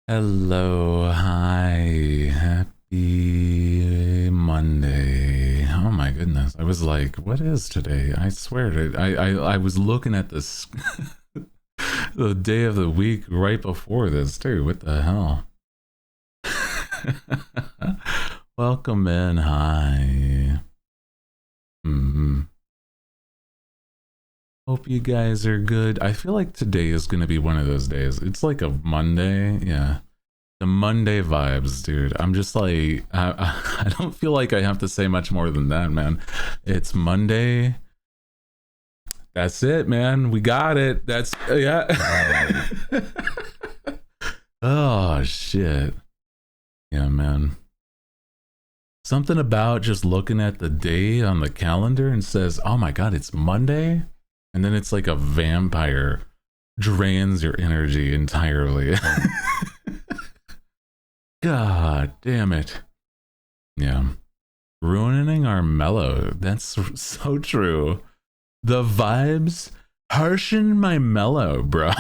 Hello, hi, happy Monday. Oh my goodness. I was like, what is today? I swear to I was looking at this the day of the week right before this too. What the hell? Welcome in, hi. Hmm. Hope you guys are good. I feel like today is gonna be one of those days. It's like a Monday, yeah. The Monday vibes, dude. I'm just like, I don't feel like I have to say much more than that, man. It's Monday. That's it, man. We got it. That's, yeah. Oh, shit. Yeah, man. Something about just looking at the day on the calendar and says, oh my God, it's Monday. And then it's like a vampire drains your energy entirely. God damn it. Yeah. Ruining our mellow. That's so true. The vibes harshen my mellow, bro.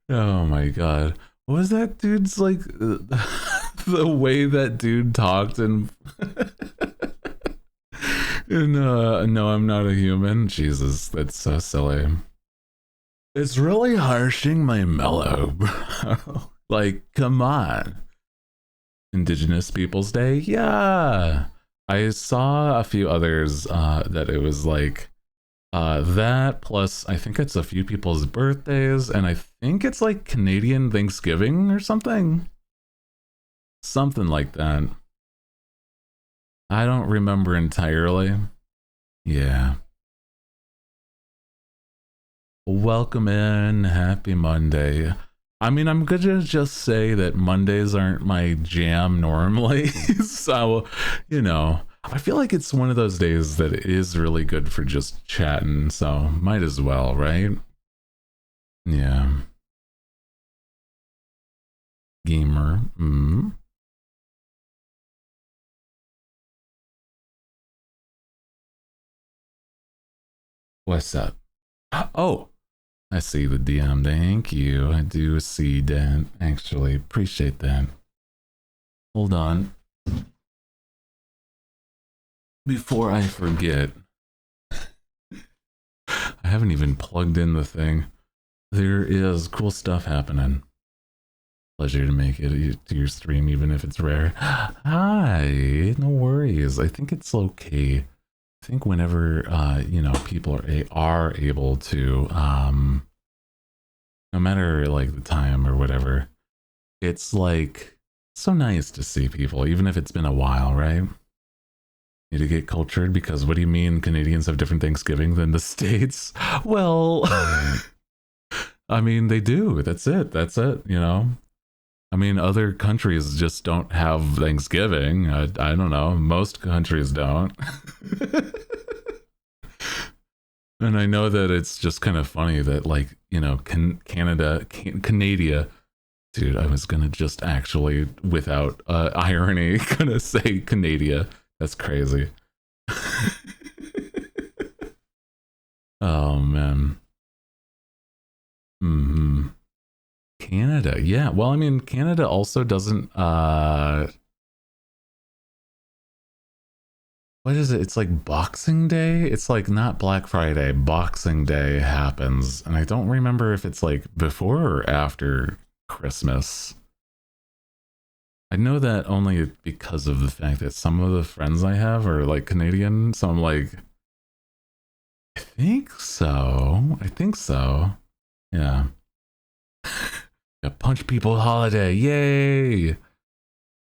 Oh my God. What was that dude's like the way that dude talked and no, I'm not a human. Jesus, that's so silly. It's really harshing my mellow, bro. Like, come on. Indigenous Peoples Day, yeah. I saw a few others that it was like that plus I think it's a few people's birthdays, and I think it's like Canadian Thanksgiving or something like that. I don't remember entirely. Yeah. Welcome in, happy Monday. I mean, I'm gonna just say that Mondays aren't my jam normally. So, I feel like it's one of those days that is really good for just chatting. So, might as well, right? Yeah. Gamer. What's up? Oh, I see the DM. Thank you. I do see that. Actually, appreciate that. Hold on. Before I forget, I haven't even plugged in the thing. There is cool stuff happening. Pleasure to make it to your stream, even if it's rare. Hi, no worries. I think it's okay. I think whenever people are able to, no matter like the time or whatever, it's like so nice to see people, even if it's been a while, right? Need to get cultured because what do you mean Canadians have different Thanksgiving than the States? Well, I mean, they do. That's it. I mean, other countries just don't have Thanksgiving. I don't know. Most countries don't. And I know that it's just kind of funny that, like, Canada, dude, I was gonna just actually, without irony, gonna say Canada. That's crazy. Oh, man. Hmm. Canada, yeah. Well, I mean, Canada also doesn't what is it? It's like Boxing Day? It's like not Black Friday. Boxing Day happens. And I don't remember if it's like before or after Christmas. I know that only because of the fact that some of the friends I have are like Canadian, so I'm like, I think so. Yeah. A punch people holiday. Yay.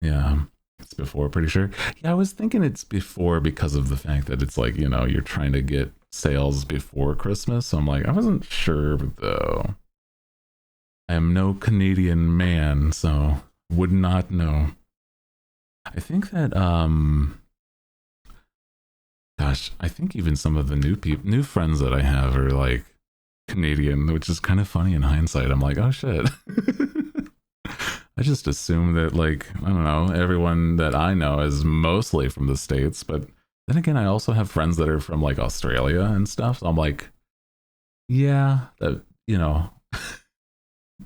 Yeah. It's before, pretty sure. Yeah, I was thinking it's before because of the fact that it's like, you're trying to get sales before Christmas. So I'm like, I wasn't sure though. I am no Canadian man, so would not know. I think that gosh, I think even some of the new friends that I have are like Canadian, which is kind of funny in hindsight. I'm like, oh shit. I just assume that, like, I don't know, everyone that I know is mostly from the States, but then again, I also have friends that are from like Australia and stuff. So I'm like, yeah, that,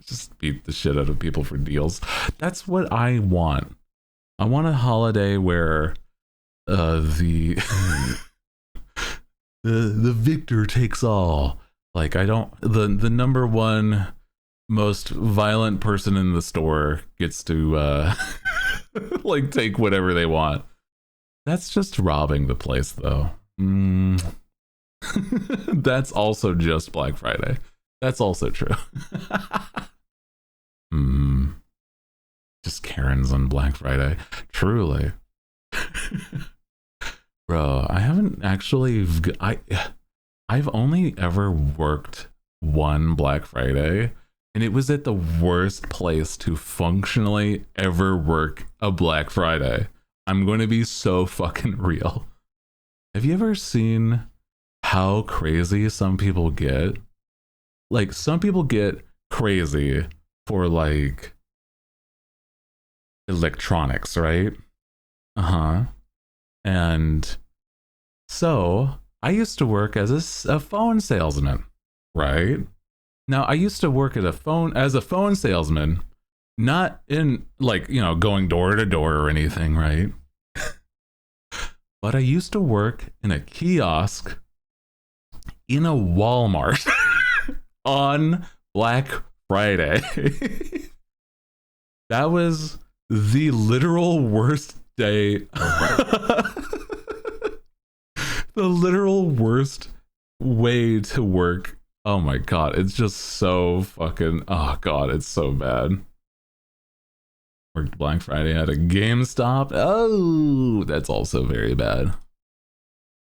Just beat the shit out of people for deals. That's what I want. I want a holiday where the the victor takes all. Like, I don't, the number one most violent person in the store gets to like take whatever they want. That's just robbing the place, though. That's also just Black Friday. That's also true. Just Karens on Black Friday. Truly. Bro, I haven't actually, I've only ever worked one Black Friday, and it was at the worst place to functionally ever work a Black Friday. I'm going to be so fucking real. Have you ever seen how crazy some people get? Like, some people get crazy for, like, electronics, right? And so I used to work as a phone salesman, right? Now, I used to work as a phone salesman, not in, like, you know, going door to door or anything, right? But I used to work in a kiosk in a Walmart on Black Friday. That was the literal worst day. The literal worst way to work. Oh my god, it's just so fucking, oh god, it's so bad. Worked Black Friday at a GameStop. Oh, that's also very bad.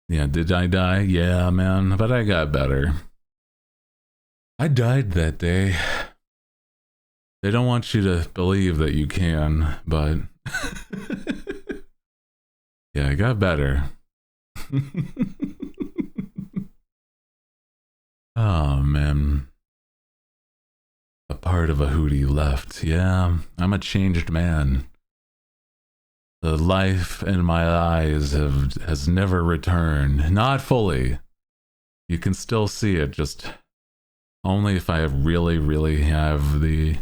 Yeah, did I die? Yeah, man, but I got better. I died that day. They don't want you to believe that you can, but yeah, I got better. Oh, man. A part of a Hooty left. Yeah, I'm a changed man. The life in my eyes has never returned. Not fully. You can still see it, just only if I really, really have the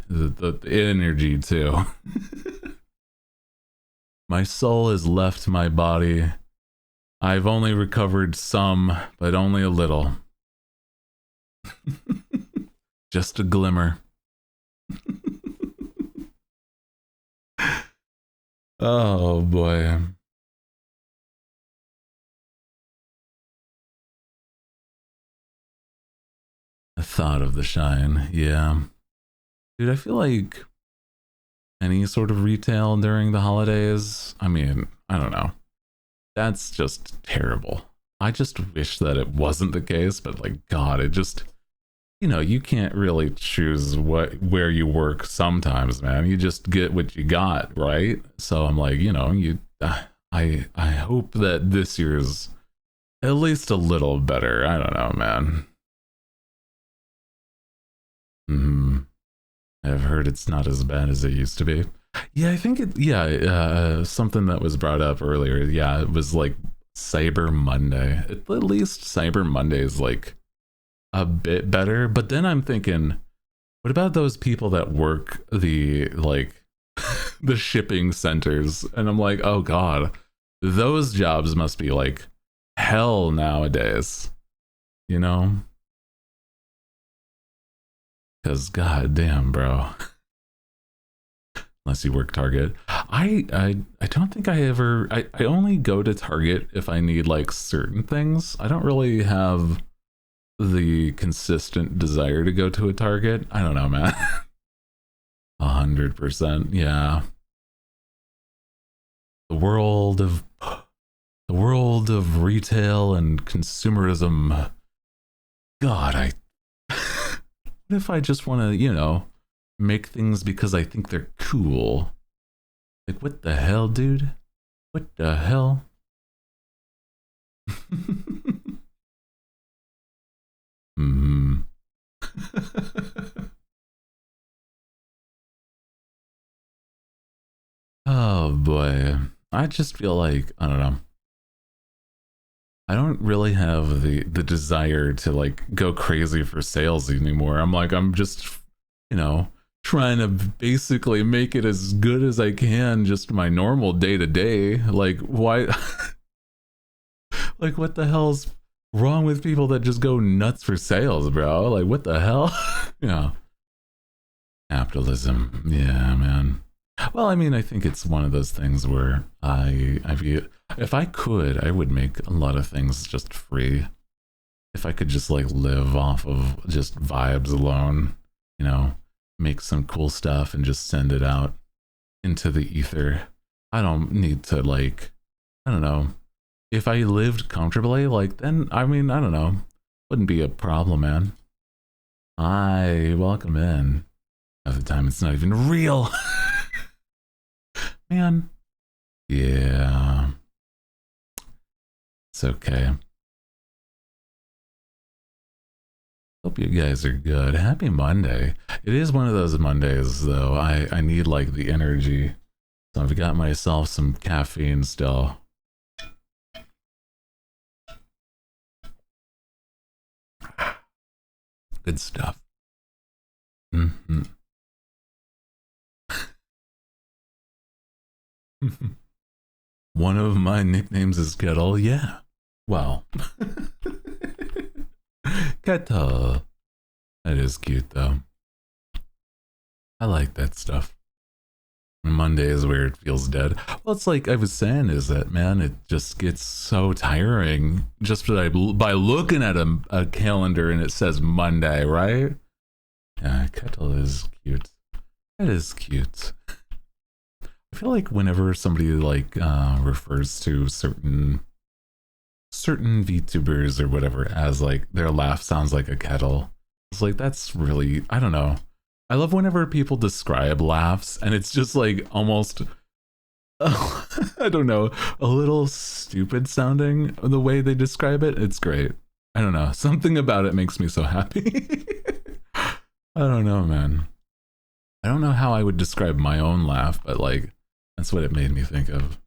energy to. My soul has left my body. I've only recovered some, but only a little. Just a glimmer. Oh boy. A thought of the shine, yeah. Dude, I feel like any sort of retail during the holidays, I mean, I don't know. That's just terrible. I just wish that it wasn't the case, but like, God, it just, you know, you can't really choose where you work sometimes, man. You just get what you got, right? So I'm like, you know, I hope that this year's at least a little better. I don't know, man. I've heard it's not as bad as it used to be. Yeah, I think it, yeah, something that was brought up earlier. Yeah, it was like Cyber Monday. At least Cyber Monday is like a bit better. But then I'm thinking, what about those people that work the, like, the shipping centers? And I'm like, oh God, those jobs must be like hell nowadays, you know? Because god damn, bro. Unless you work Target. I don't think I ever, I only go to Target if I need like certain things. I don't really have the consistent desire to go to a Target. I don't know, man. 100%, yeah. The world of retail and consumerism. God, what if I just want to, you know, make things because I think they're cool? Like, what the hell, dude? What the hell? Oh boy. I just feel like, I don't know. I don't really have the desire to like go crazy for sales anymore. I'm like, I'm just, you know, trying to basically make it as good as I can, just my normal day to day. Like, why? Like, what the hell's wrong with people that just go nuts for sales, bro? Like, what the hell? Yeah. Capitalism. Yeah, man. Well, I mean, I think it's one of those things where if I could, I would make a lot of things just free. If I could just like live off of just vibes alone, you know, make some cool stuff and just send it out into the ether. I don't need to like, I don't know. If I lived comfortably, like then, I mean, I don't know. Wouldn't be a problem, man. Hi, welcome in. Half the time it's not even real. Man. Yeah. It's okay. Hope you guys are good. Happy Monday. It is one of those Mondays though. I need like the energy. So I've got myself some caffeine still. Good stuff. Mm-hmm. One of my nicknames is Kettle. Yeah. Well. Kettle. That is cute though. I like that stuff. Monday is where it feels dead. Well, it's like I was saying is that, man, it just gets so tiring just by looking at a calendar and it says Monday, right? Yeah, Kettle is cute. That is cute. I feel like whenever somebody like refers to certain VTubers or whatever as like their laugh sounds like a kettle, it's like that's really, I don't know. I love whenever people describe laughs and it's just like almost, I don't know, a little stupid sounding the way they describe it. It's great. I don't know. Something about it makes me so happy. I don't know, man. I don't know how I would describe my own laugh, but like, that's what it made me think of.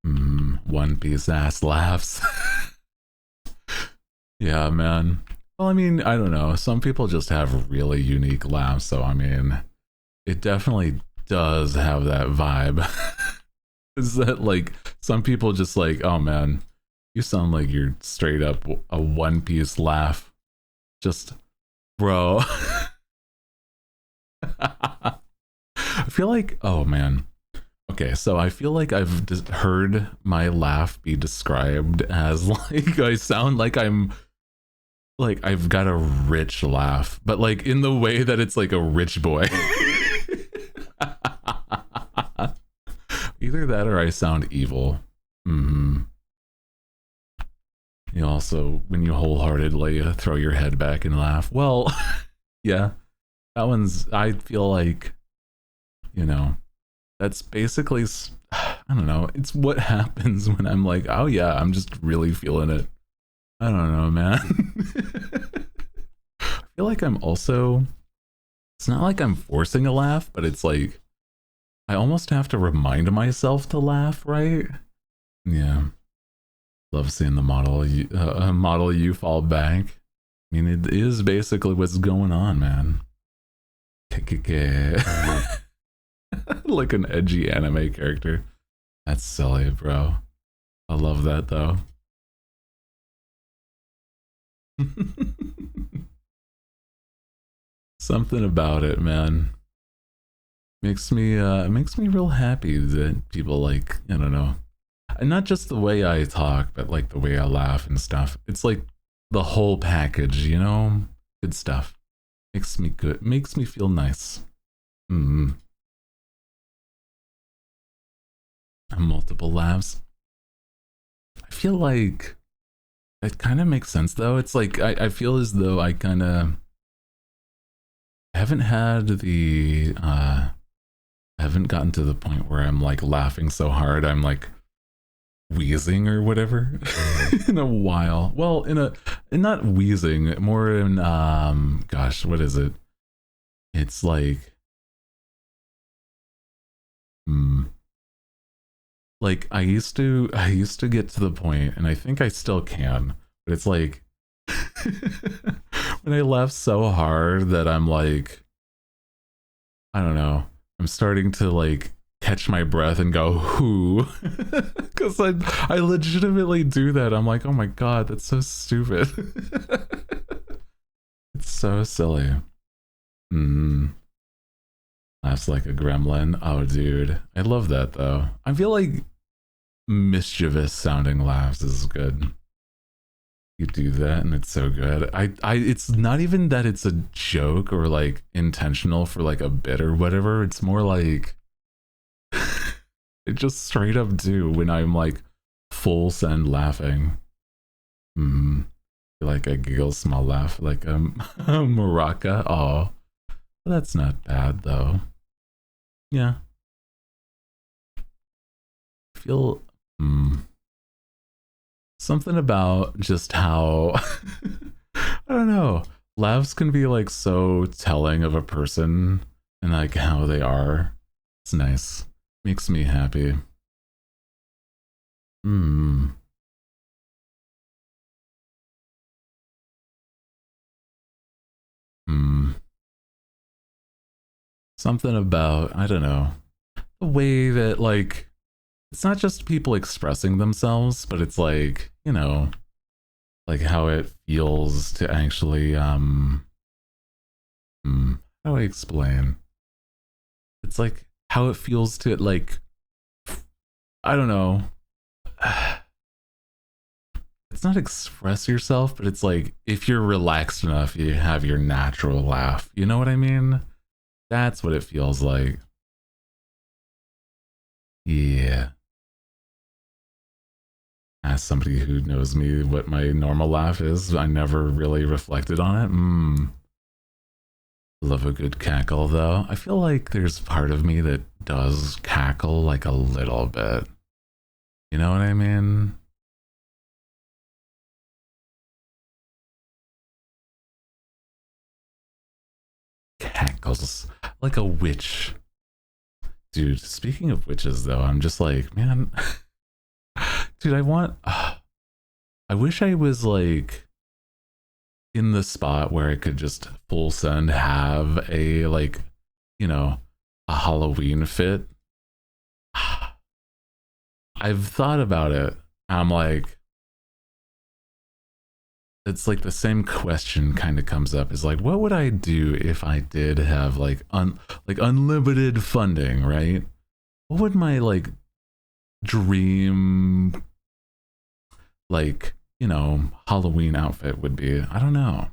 One Piece ass laughs. Yeah, man. Well, I mean, I don't know. Some people just have really unique laughs, so I mean, it definitely does have that vibe. Is that like some people just like, oh man, you sound like you're straight up a One Piece laugh. Just, bro. I feel like, oh man. Okay, so I feel like I've just heard my laugh be described as like I sound like I'm like I've got a rich laugh, but like in the way that it's like a rich boy. Either that or I sound evil. You also, when you wholeheartedly throw your head back and laugh. Well, yeah, that one's, I feel like, you know, that's basically, I don't know, it's what happens when I'm like, oh yeah, I'm just really feeling it. I don't know, man. I feel like I'm also, it's not like I'm forcing a laugh, but it's like, I almost have to remind myself to laugh, right? Yeah. Love seeing the model you fall back. I mean, it is basically what's going on, man. Like an edgy anime character. That's silly, bro. I love that though. Something about it, man. Makes me real happy that people like, I don't know. And not just the way I talk, but like the way I laugh and stuff. It's like the whole package, you know? Good stuff. Makes me good. Makes me feel nice. Multiple laughs. I feel like it kind of makes sense though. It's like I feel as though I kind of haven't had the I haven't gotten to the point where I'm like laughing so hard I'm like wheezing or whatever in a while. Well, in not wheezing, more in gosh, what is it? It's like like I used to get to the point, and I think I still can, but it's like when I laugh so hard that I'm like, I don't know, I'm starting to like catch my breath and go, who? Because I legitimately do that. I'm like, oh my God, that's so stupid. It's so silly. Laughs like a gremlin. Oh, dude. I love that though. I feel like mischievous sounding laughs is good. You do that and it's so good. It's not even that it's a joke or like intentional for like a bit or whatever. It's more like I just straight up do when I'm like full send laughing. Like a giggle small laugh, like a maraca. Oh, that's not bad though. Yeah. I feel something about just how I don't know. Laughs can be like so telling of a person and like how they are. It's nice. Makes me happy. Something about, I don't know, the way that like it's not just people expressing themselves, but it's like, you know, like how it feels to actually how do I explain? It's like how it feels to like, I don't know. It's not express yourself, but it's like if you're relaxed enough, you have your natural laugh. You know what I mean? That's what it feels like. Yeah. As somebody who knows me what my normal laugh is, I never really reflected on it. Love a good cackle though. I feel like there's part of me that does cackle like a little bit. You know what I mean? Cackles like a witch. Dude, speaking of witches though, I'm just like, man, dude, I wish I was like in the spot where I could just full send have a like, you know, a Halloween fit. I've thought about it. I'm like, it's like the same question kind of comes up. Is like, what would I do if I did have like like unlimited funding, right? What would my like dream like, you know, Halloween outfit would be? I don't know.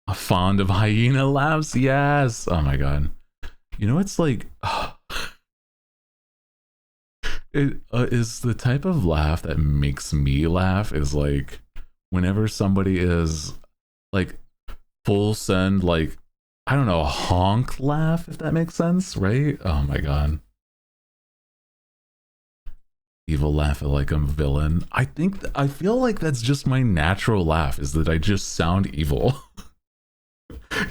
A fond of hyena laughs? Yes. Oh my god. You know, it's like it is the type of laugh that makes me laugh is like whenever somebody is like full send like I don't know, honk laugh, if that makes sense, right? Oh my god. Evil laugh like I'm a villain. I feel like that's just my natural laugh is that I just sound evil.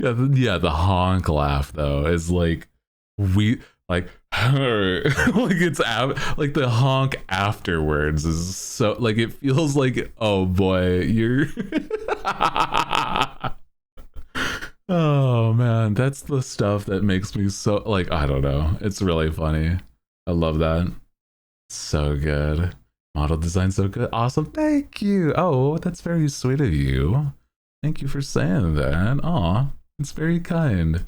Yeah, the honk laugh though is like we like like it's like the honk afterwards is so like it feels like oh boy you're oh man that's the stuff that makes me so like I don't know it's really funny. I love that. So good. Model design so good. Awesome. Thank you. Oh, that's very sweet of you. Thank you for saying that. Aw, it's very kind.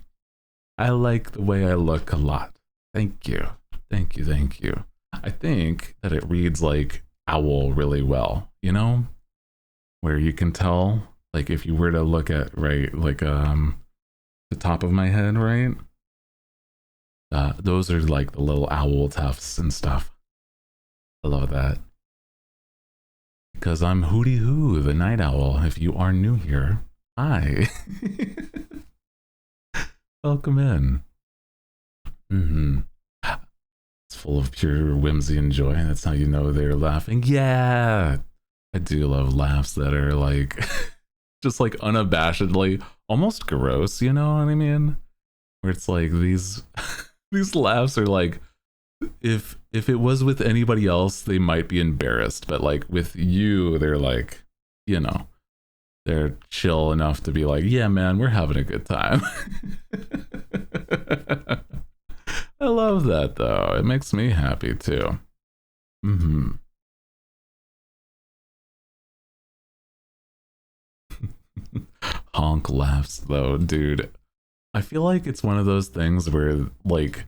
I like the way I look a lot. Thank you. Thank you. Thank you. I think that it reads like owl really well, you know? Where you can tell, like if you were to look at, right, like the top of my head, right? Those are like the little owl tufts and stuff. I love that. Because I'm Hooty Hoo, the night owl. If you are new here, hi. Welcome in. It's full of pure whimsy and joy. That's how you know they're laughing. Yeah. I do love laughs that are like just like unabashedly almost gross, you know what I mean? Where it's like these these laughs are like if it was with anybody else they might be embarrassed, but like with you they're like, you know, they're chill enough to be like, yeah, man, we're having a good time. I love that though. It makes me happy too. Mm-hmm. Honk laughs though, dude. I feel like it's one of those things where like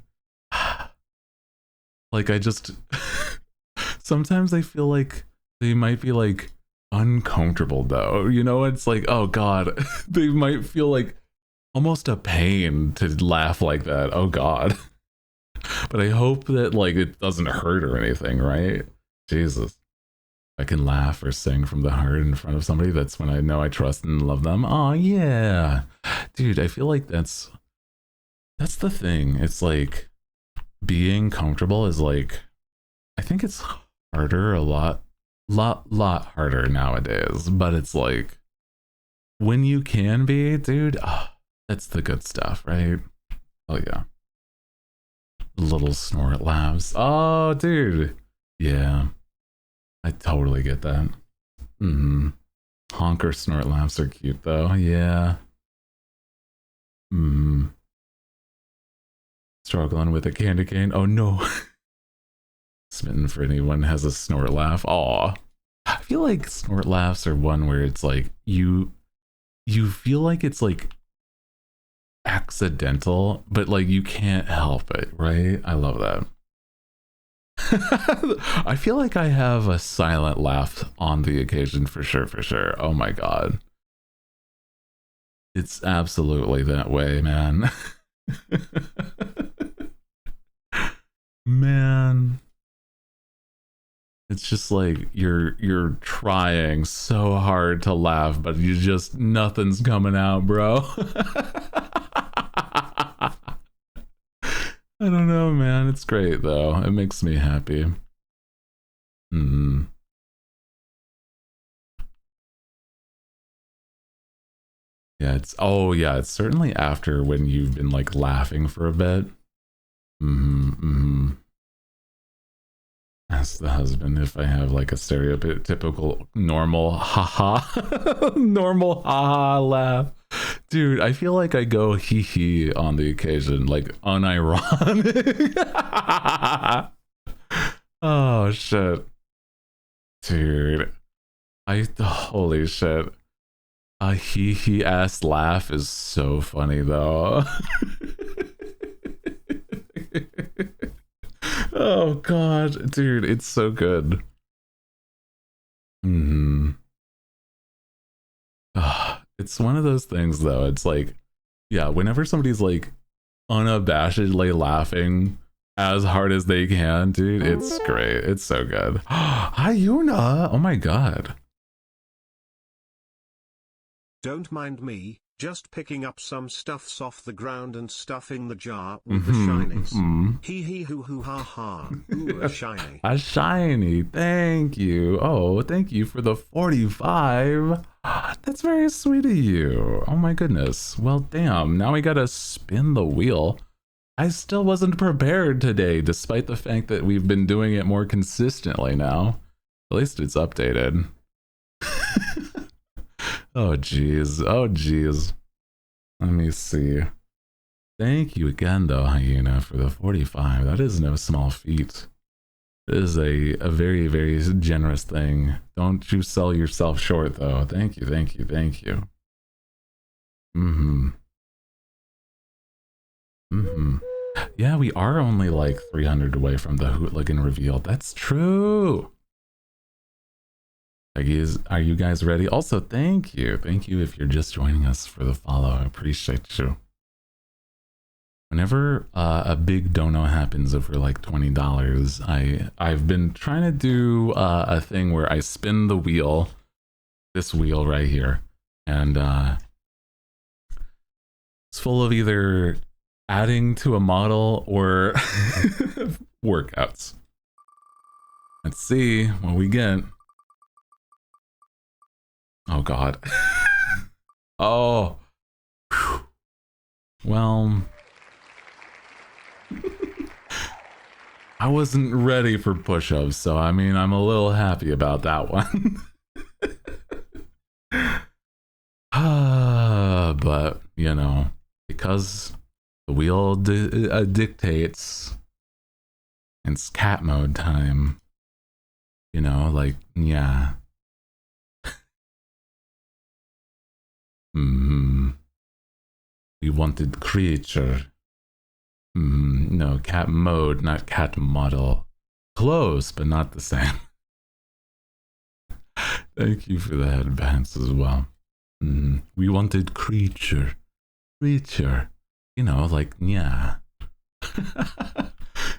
I just sometimes I feel like they might be like uncomfortable though. You know, it's like, oh god, they might feel like almost a pain to laugh like that. Oh god. But I hope that like it doesn't hurt or anything, right? Jesus. I can laugh or sing from the heart in front of somebody, that's when I know I trust and love them. Oh yeah. Dude, I feel like that's the thing. It's like being comfortable is like, I think it's harder, a lot harder nowadays, but it's like when you can be, dude, that's the good stuff, right? Oh yeah. Little snort laughs. Oh dude. Yeah. I totally get that. Mm-hmm. Honker snort laughs are cute though. Yeah. Mm-hmm. Struggling with a candy cane. Oh no. Smitten for anyone has a snort laugh. Aw. I feel like snort laughs are one where it's like you feel like it's like accidental, but like you can't help it, right? I love that. I feel like I have a silent laugh on the occasion for sure, for sure. Oh my god. It's absolutely that way, man. Man. It's just like you're trying so hard to laugh, but you just nothing's coming out, bro. I don't know, man. It's great though. It makes me happy. Hmm. Yeah, it's certainly after when you've been like laughing for a bit. Mm-hmm. Mm-hmm. Ask the husband if I have like a stereotypical normal haha normal haha laugh. Dude, I feel like I go hee hee on the occasion, like unironic. Oh shit. Dude. Holy shit. A hee hee ass laugh is so funny though. Oh god, dude, it's so good. Hmm. It's one of those things though. It's like, yeah, whenever somebody's like unabashedly laughing as hard as they can, dude, it's great. It's so good. Hi, Yuna. Oh my god. Don't mind me, just picking up some stuffs off the ground and stuffing the jar with the shinies. Hee hee hoo hoo ha ha. Ooh, a shiny. A shiny. Thank you. Oh, thank you for the 45. That's very sweet of you. Oh my goodness. Well, damn. Now we gotta spin the wheel. I still wasn't prepared today, despite the fact that we've been doing it more consistently now. At least it's updated. Oh jeez. Oh jeez. Let me see. Thank you again though, Hyena, for the 45. That is no small feat. It is a very, very generous thing. Don't you sell yourself short though. Thank you, thank you, thank you. Mm-hmm. Mm-hmm. Yeah, we are only like 300 away from the Hootligan reveal. That's true. Are you guys ready? Also, thank you. Thank you if you're just joining us for the follow. I appreciate you. Whenever a big dono happens over like $20, I've been trying to do a thing where I spin the wheel, this wheel right here, and it's full of either adding to a model or workouts. Let's see what we get. Oh god. Oh. Whew. Well, I wasn't ready for push-ups, so I mean, I'm a little happy about that one. dictates it's cat mode time. You know, like, yeah. We wanted creature. No, cat mode, not cat model. Close, but not the same. Thank you for the headbands as well. We wanted creature. Creature. You know, like, yeah.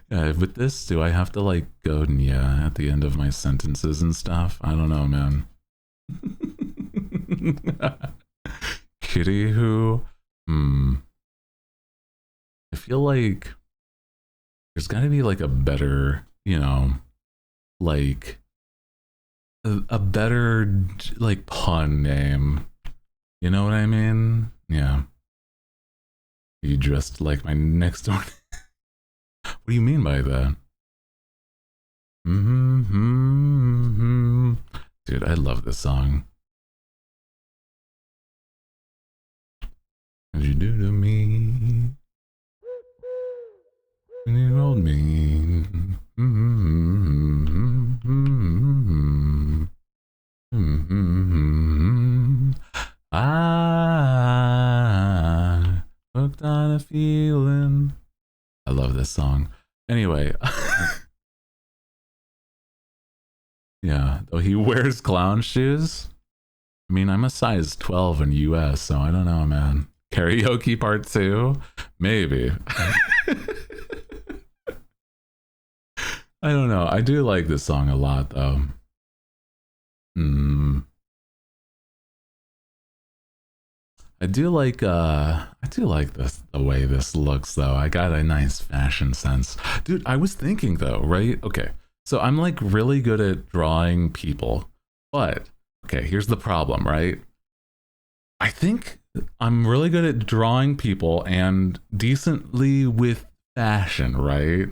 Yeah, with this, do I have to, like, go yeah at the end of my sentences and stuff? I don't know, man. Kitty who? I feel like there's gotta be, like, a better, you know, like, a better, like, pun name. You know what I mean? Yeah. You dressed like my next door. What do you mean by that? Dude, I love this song. What'd you do to me? When you rolled me. I hooked on a feeling. I love this song. Anyway. Yeah, though he wears clown shoes. I mean, I'm a size 12 in US, so I don't know, man. Karaoke part 2? Maybe. I don't know. I do like this song a lot, though. I do like this, the way this looks, though. I got a nice fashion sense. Dude, I was thinking, though, right? Okay, so I'm, like, really good at drawing people. But, okay, here's the problem, right? I think I'm really good at drawing people and decently with fashion, right?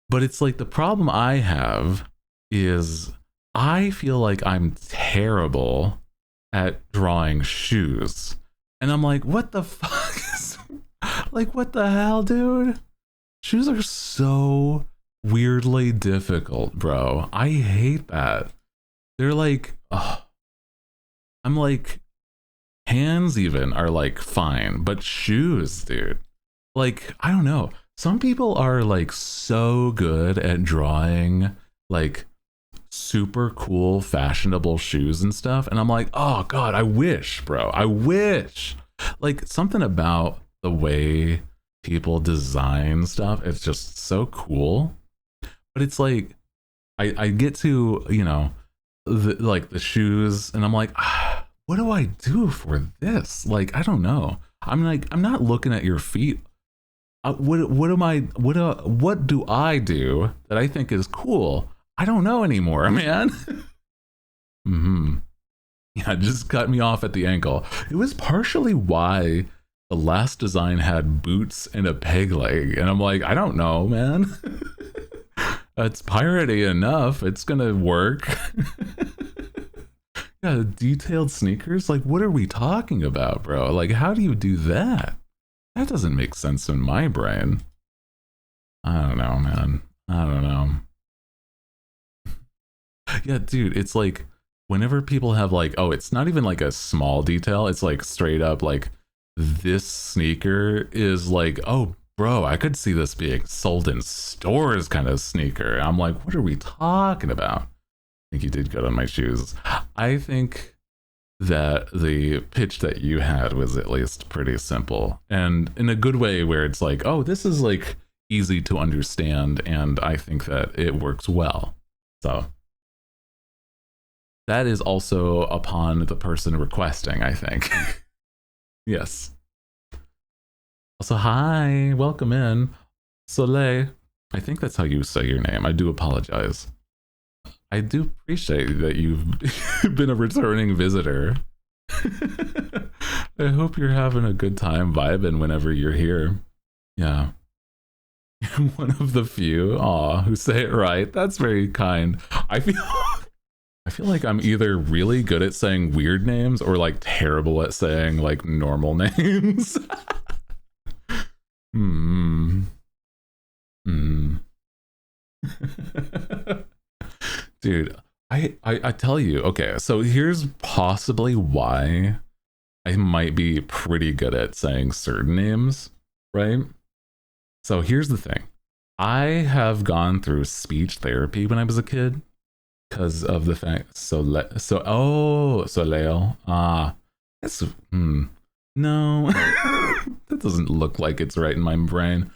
But it's like the problem I have is I feel like I'm terrible at drawing shoes. And I'm like, what the fuck is... Like, what the hell, dude? Shoes are so weirdly difficult, bro. I hate that. They're like... Oh, I'm like... Hands even are like fine, but shoes, dude. Like, I don't know. Some people are like so good at drawing like super cool, fashionable shoes and stuff. And I'm like, oh God, I wish, bro. I wish. Like something about the way people design stuff, it's just so cool. But it's like, I get to, you know, like the shoes and I'm like, what do I do for this? Like, I don't know. I'm like, I'm not looking at your feet. What do I do that I think is cool? I don't know anymore, man. Yeah, just cut me off at the ankle. It was partially why the last design had boots and a peg leg. And I'm like, I don't know, man. It's piratey enough. It's gonna work. Yeah, detailed sneakers? Like, what are we talking about, bro? Like, how do you do that? That doesn't make sense in my brain. I don't know, man. I don't know. Yeah, dude, it's like, whenever people have like, oh, it's not even like a small detail. It's like straight up like, this sneaker is like, oh, bro, I could see this being sold in stores kind of sneaker. I'm like, what are we talking about? I think you did good on my shoes. I think that the pitch that you had was at least pretty simple and in a good way where it's like, oh, this is like easy to understand and I think that it works well. So that is also upon the person requesting, I think. Yes. Also, hi, welcome in. Soleil. I think that's how you say your name. I do apologize. I do appreciate that you've been a returning visitor. I hope you're having a good time vibing whenever you're here. Yeah. You're one of the few, who say it right. That's very kind. I feel like I'm either really good at saying weird names or like terrible at saying like normal names. Hmm. Hmm. Dude, I tell you, okay, so here's possibly why I might be pretty good at saying certain names, right? So here's the thing. I have gone through speech therapy when I was a kid because of the fact Soleo. That's no. That doesn't look like it's right in my brain.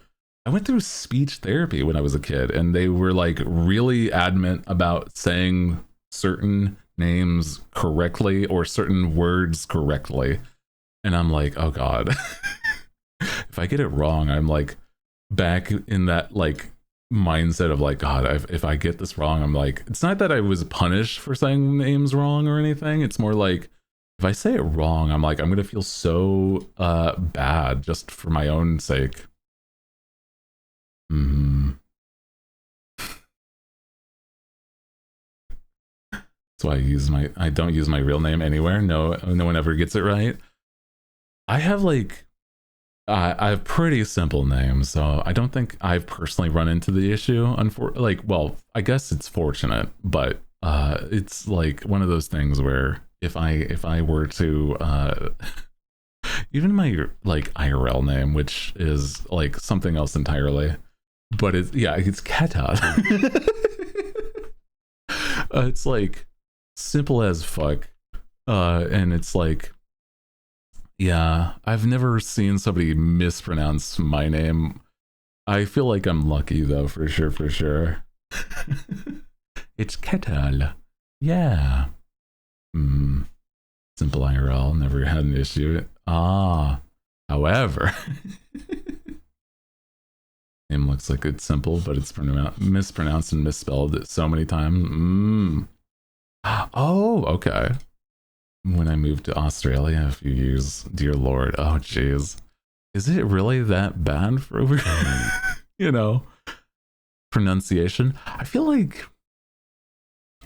I went through speech therapy when I was a kid, and they were like really adamant about saying certain names correctly or certain words correctly. And I'm like, oh God. If I get it wrong, I'm like back in that like mindset of like, God, if I get this wrong, I'm like, it's not that I was punished for saying names wrong or anything. It's more like if I say it wrong, I'm like, I'm gonna feel so bad just for my own sake. That's why I don't use my real name anywhere. No one ever gets it right. I have like I have pretty simple names, so I don't think I've personally run into the issue. Well, I guess it's fortunate, but it's like one of those things where if I were to even my like IRL name, which is like something else entirely, but it's Ketat. It's like simple as fuck, and it's like. Yeah, I've never seen somebody mispronounce my name. I feel like I'm lucky though, for sure, for sure. It's Ketal. Yeah. Simple IRL, never had an issue. However, name looks like it's simple, but it's mispronounced and misspelled so many times. Oh, okay. When I moved to Australia a few years, dear Lord, oh jeez, is it really that bad for over pronunciation? I feel like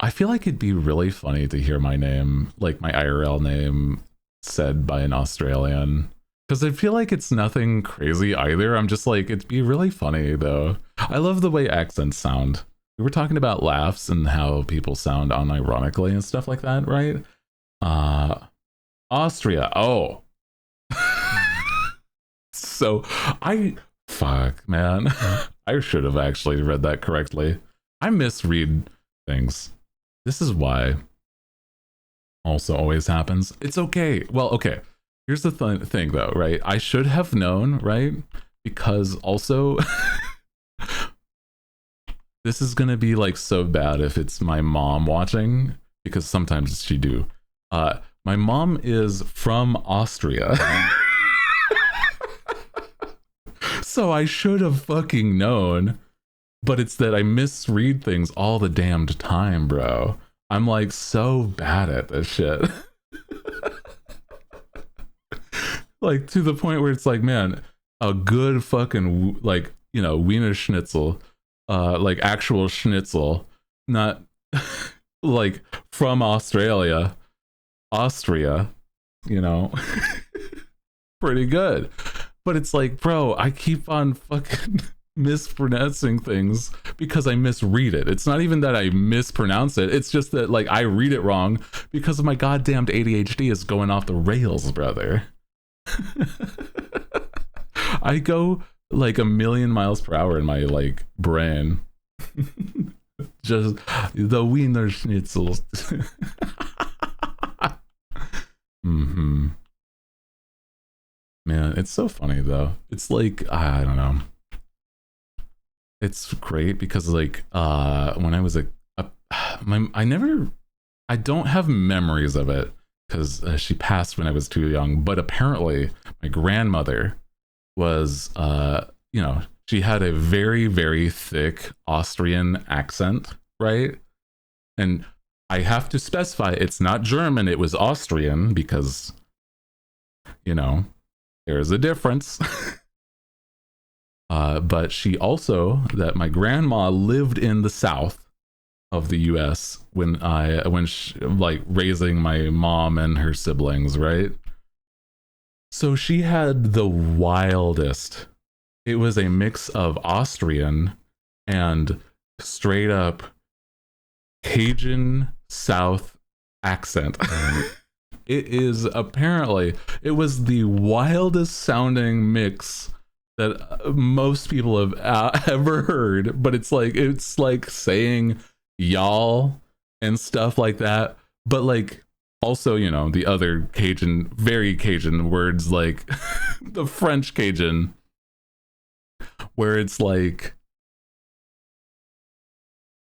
it'd be really funny to hear my name, like my IRL name, said by an Australian, because I feel like it's nothing crazy either. I'm just like, it'd be really funny though. I love the way accents sound. We were talking about laughs and how people sound unironically and stuff like that, right? Austria. Oh. So fuck, man. I should have actually read that correctly. I misread things. This is why also always happens. It's okay. Well, okay. Here's the thing though, right? I should have known, right? Because also this is gonna be like so bad if it's my mom watching, because sometimes she do. My mom is from Austria. So I should have fucking known. But it's that I misread things all the damned time, bro. I'm like so bad at this shit. Like to the point where it's like, man, a good fucking like, Wiener Schnitzel, like actual schnitzel, not like from Austria, pretty good. But it's like, bro, I keep on fucking mispronouncing things because I misread it. It's not even that I mispronounce it. It's just that like I read it wrong because of my goddamned ADHD is going off the rails, brother. I go like a million miles per hour in my like brain. Just the Wiener Schnitzels. Man, it's so funny though. It's like I don't know. It's great because like when I was I don't have memories of it because she passed when I was too young. But apparently, my grandmother was she had a very very thick Austrian accent, right? And I have to specify it's not German, it was Austrian because there's a difference. But she also, that my grandma lived in the south of the US when she, like raising my mom and her siblings, right? So she had the wildest it was a mix of Austrian and straight up Cajun South accent. It is apparently, it was the wildest sounding mix that most people have ever heard, but it's like saying y'all and stuff like that, but like also, you know, the other Cajun, very Cajun words like the French Cajun, where it's like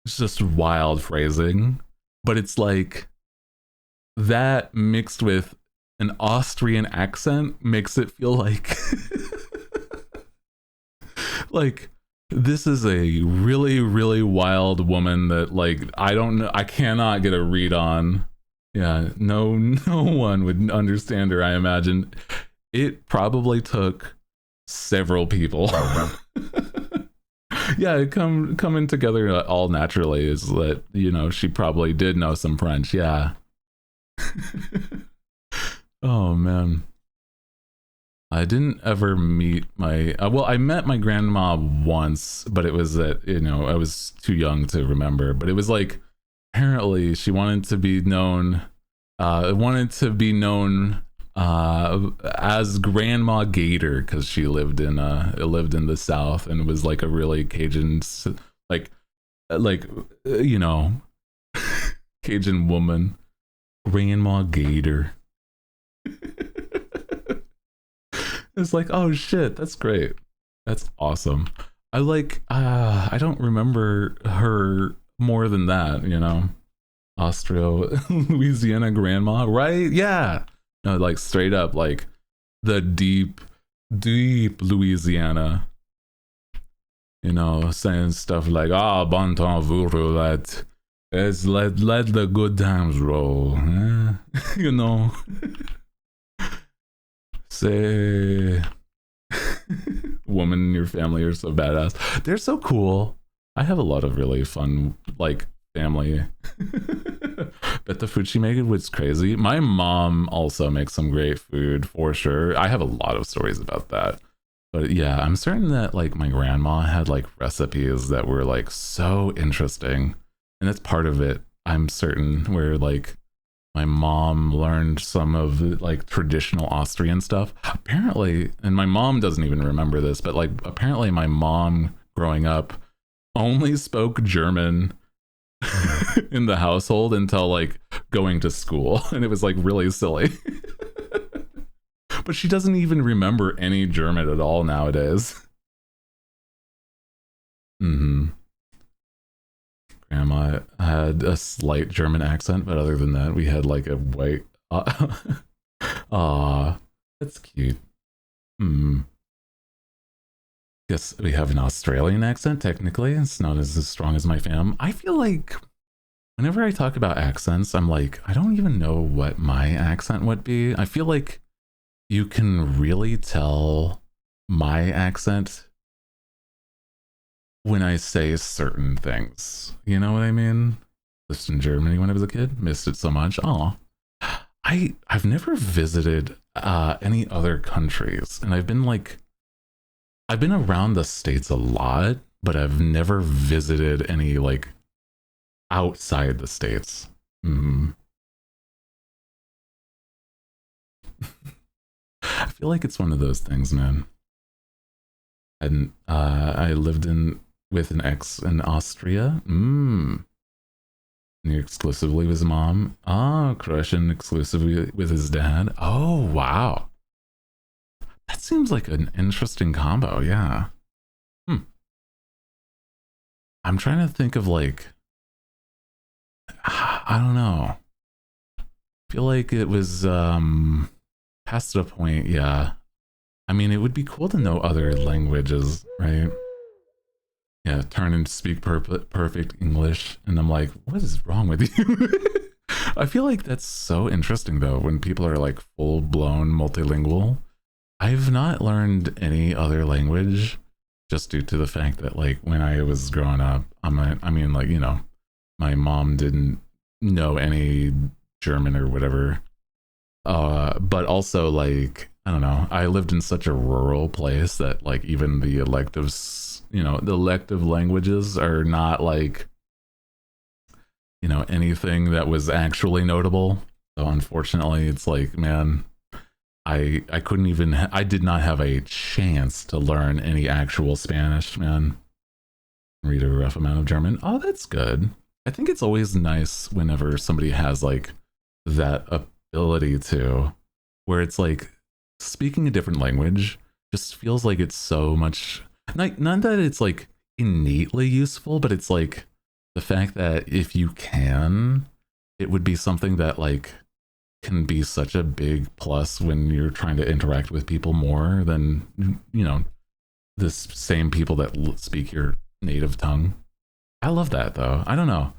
it's just wild phrasing, but it's like that mixed with an Austrian accent makes it feel like like this is a really, really wild woman that like I don't know, I cannot get a read on. Yeah, no one would understand her, I imagine. It probably took several people. Yeah, coming together all naturally is that, you know, she probably did know some French. Yeah. Oh man, I didn't ever meet my well, I met my grandma once, but it was that, you know, I was too young to remember, but it was like apparently she wanted to be known as Grandma Gator because she lived in the South and was like a really Cajun, like you know, Cajun woman. Grandma Gator. It's like, oh shit, that's great. That's awesome. I like I don't remember her more than that, you know. Austro Louisiana grandma, right? Yeah. No, like straight up like the deep Louisiana. You know, saying stuff like, ah, bon temps voodoo, that is let the good times roll. You know. Say woman in your family are so badass. They're so cool. I have a lot of really fun like family. Bet the food she made was crazy. My mom also makes some great food for sure. I have a lot of stories about that. But yeah, I'm certain that like my grandma had like recipes that were like so interesting. And that's part of it. I'm certain where like my mom learned some of the, like traditional Austrian stuff. Apparently, and my mom doesn't even remember this, but like apparently my mom growing up only spoke German in the household until like going to school, and it was like really silly. But she doesn't even remember any German at all nowadays. Grandma had a slight German accent, but other than that, we had like a white. Aw, that's cute. Guess we have an Australian accent, technically. It's not as strong as my fam. I feel like whenever I talk about accents, I'm like, I don't even know what my accent would be. I feel like you can really tell my accent when I say certain things. You know what I mean? Lived in Germany when I was a kid. Missed it so much. Oh, I've never visited any other countries, and I've been around the States a lot, but I've never visited any like outside the States. I feel like it's one of those things, man. And I lived with an ex in Austria. Exclusively with his mom. Oh, Croatian exclusively with his dad. Oh, wow. That seems like an interesting combo, yeah. I'm trying to think of like, I don't know. I feel like it was past a point, yeah. I mean, it would be cool to know other languages, right? Yeah, turn and speak perfect English, and I'm like, what is wrong with you? I feel like that's so interesting though, when people are like full-blown multilingual. I've not learned any other language just due to the fact that like when I was growing up, I mean like, you know, my mom didn't know any German or whatever. But also like I don't know. I lived in such a rural place that like even the electives, the elective languages are not like, anything that was actually notable. So unfortunately, it's like, man, I couldn't even, I did not have a chance to learn any actual Spanish, man. Read a rough amount of German. Oh, that's good. I think it's always nice whenever somebody has like that ability to, where it's like speaking a different language just feels like it's so much, not that it's like innately useful, but it's like the fact that if you can, it would be something that like can be such a big plus when you're trying to interact with people more than, the same people that speak your native tongue. I love that though. I don't know.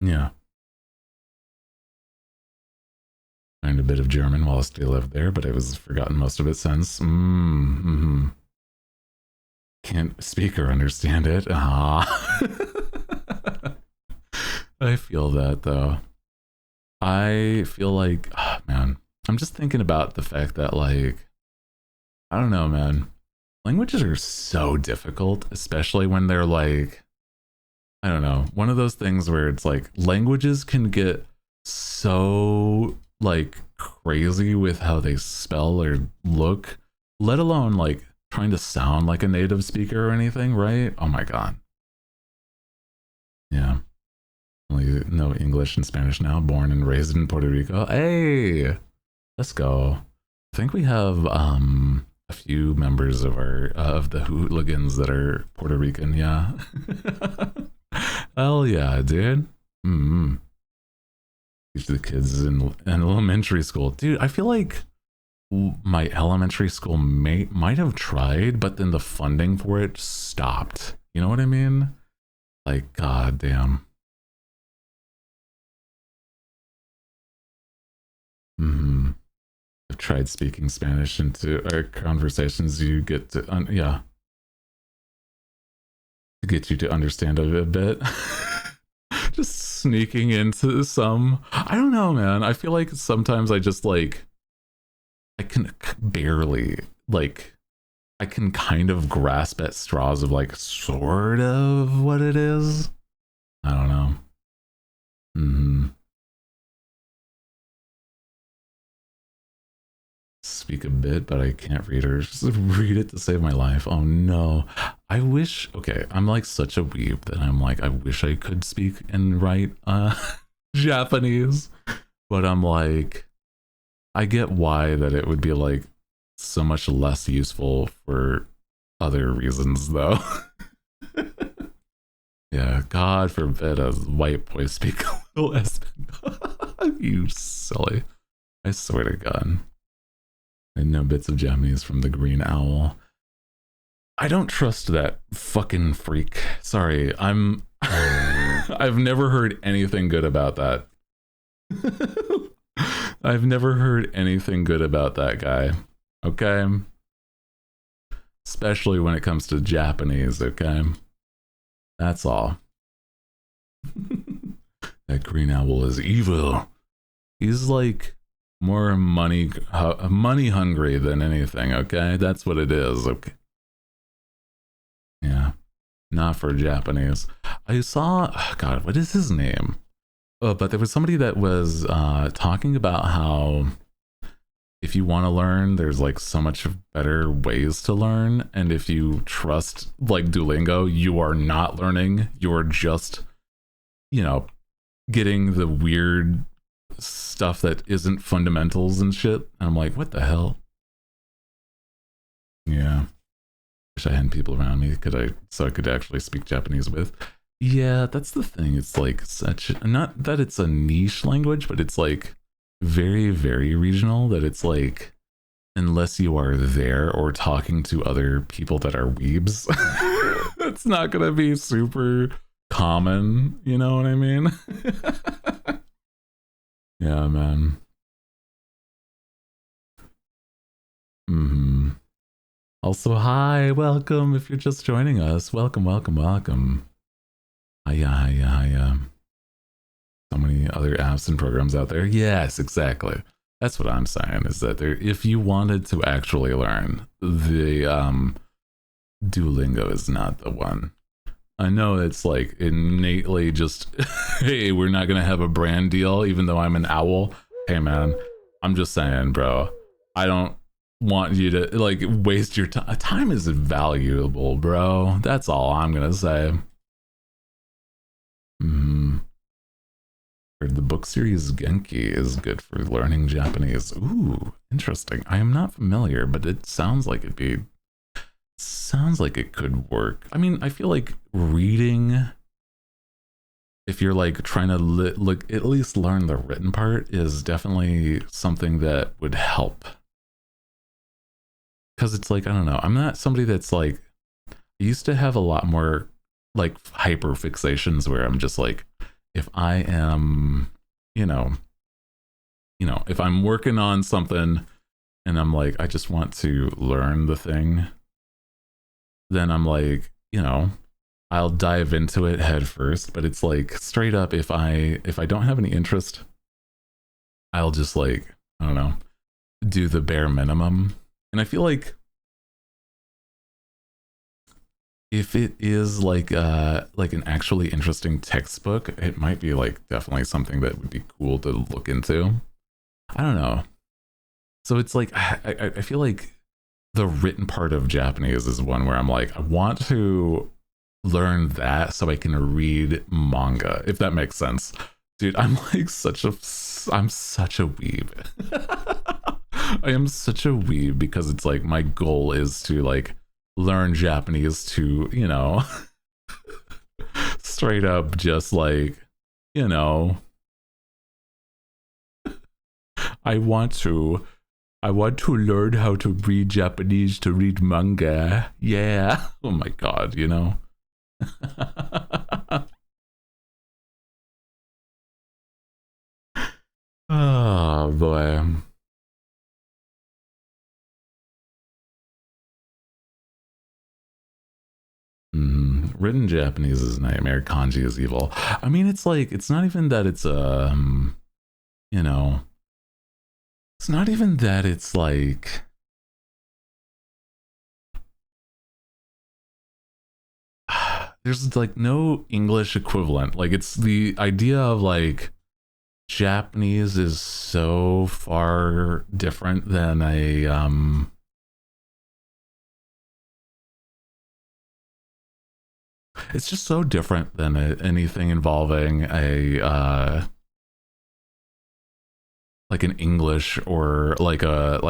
Yeah. Learned a bit of German while I still lived there, but I was forgotten most of it since. Can't speak or understand it. Ah. I feel that though. I feel like, oh, man, I'm just thinking about the fact that like, I don't know, man. Languages are so difficult, especially when they're like, I don't know, one of those things where it's like languages can get so like crazy with how they spell or look, let alone like trying to sound like a native speaker or anything, right? Oh my God. Yeah. Only know English and Spanish now, born and raised in Puerto Rico. Hey, let's go. I think we have a few members of our of the hooligans that are Puerto Rican. Yeah. Hell yeah, dude. Teach the kids in elementary school, dude. I feel like my elementary school might have tried, but then the funding for it stopped. You know what I mean? Like, god damn. I've tried speaking Spanish into our conversations. You get to, to get you to understand a bit. Just sneaking into some, I don't know, man. I feel like sometimes I just like, I can barely, like, I can kind of grasp at straws of like sort of what it is. I don't know. Speak a bit, but I can't read or just read it to save my life. Oh no. I wish, okay, I'm like such a weeb that I'm like, I wish I could speak and write Japanese, but I'm like, I get why that it would be like so much less useful for other reasons though. Yeah, God forbid a white boy speak a little Espanol. You silly. I swear to God. I know bits of Japanese from the Green Owl. I don't trust that fucking freak. Sorry, I've never heard anything good about that. I've never heard anything good about that guy. Okay? Especially when it comes to Japanese, okay? That's all. That Green Owl is evil. He's like more money hungry than anything, okay? That's what it is, okay? Yeah, not for Japanese. I saw, oh God, what is his name? Oh, but there was somebody that was talking about how if you want to learn, there's like so much better ways to learn. And if you trust like Duolingo, you are not learning. You're just, getting the weird stuff that isn't fundamentals and shit. And I'm like, what the hell? Yeah. Wish I had people around me so I could actually speak Japanese with. Yeah, that's the thing. It's like not that it's a niche language, but it's like very, very regional, that it's like, unless you are there or talking to other people that are weebs, it's not gonna be super common, you know what I mean? Yeah, man. Also, hi, welcome if you're just joining us. Welcome, welcome, welcome. Hiya, hiya, hiya. So many other apps and programs out there. Yes, exactly. That's what I'm saying, is that there, if you wanted to actually learn, the Duolingo is not the one. I know it's like innately just, hey, we're not gonna have a brand deal, even though I'm an owl. Hey man, I'm just saying, bro. I don't want you to like waste your time. Time is valuable, bro. That's all I'm gonna say. The book series Genki is good for learning Japanese. Ooh, interesting. I am not familiar, but it sounds like it could work. I mean, I feel like reading, if you're like trying to like at least learn the written part, is definitely something that would help. Because it's like, I don't know, I'm not somebody that's like, I used to have a lot more like hyper fixations where I'm just like, if I am, you know, if I'm working on something and I'm like, I just want to learn the thing, then I'm like, I'll dive into it head first. But it's like straight up, if I don't have any interest, I'll just like, I don't know, do the bare minimum. And I feel like if it is like an actually interesting textbook, it might be like definitely something that would be cool to look into. I don't know. So it's like, I feel like the written part of Japanese is one where I'm like, I want to learn that so I can read manga, if that makes sense. Dude, I'm like I'm such a weeb. I am such a weeb because it's like my goal is to like learn Japanese to, straight up just like, I want to learn how to read Japanese to read manga. Yeah. Oh my god, Oh boy. Written Japanese is a nightmare. Kanji is evil. I mean, it's like, it's not even that it's it's not even that it's like, there's like no English equivalent. Like, it's the idea of like Japanese is so far different than a it's just so different than anything involving a like an English or like a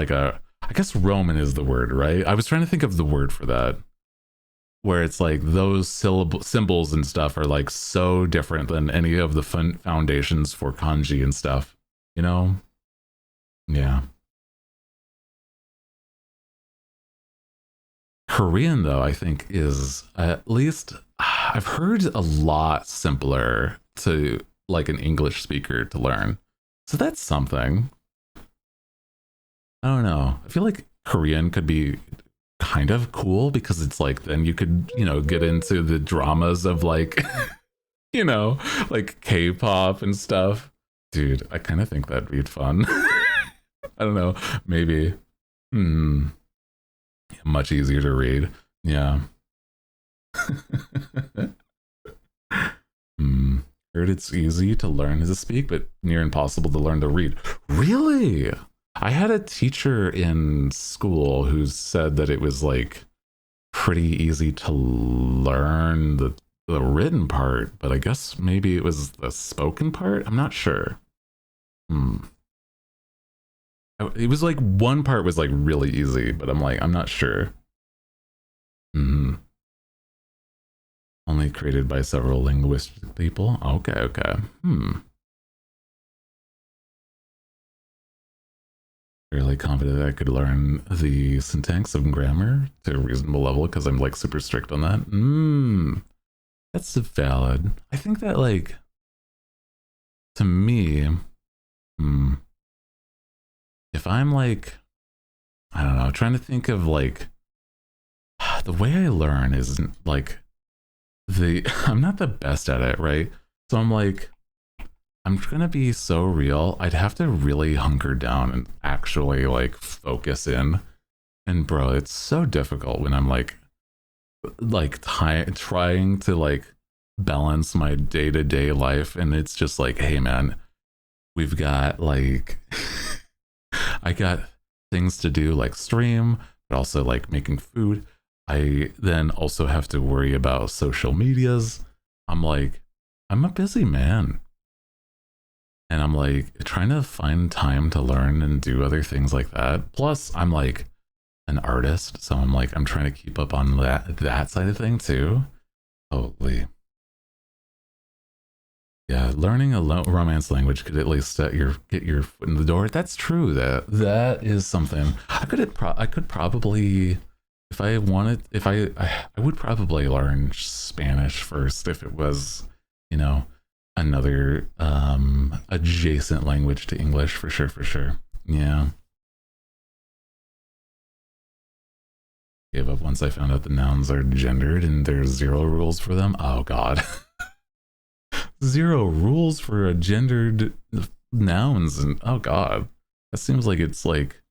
I guess Roman is the word, right? I was trying to think of the word for that, where it's like those symbols and stuff are like so different than any of the foundations for kanji and stuff, Yeah. Korean, though, I think is at least, I've heard, a lot simpler to like an English speaker to learn. So that's something. I don't know. I feel like Korean could be kind of cool because it's like then you could, get into the dramas of like, like K-pop and stuff. Dude, I kind of think that'd be fun. I don't know. Maybe. Much easier to read. Yeah. Heard it's easy to learn to speak, but near impossible to learn to read. Really? I had a teacher in school who said that it was like pretty easy to learn the written part, but I guess maybe it was the spoken part. I'm not sure. It was like one part was like really easy, but I'm not sure. Only created by several linguistic people. Okay. Fairly confident I could learn the syntax and grammar to a reasonable level because I'm like super strict on that. That's valid. I think that like, to me, if I'm like, I don't know, trying to think of like, the way I learn isn't like I'm not the best at it, right? So I'm like, I'm gonna be so real. I'd have to really hunker down and actually like focus in. And bro, it's so difficult when I'm trying to like balance my day-to-day life, and it's just like, hey man, we've got like I got things to do like stream, but also like making food. I then also have to worry about social medias. I'm a busy man. And I'm like trying to find time to learn and do other things like that. Plus, I'm like an artist, so I'm trying to keep up on that side of thing too. Holy. Yeah, learning a romance language could at least get your foot in the door. That's true. That is something I could probably, if I wanted, if I would probably learn Spanish first if it was, you know, another adjacent language to English, for sure. Yeah. Gave up once I found out the nouns are gendered and there's 0 rules for them. Oh god. 0 rules for a gendered nouns, and oh god. That seems like it's like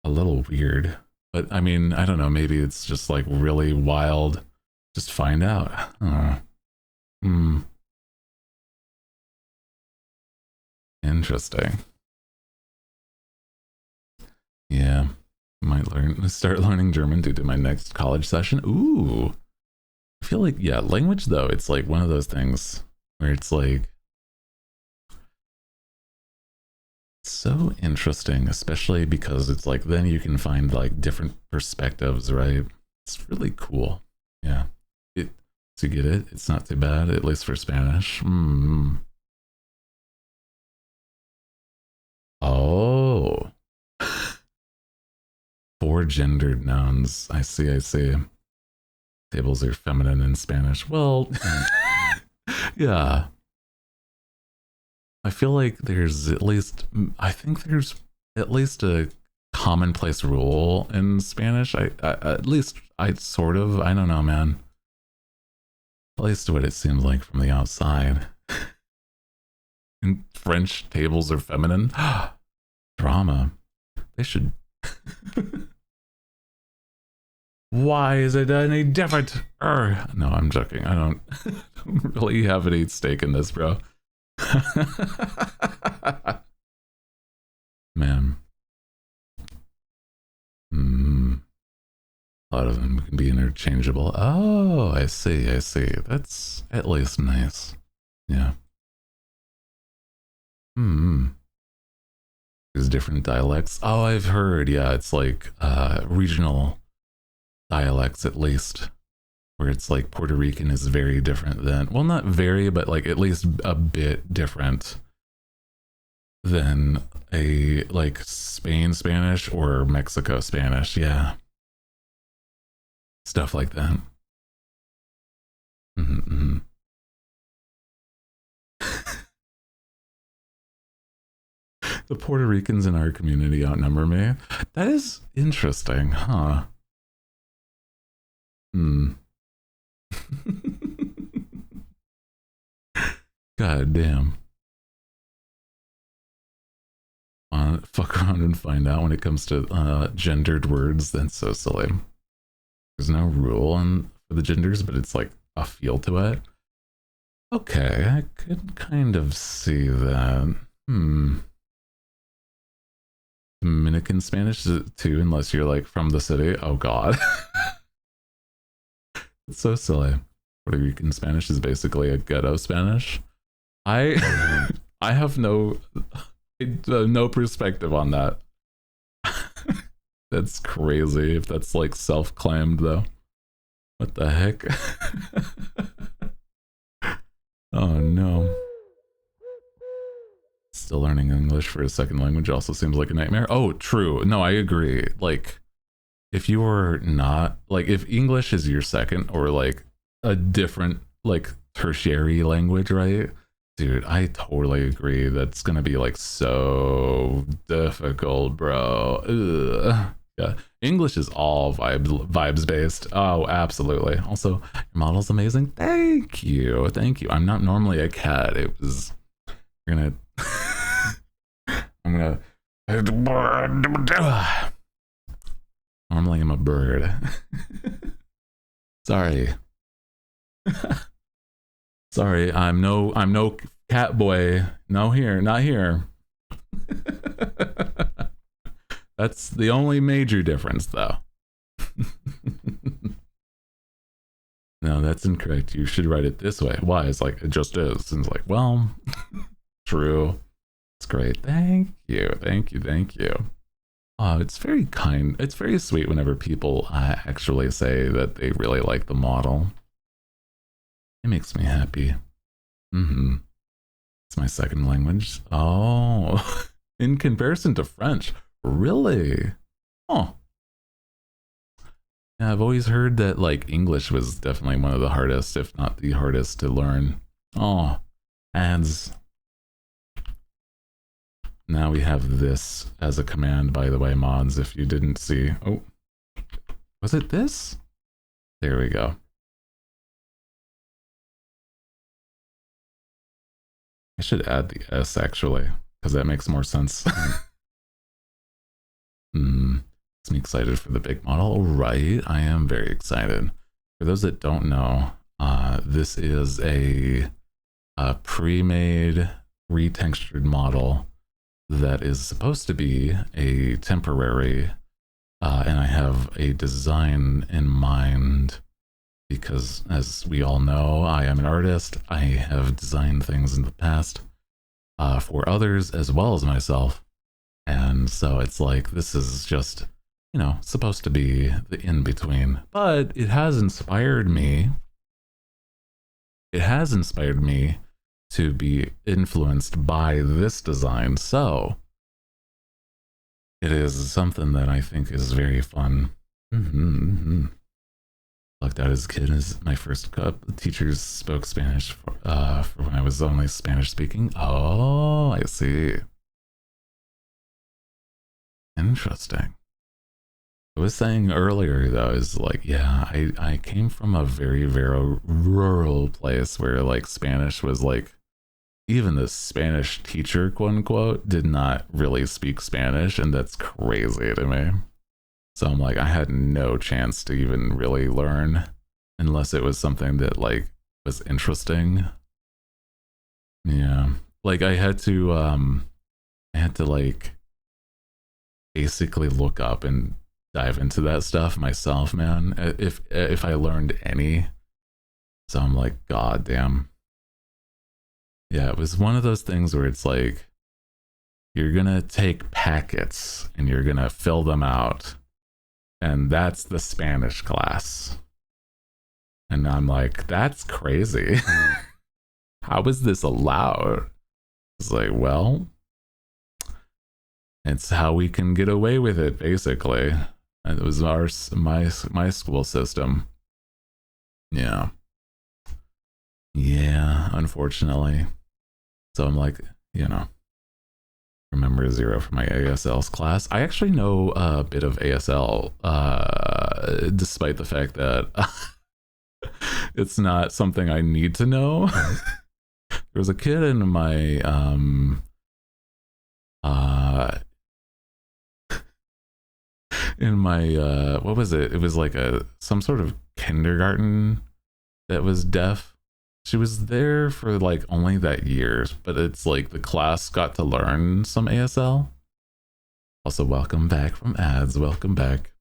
a little weird. But I mean, I don't know, maybe it's just like really wild. Just find out. Interesting. Yeah. Might start learning German due to my next college session. Ooh. I feel like, yeah, language though, it's like one of those things where it's like so interesting, especially because it's like then you can find like different perspectives, right? It's really cool. Yeah. To get it, it's not too bad, at least for Spanish. Oh. 4 gendered nouns. I see. Tables are feminine in Spanish. Well, yeah. I feel like there's I think there's at least a commonplace rule in Spanish. I don't know, man. At least what it seems like from the outside. In French, tables are feminine. Drama. They should. Why is it any different? No, I'm joking. I don't really have any stake in this, bro. Man. A lot of them can be interchangeable. Oh, I see. That's at least nice. Yeah. There's different dialects. Oh, I've heard. Yeah, it's like regional dialects at least, where it's like Puerto Rican is very different than, well, not very, but like at least a bit different than a like Spain Spanish or Mexico Spanish. Yeah. Stuff like that. The Puerto Ricans in our community outnumber me. That is interesting, huh? God damn. Fuck around and find out when it comes to gendered words. That's so silly. There's no rule for the genders, but it's like a feel to it. Okay, I could kind of see that. Dominican Spanish too, unless you're like from the city. Oh god. It's so silly. Puerto Rican Spanish is basically a ghetto Spanish. I have no perspective on that. That's crazy if that's like self-claimed though. What the heck? Oh no. Still learning English for a second language also seems like a nightmare. Oh, true. No, I agree. Like, if you were not, like, if English is your second or like a different, like, tertiary language, right? Dude, I totally agree. That's gonna be like so difficult, bro. Ugh. Yeah, English is all vibes based. Oh, absolutely. Also, your model's amazing. Thank you, thank you. I'm not normally a cat. It was. You're gonna. I'm gonna. Normally, I'm a bird. Sorry. Sorry, I'm no cat boy. No here, not here. That's the only major difference, though. No, that's incorrect. You should write it this way. Why? It's like, it just is. And it's like, well, true. It's great. Thank you. Thank you. Thank you. Oh, it's very kind. It's very sweet whenever people actually say that they really like the model. It makes me happy. Mm-hmm. It's my second language. Oh, in comparison to French. Really? Oh. Yeah, I've always heard that like English was definitely one of the hardest, if not the hardest to learn. Oh, ads. Now we have this as a command, by the way, mods, if you didn't see. Oh, was it this? There we go. I should add the S actually, because that makes more sense. Makes me excited for the big model, right? I am very excited. For those that don't know, this is a pre-made retextured model that is supposed to be a temporary, and I have a design in mind because, as we all know, I am an artist. I have designed things in the past for others as well as myself. And so it's like, this is just, you know, supposed to be the in-between. But it has inspired me. It has inspired me to be influenced by this design. So it is something that I think is very fun. Looked out as a kid as my first teachers spoke Spanish for when I was only Spanish speaking. Oh, I see. Interesting. I was saying earlier though, is like, yeah, I came from a very, very rural place where like Spanish was like, even the Spanish teacher, quote unquote, did not really speak Spanish, and that's crazy to me. So I'm like, I had no chance to even really learn unless it was something that like was interesting. Yeah. Like I had to like basically look up and dive into that stuff myself, man. If I learned any. So I'm like, god damn. Yeah, it was one of those things where it's like, you're gonna take packets and you're gonna fill them out. And that's the Spanish class. And I'm like, that's crazy. How is this allowed? It's like, well, it's how we can get away with it, basically. And it was my school system. Yeah. Yeah, unfortunately. So I'm like, you know, remember 0 for my ASL class. I actually know a bit of ASL, despite the fact that it's not something I need to know. There was a kid in my what was it? It was like some sort of kindergarten that was deaf. She was there for like only that year, but it's like the class got to learn some ASL. Also, welcome back from ads. Welcome back.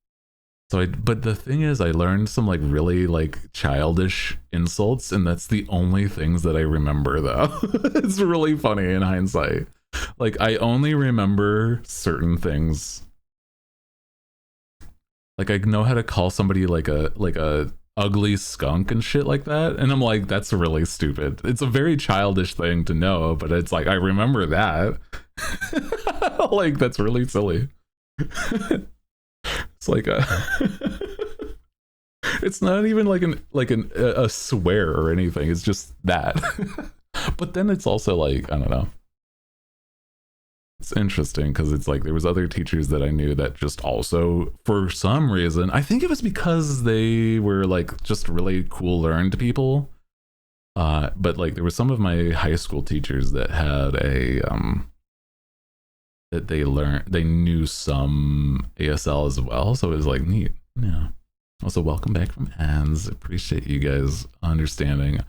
So but the thing is, I learned some like really like childish insults, and that's the only things that I remember though. It's really funny in hindsight. Like I only remember certain things. Like I know how to call somebody like a ugly skunk and shit like that, and I'm like, that's really stupid. It's a very childish thing to know, but it's like I remember that. Like that's really silly. It's like it's not even like a swear or anything. It's just that. But then it's also like, I don't know. It's interesting because it's like there was other teachers that I knew that just also, for some reason, I think it was because they were like just really cool learned people. But like there was some of my high school teachers that had a that they knew some ASL as well, so it was like neat. Yeah. Also, welcome back from ends. Appreciate you guys understanding.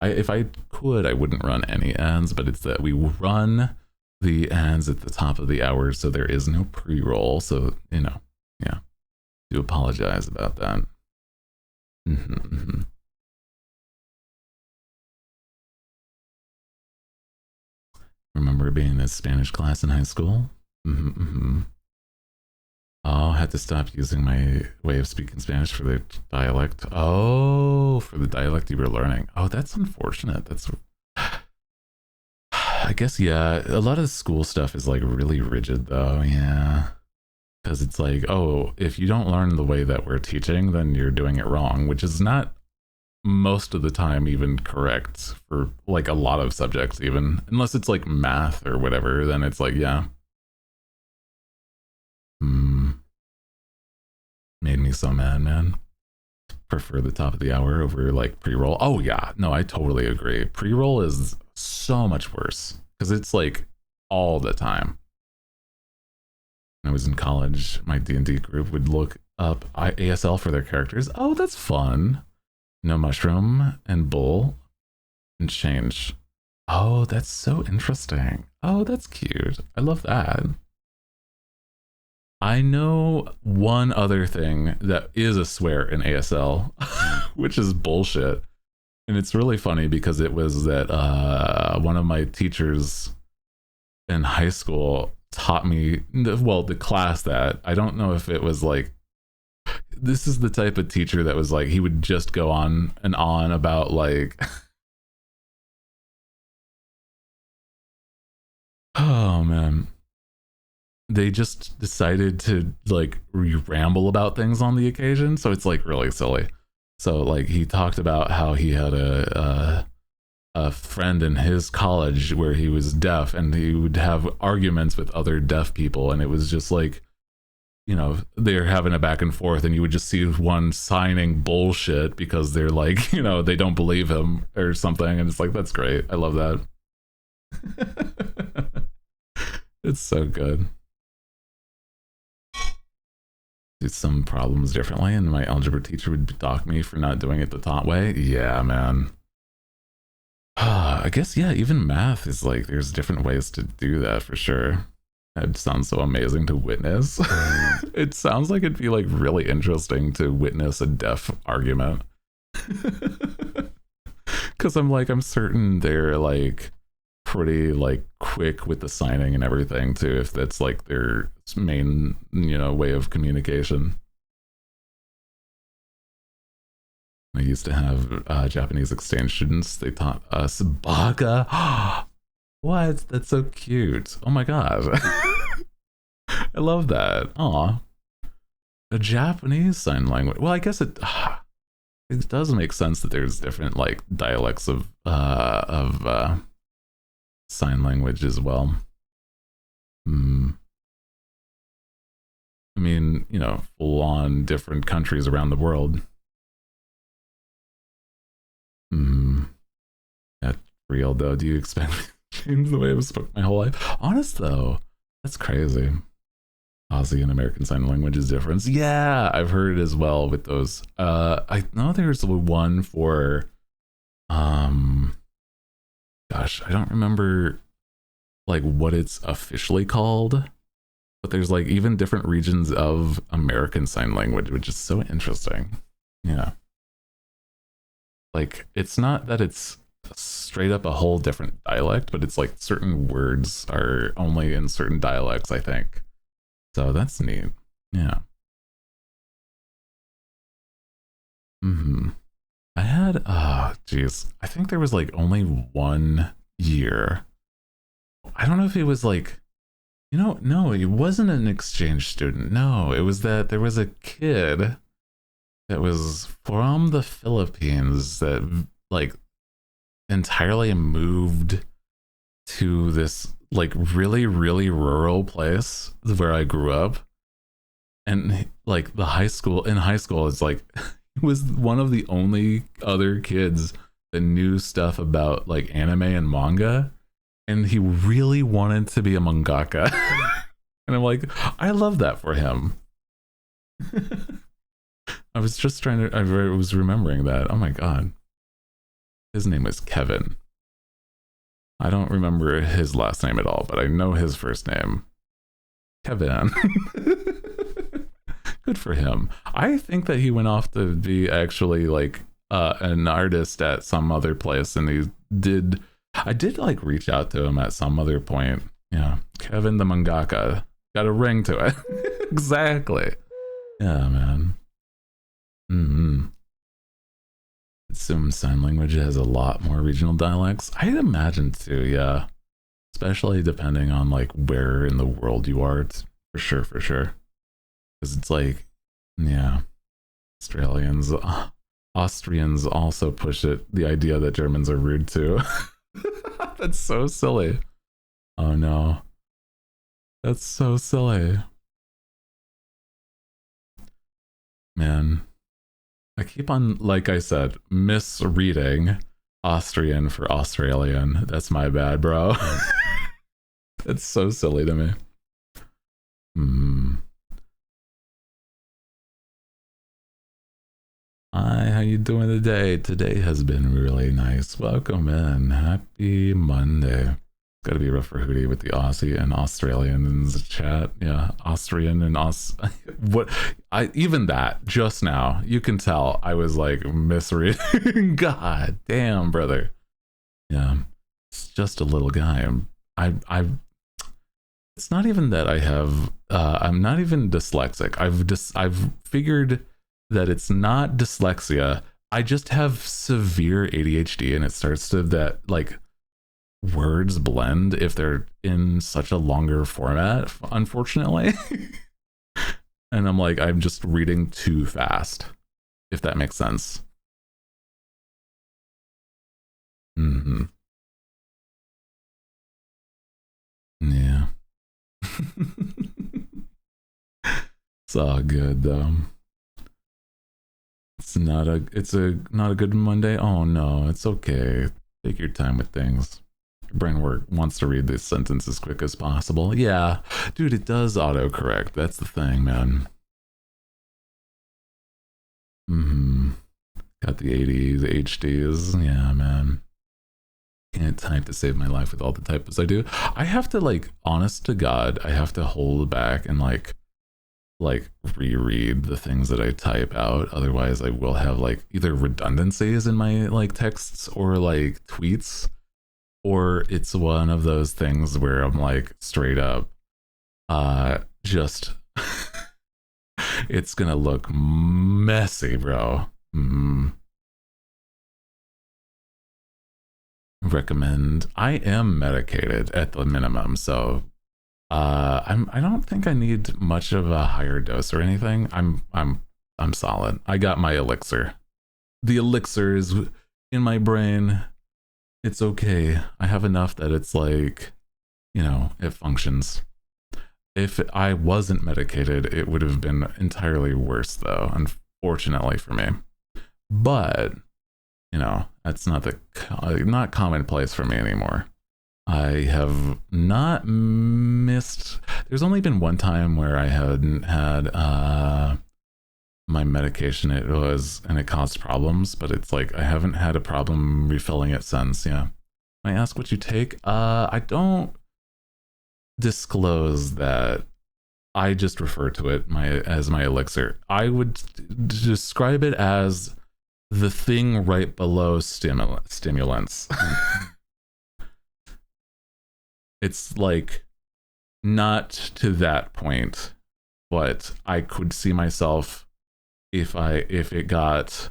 If I could, I wouldn't run any ends, but it's that we run the ends at the top of the hour, so there is no pre-roll. So, you know, yeah, do apologize about that. Remember being in a Spanish class in high school? Oh, I had to stop using my way of speaking Spanish for the dialect. Oh, for the dialect you were learning. Oh, that's unfortunate. That's, I guess, yeah. A lot of the school stuff is like really rigid though. Yeah. Because it's like, oh, if you don't learn the way that we're teaching, then you're doing it wrong, which is not most of the time even correct for like a lot of subjects, even unless it's like math or whatever, then it's like, yeah. Made me so mad, man. Prefer the top of the hour over like pre-roll. Oh yeah, no, I totally agree. Pre-roll is so much worse because it's like all the time. When I was in college, my D&D group would look up ASL for their characters. Oh, that's fun. No mushroom and bull and change. Oh, that's so interesting. Oh, that's cute. I love that. I know one other thing that is a swear in ASL, which is bullshit. And it's really funny because it was that one of my teachers in high school taught me, well, the class that, I don't know if it was like, this is the type of teacher that was like, he would just go on and on about like, oh man. They just decided to like ramble about things on the occasion, so it's like really silly. So like he talked about how he had a friend in his college where he was deaf, and he would have arguments with other deaf people, and it was just like, you know, they're having a back and forth, and you would just see one signing bullshit because they're like, you know, they don't believe him or something, and it's like, that's great. I love that. It's so good. Some problems differently, and my algebra teacher would dock me for not doing it the taught way. Yeah, man. I guess, yeah, even math is like, there's different ways to do that for sure. It sounds so amazing to witness. It sounds like it'd be like really interesting to witness a deaf argument. Because I'm certain they're like pretty like quick with the signing and everything too, if that's like their main, you know, way of communication. I used to have Japanese exchange students. They taught us baka. What? That's so cute. Oh my god. I love that. Aw. A Japanese sign language. Well, I guess it does make sense that there's different like dialects of sign language as well. I mean, you know, full on different countries around the world. That's real though. Do you expect me to change the way I've spoken my whole life? Honest though, that's crazy. Aussie and American Sign Language is difference. Yeah, I've heard it as well with those. I know there's one for gosh, I don't remember like what it's officially called, but there's like even different regions of American Sign Language, which is so interesting. Yeah. Like it's not that it's straight up a whole different dialect, but it's like certain words are only in certain dialects, I think. So that's neat. Yeah. I had geez, I think there was like only 1 year. I don't know if it was like, you know, no, it wasn't an exchange student. No, it was that there was a kid that was from the Philippines that like entirely moved to this like really, really rural place where I grew up. And like the high school, in high school, it's like, he was one of the only other kids that knew stuff about like anime and manga. And he really wanted to be a mangaka. And I'm like, I love that for him. I was just I was remembering that. Oh my God. His name was Kevin. I don't remember his last name at all, but I know his first name. Kevin. Good for him. I think that he went off to be actually like an artist at some other place, and I did like reach out to him at some other point. Yeah. Kevin the mangaka. Got a ring to it. Exactly. Yeah, man. Mm-hmm. Assume sign language has a lot more regional dialects. I'd imagine too, yeah. Especially depending on like where in the world you are. For sure, for sure. Because it's like, yeah, Austrians also push the idea that Germans are rude too. That's so silly. Oh no. That's so silly. Man. I keep on, like I said, misreading Austrian for Australian. That's my bad, bro. That's so silly to me. Hi, how you doing today? Today has been really nice. Welcome in. Happy Monday. Gotta be rough for Hooty with the Aussie and Australian in the chat. Yeah, Austrian and what? Even that just now, you can tell I was like misreading. God damn, brother. Yeah, it's just a little guy. It's not even that I have. I'm not even dyslexic. I've figured that it's not dyslexia. I just have severe ADHD, and it starts to that like words blend if they're in such a longer format, unfortunately. And I'm like, I'm just reading too fast, if that makes sense. Mm-hmm. Yeah. It's all good though. It's not a good Monday. Oh no, it's okay. Take your time with things. Brain wants to read this sentence as quick as possible. Yeah, dude, it does autocorrect. That's the thing, man. Got the 80s, HDs. Yeah, man. Can't type to save my life with all the typos I do. I have to like, honest to God, I have to hold back and like reread the things that I type out. Otherwise, I will have like either redundancies in my like texts or like tweets, or it's one of those things where I'm like straight up just it's gonna look messy, bro. Recommend. I am medicated at the minimum, so I don't think I need much of a higher dose or anything. I'm solid. I got my elixir. The elixir is in my brain. It's okay. I have enough that it's like, you know, it functions. If I wasn't medicated, it would have been entirely worse, though, unfortunately for me. But, you know, that's not commonplace for me anymore. I have not missed. There's only been one time where I hadn't had my medication. And it caused problems, but it's like I haven't had a problem refilling it since. Yeah. I ask what you take. I don't disclose that. I just refer to it as my elixir. I would describe it as the thing right below stimulants. It's like not to that point, but I could see myself if it got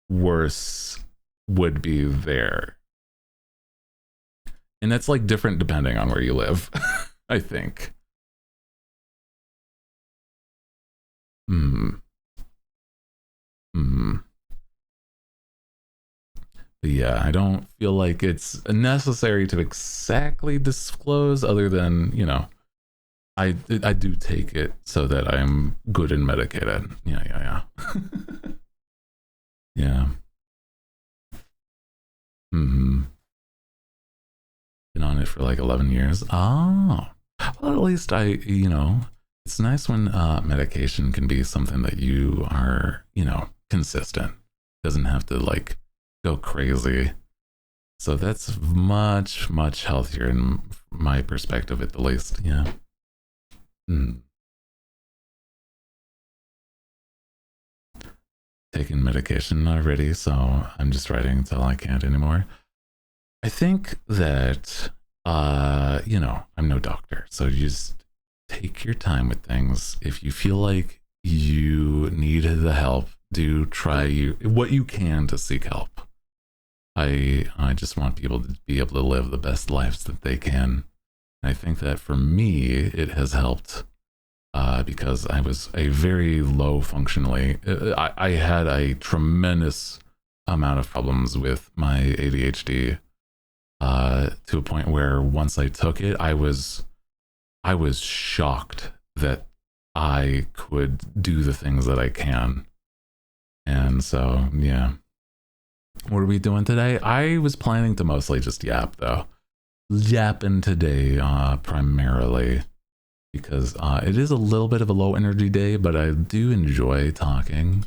worse would be there. And that's like different depending on where you live, I think. Yeah, I don't feel like it's necessary to exactly disclose, other than, I do take it so that I'm good and medicated. Yeah. Yeah. Mm-hmm. Been on it for like 11 years. Oh, well, at least it's nice when medication can be something that you are, consistent. Doesn't have to like go crazy. So that's much, much healthier in my perspective, at the least. Yeah. Mm. Taking medication already, so I'm just writing until I can't anymore. I think that, I'm no doctor, so you just take your time with things. If you feel like you need the help, do try what you can to seek help. I just want people to be able to live the best lives that they can. I think that for me, it has helped because I was a very low functionally. I had a tremendous amount of problems with my ADHD to a point where once I took it, I was shocked that I could do the things that I can. And so, yeah. What are we doing today? I was planning to mostly just yap, though. Yapping today, primarily, because it is a little bit of a low energy day, but I do enjoy talking.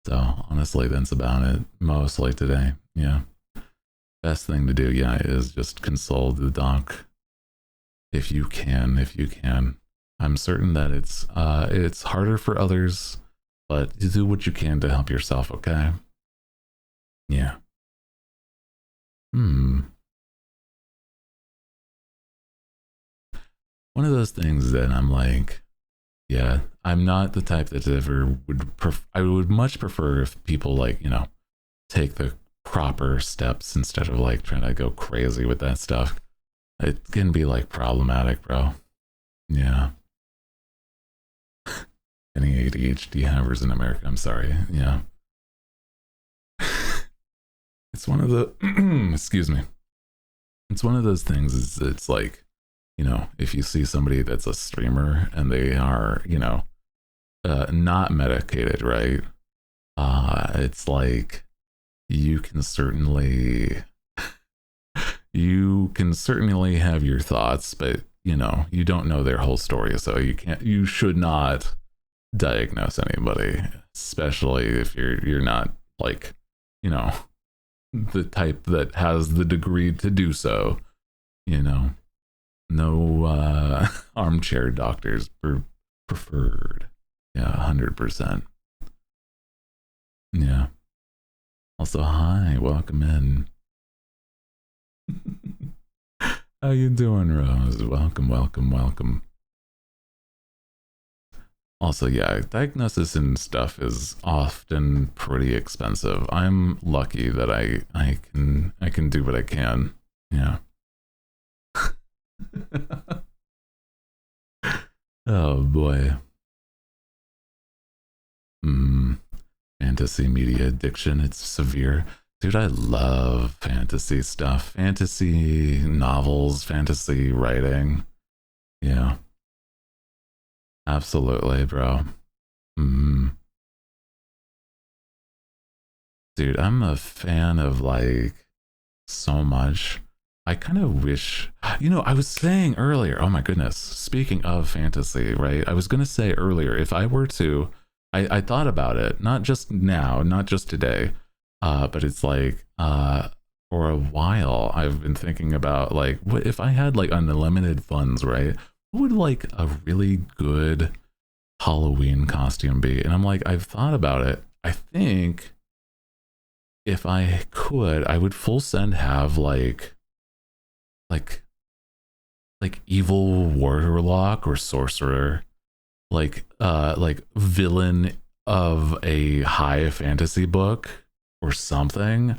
So, honestly, that's about it. Mostly today, yeah. Best thing to do, yeah, is just console the doc. If you can. I'm certain that it's harder for others, but you do what you can to help yourself, okay? Yeah. One of those things that I'm like, yeah, I'm not the type that ever would I would much prefer if people like, take the proper steps instead of like trying to go crazy with that stuff. It can be like problematic, bro. Yeah. Any ADHD havers in America, I'm sorry. Yeah. It's one of the excuse me. It's one of those things. It's like, if you see somebody that's a streamer and they are, not medicated, right? It's like you can certainly have your thoughts, but you don't know their whole story, so you should not diagnose anybody, especially if you're not like, the type that has the degree to do so. No armchair doctors preferred. Yeah, 100%. Yeah. Also, hi, welcome in. How you doing, Rose? Welcome. Also, yeah, diagnosis and stuff is often pretty expensive. I'm lucky that I can do what I can. Yeah. Oh boy. Fantasy media addiction, it's severe. Dude, I love fantasy stuff. Fantasy novels, fantasy writing. Yeah. Absolutely, bro. Dude, I'm a fan of like so much. I kind of wish, I was saying earlier, oh my goodness, speaking of fantasy, right? I was going to say earlier, if I were to, I thought about it, not just now, not just today, but it's like, for a while, I've been thinking about like, what if I had like unlimited funds, right? What would like a really good Halloween costume be? And I'm like, I've thought about it. I think if I could, I would full send have like evil warlock or sorcerer, like villain of a high fantasy book or something.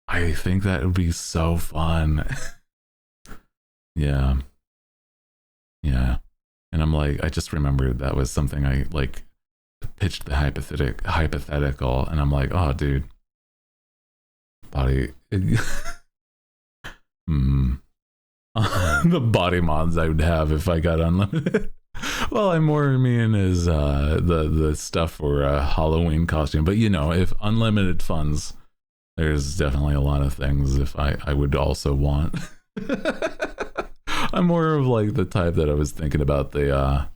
I think that would be so fun. Yeah. And I'm like, I just remembered that was something I like hypothetical, and I'm like, oh dude, body, Hmm. The body mods I would have if I got unlimited. Well, I more mean is the stuff for a Halloween costume. But you know, if unlimited funds, there's definitely a lot of things if I would also want. I'm more of like the type that I was thinking about the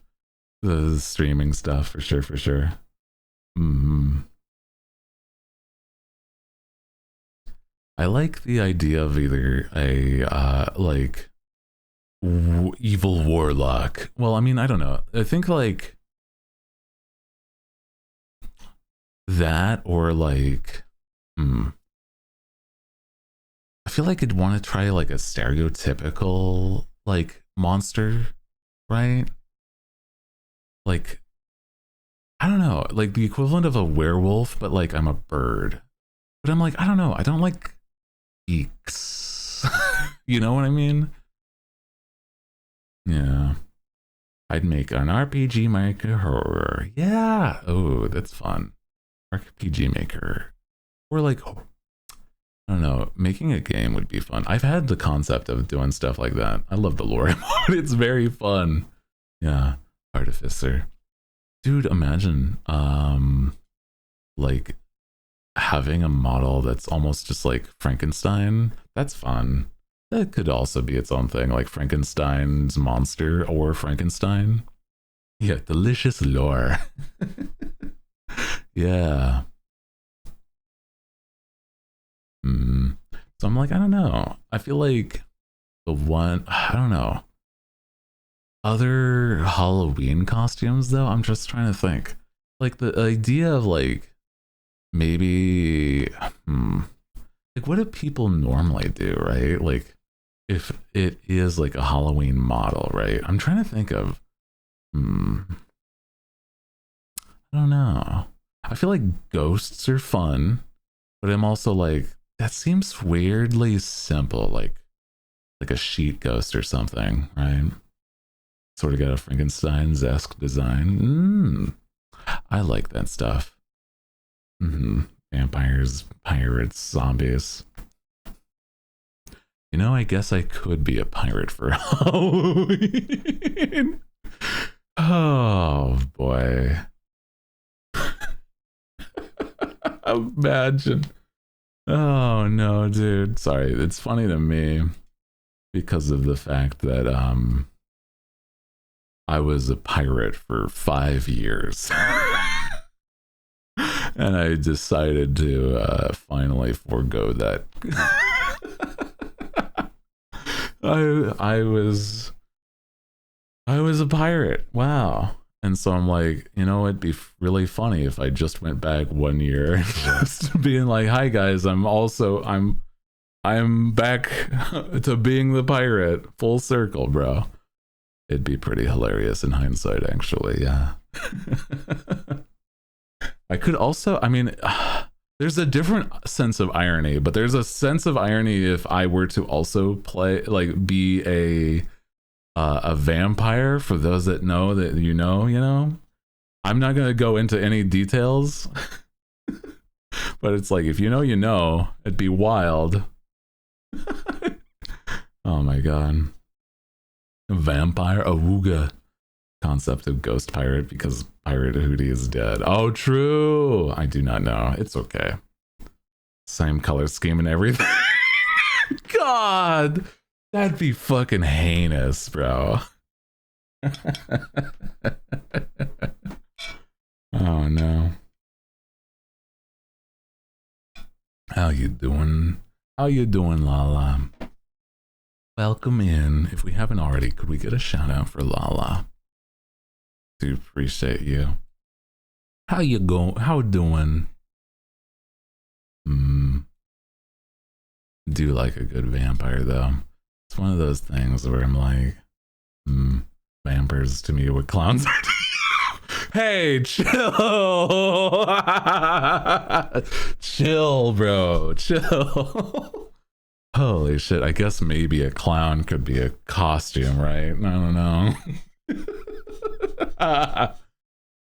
streaming stuff for sure, for sure. Hmm. I like the idea of either a like evil warlock. Well, I mean, I don't know. I think like that or like I feel like I'd want to try like a stereotypical like monster, right? Like I don't know, like the equivalent of a werewolf, but like I'm a bird. But I'm like, I don't know, I don't like geeks. You know what I mean? Yeah. I'd make an RPG maker horror. Yeah. Oh, that's fun. RPG maker. Or like, I don't know, making a game would be fun. I've had the concept of doing stuff like that. I love the lore. It's very fun. Yeah. Artificer. Dude, imagine like having a model that's almost just like Frankenstein. That's fun. That could also be its own thing, like Frankenstein's monster or Frankenstein. Yeah, delicious lore. Yeah. So I'm like, I don't know. I feel like I don't know. Other Halloween costumes, though, I'm just trying to think. Like the idea of like maybe, like what do people normally do, right? Like if it is like a Halloween model, right? I'm trying to think of, I don't know. I feel like ghosts are fun, but I'm also like, that seems weirdly simple, like a sheet ghost or something, right? Sort of got a Frankenstein's-esque design. I like that stuff. Vampires, pirates, zombies. You know, I guess I could be a pirate for Halloween. Oh boy. Imagine. Oh no, dude. Sorry. It's funny to me because of the fact that I was a pirate for 5 years. And I decided to finally forego that. I was a pirate. Wow. And so I'm like, you know, it'd be really funny if I just went back 1 year and just being like, hi guys, I'm back to being the pirate. Full circle, bro. It'd be pretty hilarious in hindsight, actually. Yeah. I could also, I mean, there's a different sense of irony, but there's a sense of irony if I were to also play, like, be a vampire. For those that know that you know. I'm not gonna go into any details, but it's like if you know, it'd be wild. Oh my god. Vampire awooga concept of ghost pirate because pirate Hooty is dead. Oh, true. I do not know. It's okay. Same color scheme and everything. God, that'd be fucking heinous, bro. Oh no. How you doing? How you doing, Lala? Welcome in. If we haven't already, could we get a shout out for Lala? Do appreciate you. How you go? How doing? Do like a good vampire though. It's one of those things where I'm like, vampires to me what clowns are to you. Hey, chill. Chill, bro. Chill. Holy shit, I guess maybe a clown could be a costume, right? I don't know.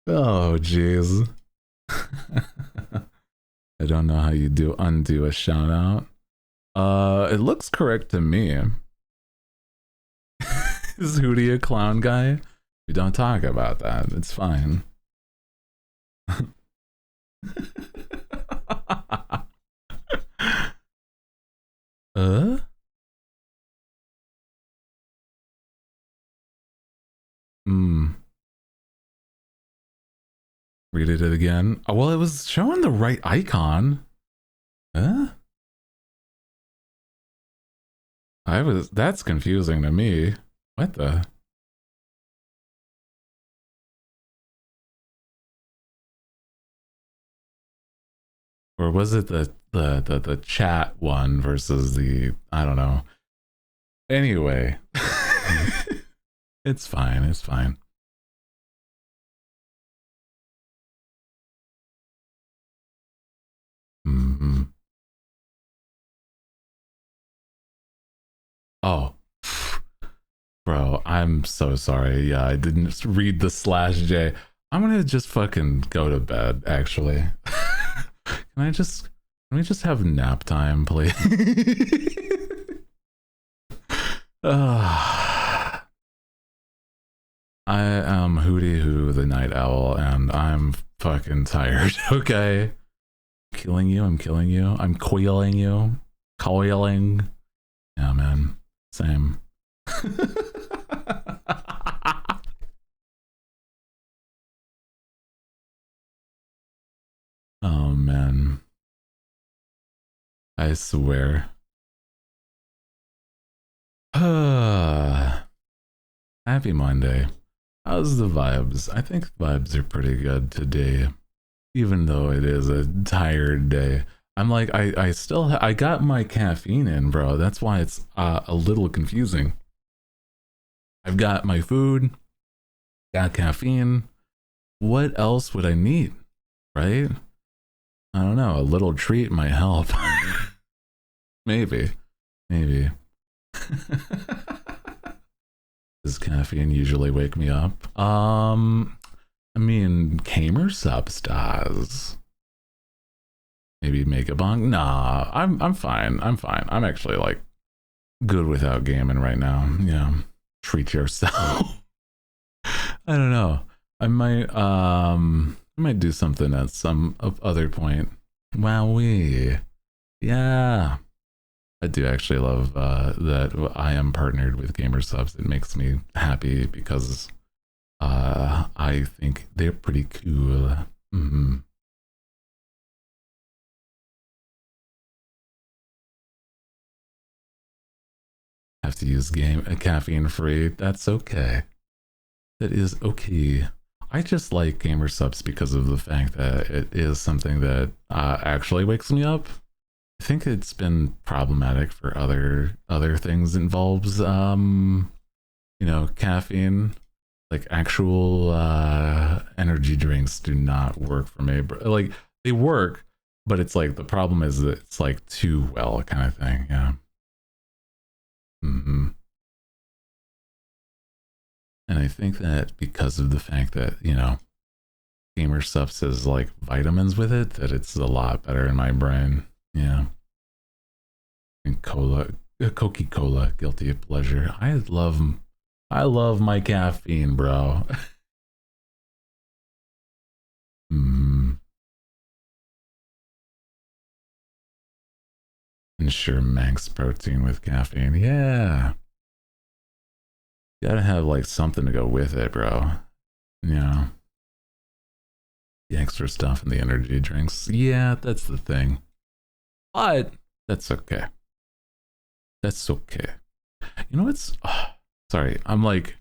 Oh, jeez. I don't know how you undo a shout out. it looks correct to me. Is Hooty a clown guy? We don't talk about that. It's fine. Read it again. Oh, well, it was showing the right icon. That's confusing to me. What the? Or was it the chat one versus the, I don't know. Anyway. It's fine, it's fine. Oh, bro, I'm so sorry. Yeah, I didn't read the /J. I'm gonna just fucking go to bed, actually. Can we just have nap time, please? I am Hooty Who the Night Owl, and I'm fucking tired, okay? I'm killing you, I'm coiling you. Coiling. Yeah, man. Same. Oh, man. I swear. Happy Monday. How's the vibes? I think vibes are pretty good today, even though it is a tired day. I'm like, I still, I got my caffeine in, bro. That's why it's a little confusing. I've got my food, got caffeine. What else would I need, right? I don't know. A little treat might help. Maybe. Does caffeine usually wake me up? I mean, Gamer Subs does. Maybe make a bong. Nah, I'm fine. I'm actually like good without gaming right now. Yeah, treat yourself. I don't know. I might do something at some other point. Wowee. Yeah. I do actually love that I am partnered with Gamer Subs. It makes me happy because I think they're pretty cool. Have to use caffeine free. That's okay. That is okay. I just like Gamer Subs because of the fact that it is something that actually wakes me up. I think it's been problematic for other things involves you know, caffeine. Like actual energy drinks do not work for me. Like they work, but it's like the problem is that it's like too well kind of thing. Yeah. And I think that because of the fact that, you know, Gamer Subs is like vitamins with it, that it's a lot better in my brain. Yeah. And Coca-Cola, guilty pleasure. I love my caffeine, bro. Ensure max protein with caffeine. Yeah. You gotta have like something to go with it, bro. Yeah. The extra stuff in the energy drinks. Yeah, that's the thing. But that's okay. That's okay. You know what's... sorry, I'm like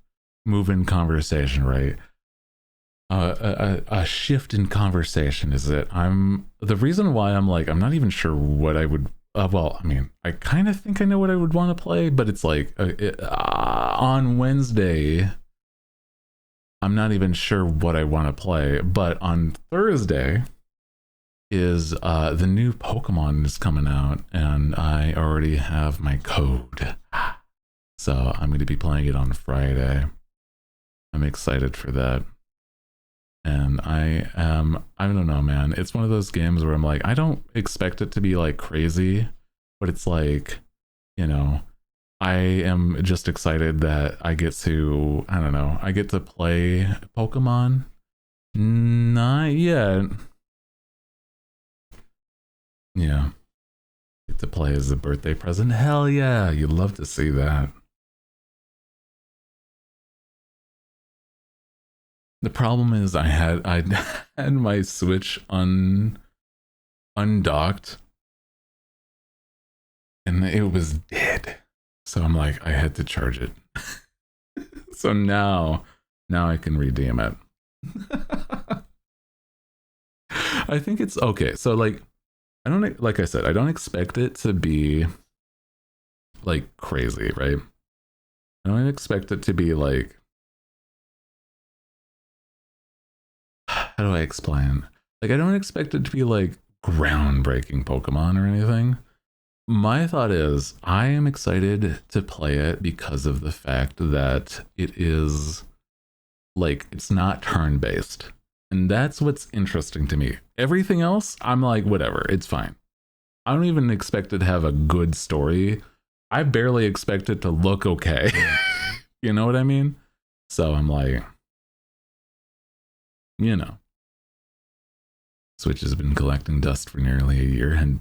moving conversation, right? A shift in conversation is that the reason why I'm like, I'm not even sure what I would... well, I mean, I kind of think I know what I would want to play, but it's like on Wednesday, I'm not even sure what I want to play. But on Thursday is the new Pokemon is coming out, and I already have my code. So I'm going to be playing it on Friday. I'm excited for that. And I don't know, man. It's one of those games where I'm like, I don't expect it to be like crazy, but it's like, you know, I am just excited that I get to, I don't know, I get to play Pokemon. Not yet. Yeah. Get to play as a birthday present. Hell yeah, you'd love to see that. The problem is I had my Switch undocked and it was dead. So I'm like, I had to charge it. So now I can redeem it. I think it's okay. So like I don't, like I said, I don't expect it to be like crazy, right? I don't expect it to be like, how do I explain? Like I don't expect it to be like groundbreaking Pokemon or anything. My thought is I am excited to play it because of the fact that it is like it's not turn-based. And that's what's interesting to me. Everything else, I'm like, whatever, it's fine. I don't even expect it to have a good story. I barely expect it to look okay. You know what I mean? So I'm like, you know. Switch has been collecting dust for nearly a year and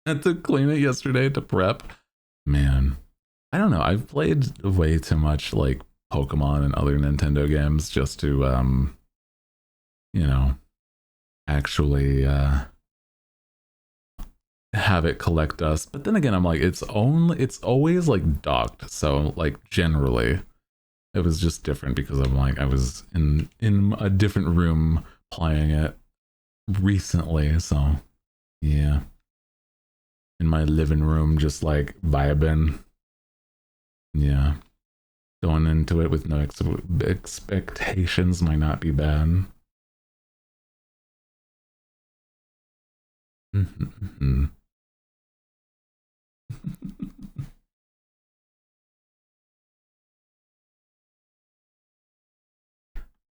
had to clean it yesterday to prep. Man, I don't know. I've played way too much like Pokemon and other Nintendo games just to, you know, actually have it collect dust. But then again, I'm like, it's always like docked. So like generally, it was just different because I'm like I was in a different room playing it recently. So yeah. In my living room, just like vibing. Yeah. Going into it with no expectations might not be bad.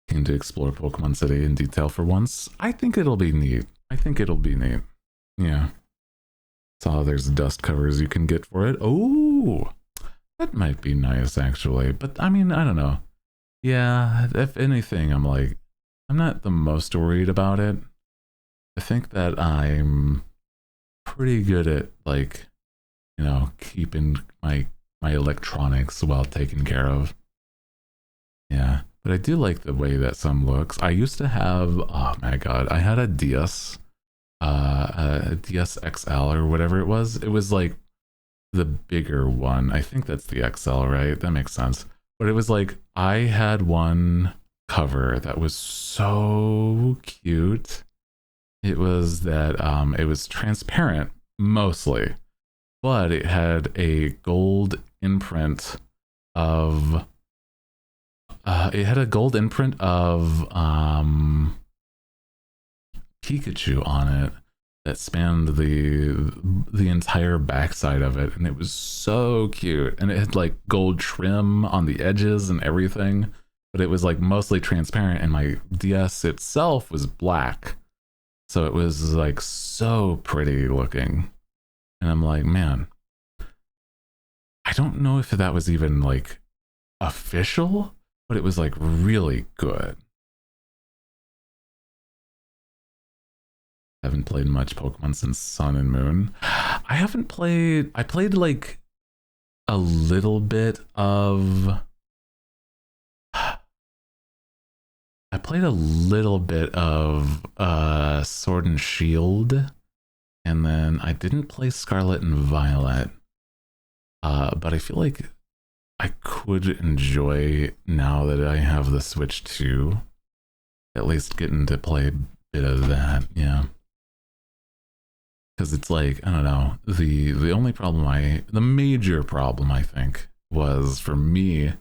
Came to explore Pokemon City in detail for once. I think it'll be neat. Yeah. Saw there's dust covers you can get for it. Oh, that might be nice actually. But I mean, I don't know. Yeah, if anything, I'm like, I'm not the most worried about it. I think that I'm pretty good at like, you know, keeping my electronics well taken care of. Yeah, but I do like the way that some looks. I used to have, oh my god, I had a DS, a DS XL or whatever it was. It was like the bigger one. I think that's the XL, right? That makes sense. But it was like I had one cover that was so cute. It was that it was transparent mostly, but it had a gold imprint of Pikachu on it that spanned the entire backside of it, and it was so cute. And it had like gold trim on the edges and everything, but it was like mostly transparent, and my DS itself was black. So it was like so pretty looking. And I'm like, man, I don't know if that was even like official, but it was like really good. Haven't played much Pokemon since Sun and Moon. I played like a little bit of Sword and Shield, and then I didn't play Scarlet and Violet. But I feel like I could enjoy, now that I have the Switch 2, at least getting to play a bit of that, yeah. Because it's like, I don't know, the major problem I think was for me,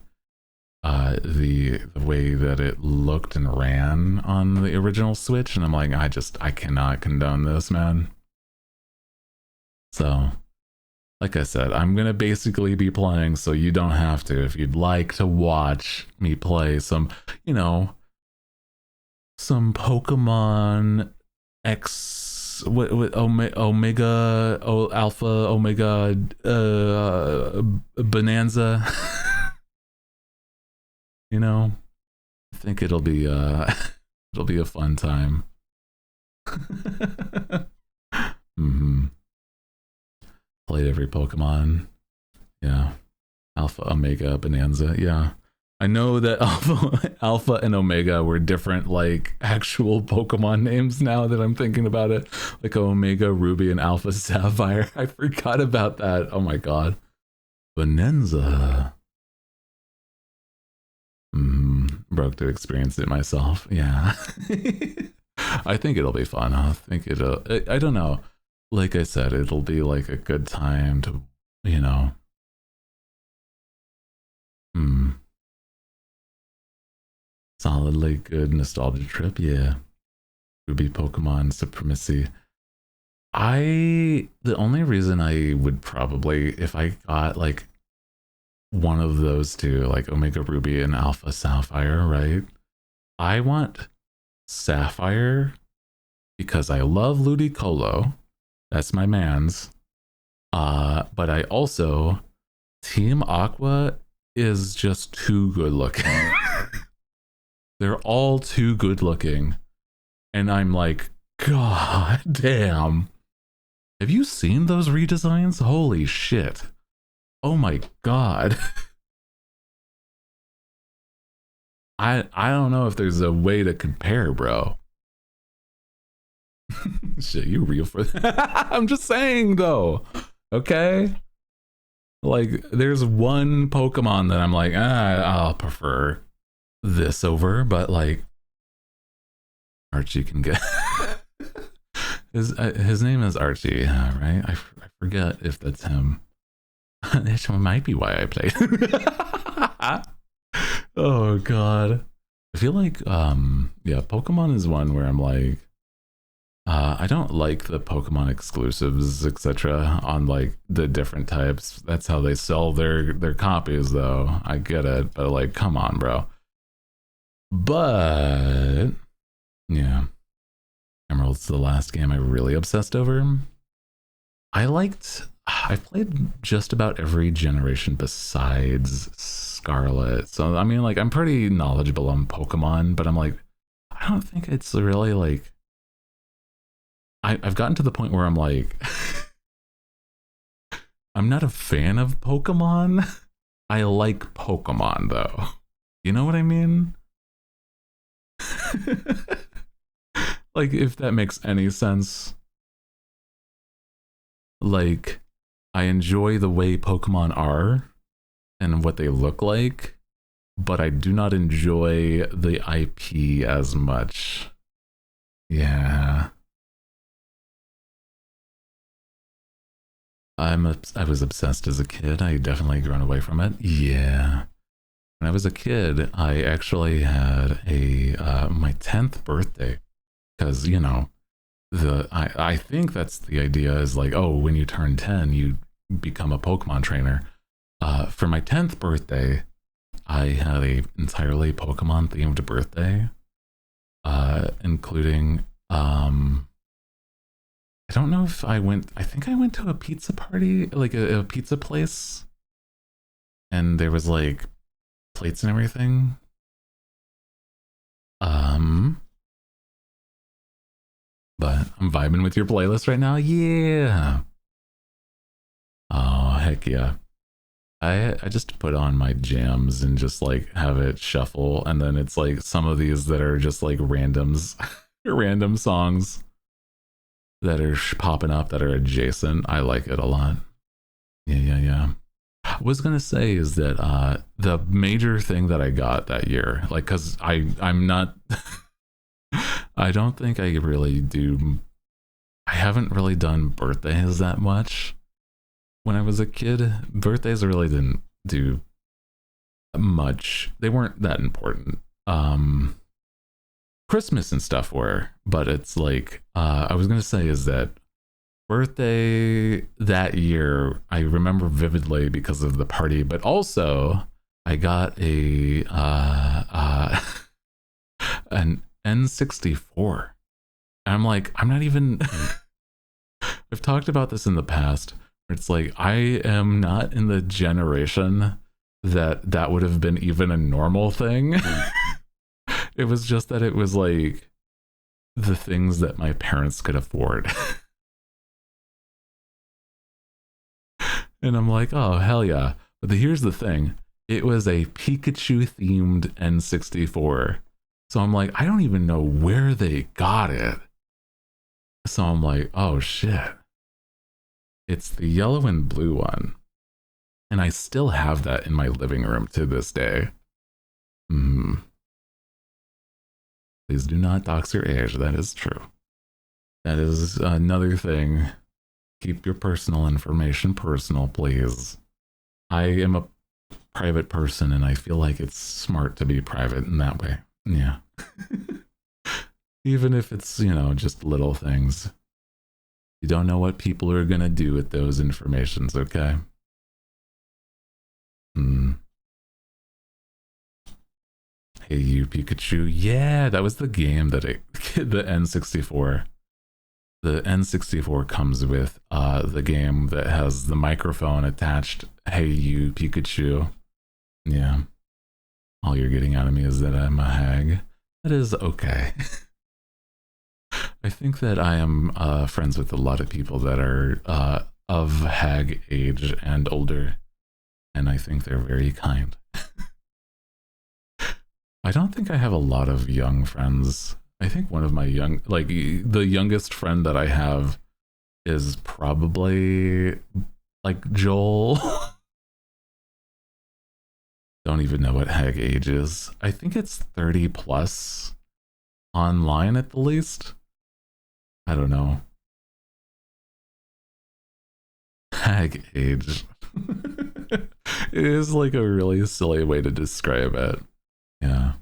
the way that it looked and ran on the original Switch, and I'm like, I cannot condone this, man. So, like I said, I'm gonna basically be playing so you don't have to. If you'd like to watch me play some, you know, some Pokemon X what omega alpha omega bonanza. You know, I think it'll be a fun time. Played every Pokemon. Yeah. Alpha, Omega, Bonanza. Yeah. I know that Alpha and Omega were different, like, actual Pokemon names now that I'm thinking about it. Like Omega Ruby and Alpha Sapphire. I forgot about that. Oh my god. Bonanza. Broke to experience it myself. Yeah. I think it'll be fun. I think I don't know. Like I said, it'll be like a good time to, you know. Solidly good nostalgia trip. Yeah. Ruby Pokemon Supremacy. The only reason I would probably, if I got like one of those two, like Omega Ruby and Alpha Sapphire, right? I want Sapphire because I love Ludicolo. That's my man's. But I also, Team Aqua is just too good looking. They're all too good looking. And I'm like, god damn. Have you seen those redesigns? Holy shit. Oh my god. I don't know if there's a way to compare, bro. Shit, you real for that? I'm just saying though. Okay? Like, there's one Pokemon that I'm like, I'll prefer this over, but like Archie can get his name is Archie, right? I forget if that's him. That might be why I played. Oh god. I feel like yeah, Pokemon is one where I'm like I don't like the Pokemon exclusives, etc. on like the different types. That's how they sell their copies though. I get it, but like come on, bro. But yeah. Emerald's the last game I really obsessed over. I played just about every generation besides Scarlet. So I mean, like, I'm pretty knowledgeable on Pokemon, but I'm like, I don't think it's really like I've gotten to the point where I'm like I'm not a fan of Pokemon. I like Pokemon though. You know what I mean? Like, if that makes any sense. Like, I enjoy the way Pokemon are and what they look like, but I do not enjoy the IP as much. Yeah. I was obsessed as a kid. I definitely grown away from it. Yeah. When I was a kid, I actually had my 10th birthday, because, you know, I think that's the idea, is like, oh, when you turn 10, you become a Pokemon trainer. For my 10th birthday, I had a entirely Pokemon themed birthday, including I don't know if I think I went to a pizza party, like a pizza place, and there was like plates and everything. But I'm vibing with your playlist right now. Yeah. Oh, heck yeah. I just put on my jams and just like have it shuffle, and then it's like some of these that are just like randoms, random songs that are popping up that are adjacent. I like it a lot. Yeah. What I was gonna say is that the major thing that I got that year, like, because I'm not I don't think I really do. I haven't really done birthdays that much. When I was a kid, birthdays really didn't do much. They weren't that important. Christmas and stuff were, but it's like, I was gonna say is that birthday that year, I remember vividly because of the party, but also I got an N64. And I'm like, I'm not even I've talked about this in the past. It's like I am not in the generation that would have been even a normal thing. It was just that it was like the things that my parents could afford. And I'm like, oh, hell yeah. But here's the thing. It was a Pikachu themed N64. So I'm like, I don't even know where they got it. So I'm like, oh shit. It's the yellow and blue one. And I still have that in my living room to this day. Please do not dox your age. That is true. That is another thing. Keep your personal information personal, please. I am a private person and I feel like it's smart to be private in that way. Yeah. Even if it's, you know, just little things. You don't know what people are going to do with those informations, okay? Hey, you Pikachu. Yeah, that was the game that the N64. The N64 comes with the game that has the microphone attached. Hey, you Pikachu. Yeah. All you're getting out of me is that I'm a hag. That is okay. I think that I am friends with a lot of people that are of hag age and older. And I think they're very kind. I don't think I have a lot of young friends. I think one of my the youngest friend that I have is probably like Joel. Don't even know what hag age is. I think it's 30 plus online at the least. I don't know. Hag age. It is like a really silly way to describe it. Yeah.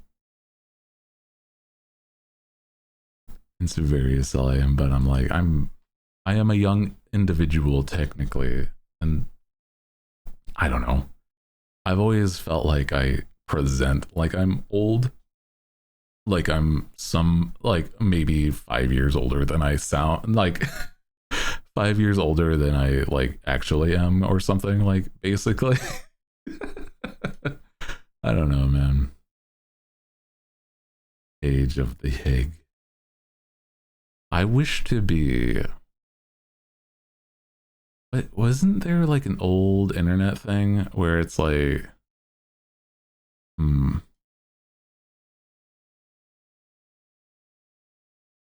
It's very silly, but I'm like, I am a young individual technically, and I don't know. I've always felt like I present like I'm old, like I'm maybe 5 years older than I sound, like 5 years older than I like actually am, or something, like basically. I don't know, man. Age of the Hig. I wish to be. But wasn't there like an old internet thing where it's like, I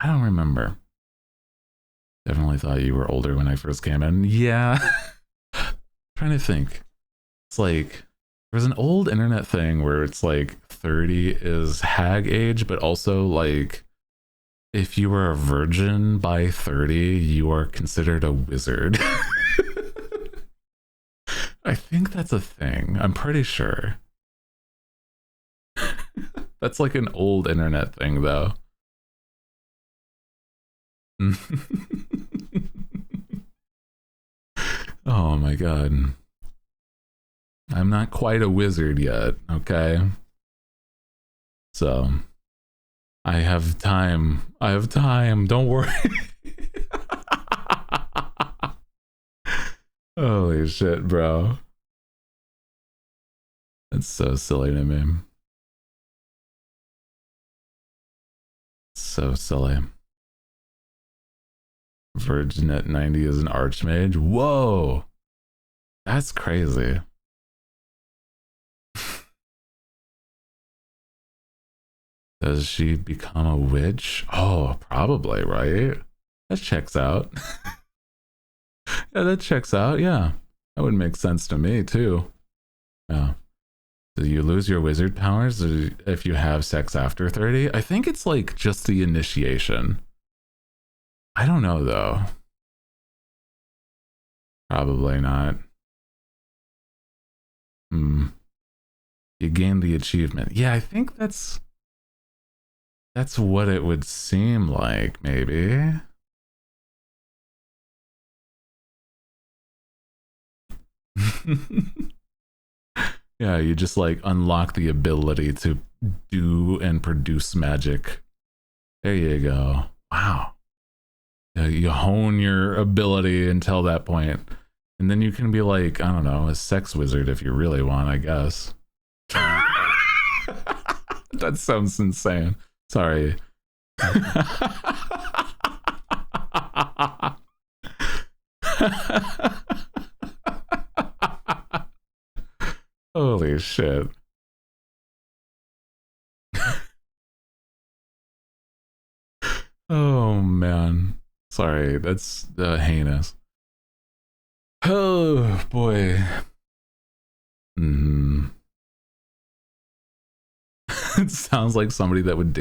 don't remember. Definitely thought you were older when I first came in. Yeah. Trying to think. It's like, there's an old internet thing where it's like 30 is hag age, but also like, if you were a virgin by 30, you are considered a wizard. I think that's a thing. I'm pretty sure. That's like an old internet thing, though. Oh my god. I'm not quite a wizard yet, okay? So, I have time. I have time. Don't worry. Holy shit, bro. That's so silly to me. So silly. Virgin at 90 is an archmage. Whoa. That's crazy. Does she become a witch? Oh, probably, right? That checks out. Yeah, that checks out. Yeah. That would make sense to me, too. Yeah. Do you lose your wizard powers if you have sex after 30? I think it's like just the initiation. I don't know, though. Probably not. You gain the achievement. Yeah, I think that's what it would seem like, maybe. Yeah, you just like unlock the ability to do and produce magic. There you go. Wow. You hone your ability until that point, and then you can be like, I don't know, a sex wizard if you really want, I guess. That sounds insane. Sorry. Holy shit. Oh man. Sorry, that's heinous. Oh boy. It sounds like somebody that would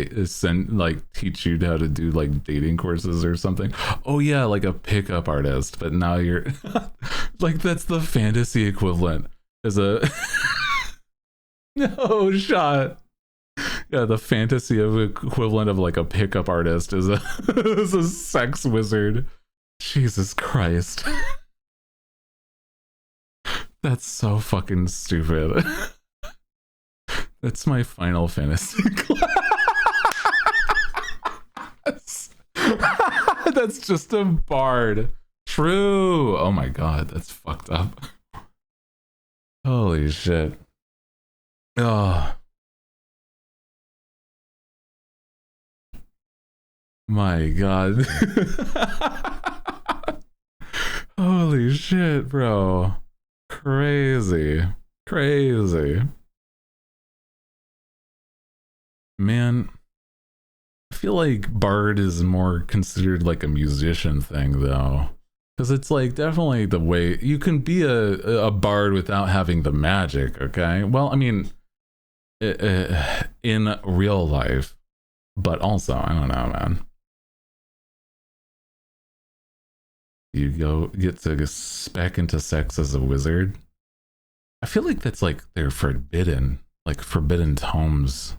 teach you how to do like dating courses or something. Oh yeah, like a pickup artist, but now you're like, that's the fantasy equivalent as a no shot. Yeah, the fantasy of equivalent of like a pickup artist is is a sex wizard. Jesus Christ. That's so fucking stupid. That's my Final Fantasy class. That's just a bard. True. Oh my god, that's fucked up. Holy shit. Oh. My god. Holy shit, bro. Crazy. Crazy. Man, I feel like bard is more considered like a musician thing though, because it's like definitely the way you can be a bard without having the magic. Okay, well, I mean, in real life, but also I don't know, man. You get to spec into sex as a wizard. I feel like that's like they're forbidden, like forbidden tomes.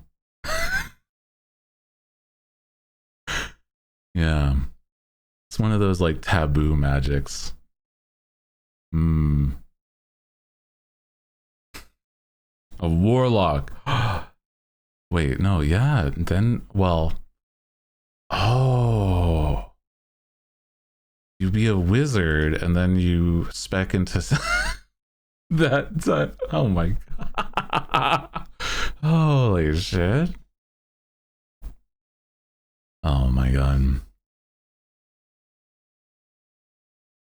Yeah, it's one of those like taboo magics. A warlock. Wait, no, yeah, then, well, oh, you be a wizard and then you spec into that. Oh my god. Holy shit. Oh my god.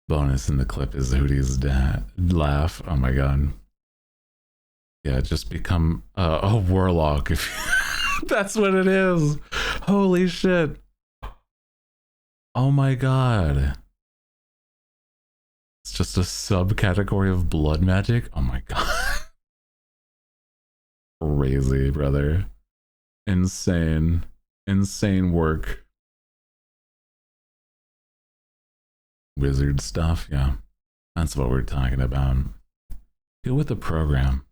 Bonus in the clip is Hooty's laugh. Oh my god. Yeah, just become a warlock if that's what it is. Holy shit. Oh my god. It's just a subcategory of blood magic. Oh my god. Crazy, brother. Insane. Insane work. Wizard stuff, yeah. That's what we're talking about. Deal with the program.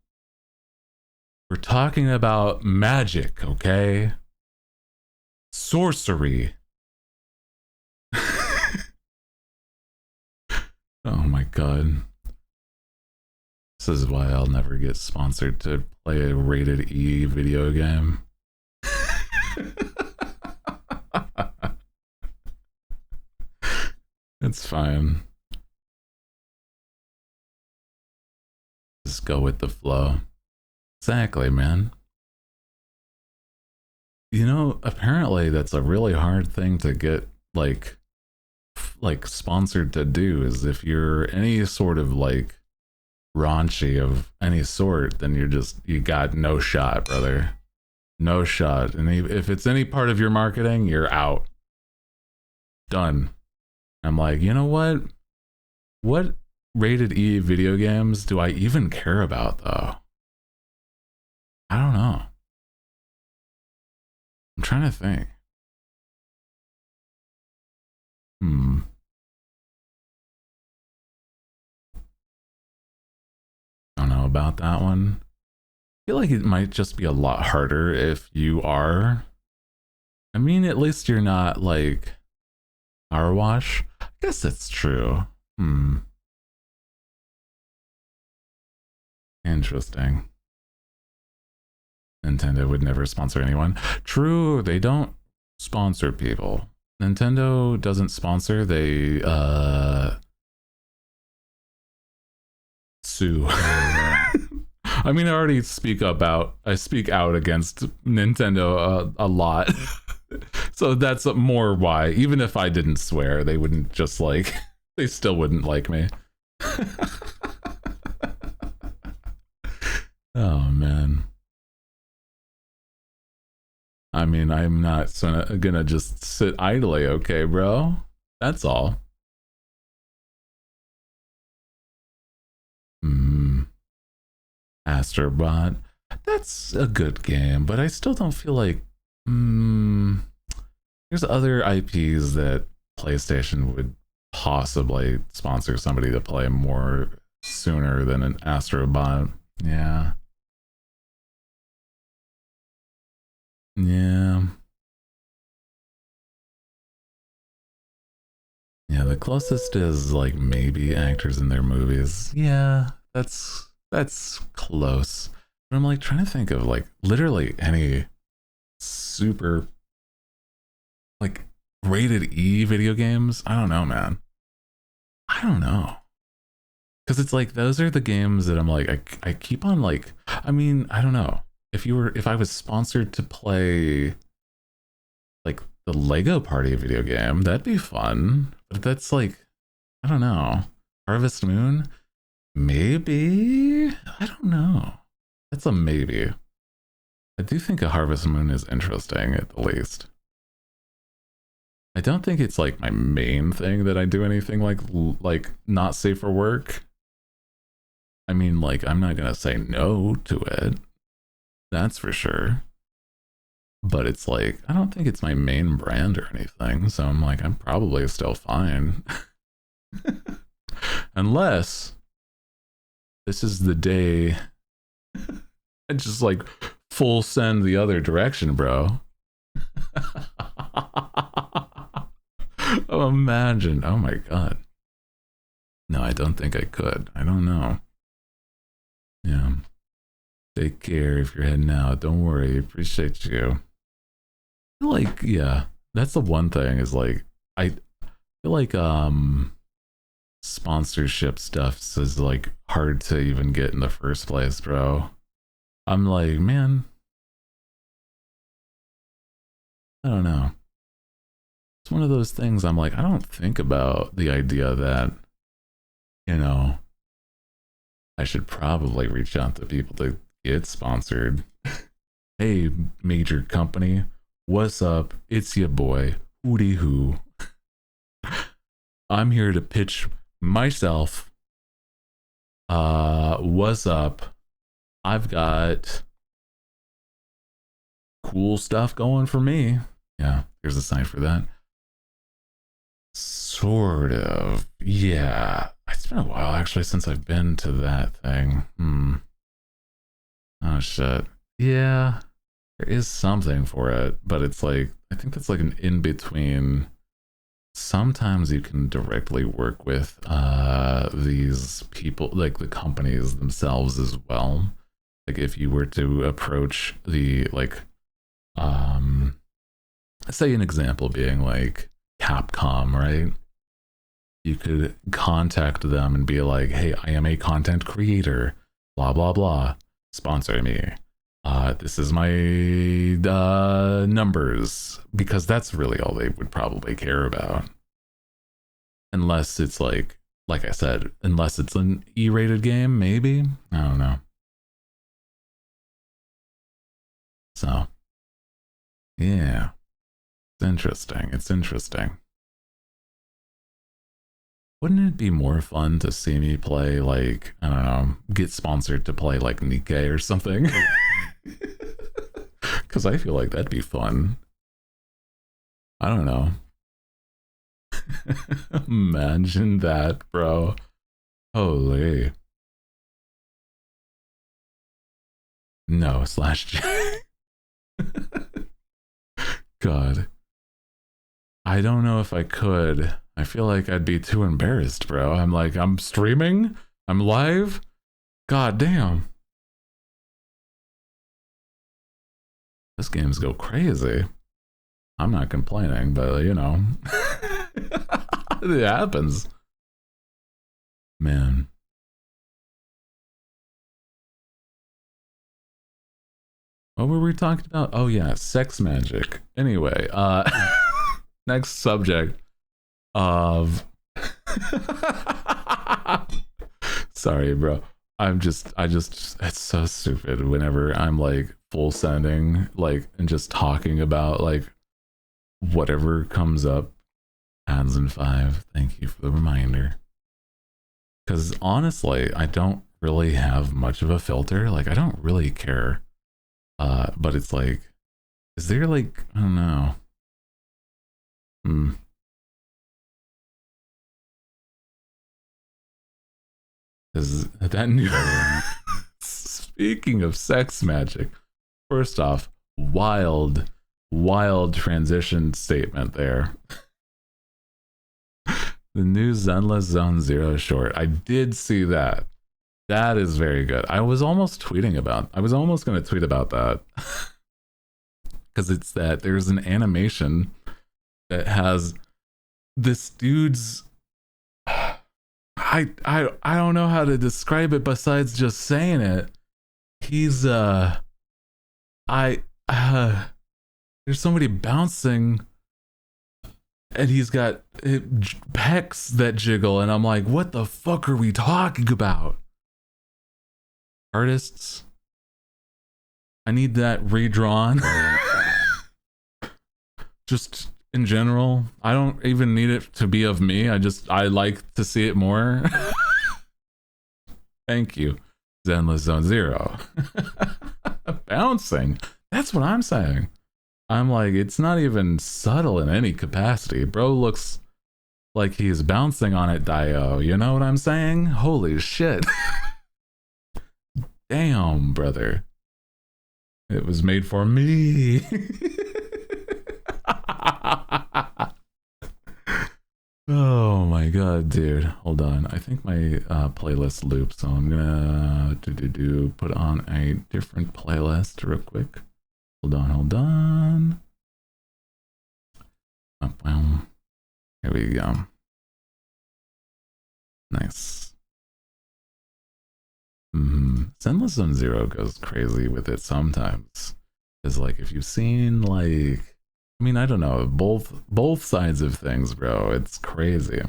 We're talking about magic, okay? Sorcery. Oh my god. This is why I'll never get sponsored to play a rated E video game. It's fine. Just go with the flow. Exactly, man. You know, apparently that's a really hard thing to get like sponsored to do, is if you're any sort of like raunchy of any sort, then you got no shot, brother. No shot. And if it's any part of your marketing, you're out. Done. I'm like, you know what? What rated E video games do I even care about though? I don't know. I'm trying to think. I don't know about that one. I feel like it might just be a lot harder if you are. I mean, at least you're not like power wash. I guess that's true. Interesting. Nintendo would never sponsor anyone. True, they don't sponsor people. Nintendo doesn't sponsor, they sue. I mean, I speak out against Nintendo a lot. So that's more why. Even if I didn't swear, they wouldn't just like, they still wouldn't like me. Oh man. I mean, I'm not gonna just sit idly, okay, bro? That's all. Astrobot. That's a good game, but I still don't feel like there's other IPs that PlayStation would possibly sponsor somebody to play more sooner than an Astrobot. Yeah. Yeah. Yeah, the closest is like maybe actors in their movies. Yeah, that's close. But I'm like trying to think of like literally any super like rated E video games. I don't know, man. I don't know. Cause it's like those are the games that I'm like I keep on like I mean, I don't know. If I was sponsored to play like the Lego Party video game, that'd be fun. But that's like I don't know. Harvest Moon? Maybe? I don't know. That's a maybe. I do think a Harvest Moon is interesting at the least. I don't think it's like my main thing that I do anything like not safe for work. I mean, like I'm not gonna say no to it. That's for sure. But it's like I don't think it's my main brand or anything. So I'm like I'm probably still fine. Unless this is the day I just like full send the other direction, bro. Oh, imagine. Oh my god. No, I don't think I could. I don't know. Yeah. Take care if you're heading out. Don't worry. Appreciate you. Like, yeah. That's the one thing is like I feel like sponsorship stuff is like hard to even get in the first place, bro. I'm like, man, I don't know. It's one of those things I'm like, I don't think about the idea that, you know, I should probably reach out to people to get sponsored. Hey, major company, what's up? It's your boy, Hooty Hoo. I'm here to pitch myself. What's up? I've got cool stuff going for me. Yeah, here's a sign for that. Sort of. Yeah. It's been a while actually since I've been to that thing. Oh shit. Yeah. There is something for it, but it's like I think that's like an in between. Sometimes you can directly work with these people, like the companies themselves as well. Like if you were to approach the like say an example being like Capcom, right? You could contact them and be like, hey, I am a content creator, blah blah blah, sponsor me. This is my numbers, because that's really all they would probably care about. Unless it's like I said, unless it's an E-rated game, maybe. I don't know. So, yeah, it's interesting. It's interesting. Wouldn't it be more fun to see me play like, I don't know, get sponsored to play like Nikkei or something? Because I feel like that'd be fun. I don't know. Imagine that, bro. Holy. No, /J. God. I don't know if I could. I feel like I'd be too embarrassed, bro. I'm like, I'm streaming? I'm live? God damn. This games go crazy. I'm not complaining, but you know, it happens. Man. What were we talking about? Oh yeah, sex magic. Anyway, next subject of sorry, bro. It's so stupid whenever I'm like full sending, like, and just talking about like whatever comes up. Hands in 5. Thank you for the reminder. Because honestly, I don't really have much of a filter. Like, I don't really care. But it's like, is there like, I don't know. Is that new? Speaking of sex magic, first off, wild transition statement there. The new Zenless Zone Zero short. I did see that. That is very good. I was almost going to tweet about that. Because it's that there's an animation that has this dude's I don't know how to describe it besides just saying it. He's there's somebody bouncing and he's got pecs that jiggle, and I'm like, what the fuck are we talking about? Artists, I need that redrawn. Just in general, I don't even need it to be of me. I like to see it more. Thank you, Zenless Zone Zero. Bouncing. That's what I'm saying. I'm like, it's not even subtle in any capacity. Bro looks like he's bouncing on it, Dio. You know what I'm saying? Holy shit. Damn, brother. It was made for me. Oh my god, dude. Hold on. I think my playlist looped, so I'm gonna put on a different playlist real quick. Hold on. Here we go. Nice. Zenless Zone Zero goes crazy with it sometimes. It's like, if you've seen, like, I mean, I don't know, both sides of things, bro. It's crazy.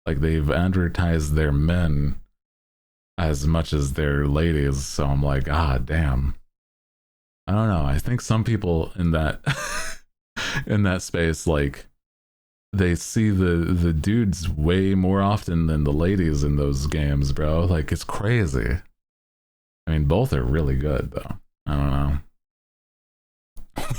Like, they've advertised their men as much as their ladies, so I'm like, damn. I don't know. I think some people in that in that space, like, they see the dudes way more often than the ladies in those games, bro. Like, it's crazy. I mean, both are really good, though. I don't know.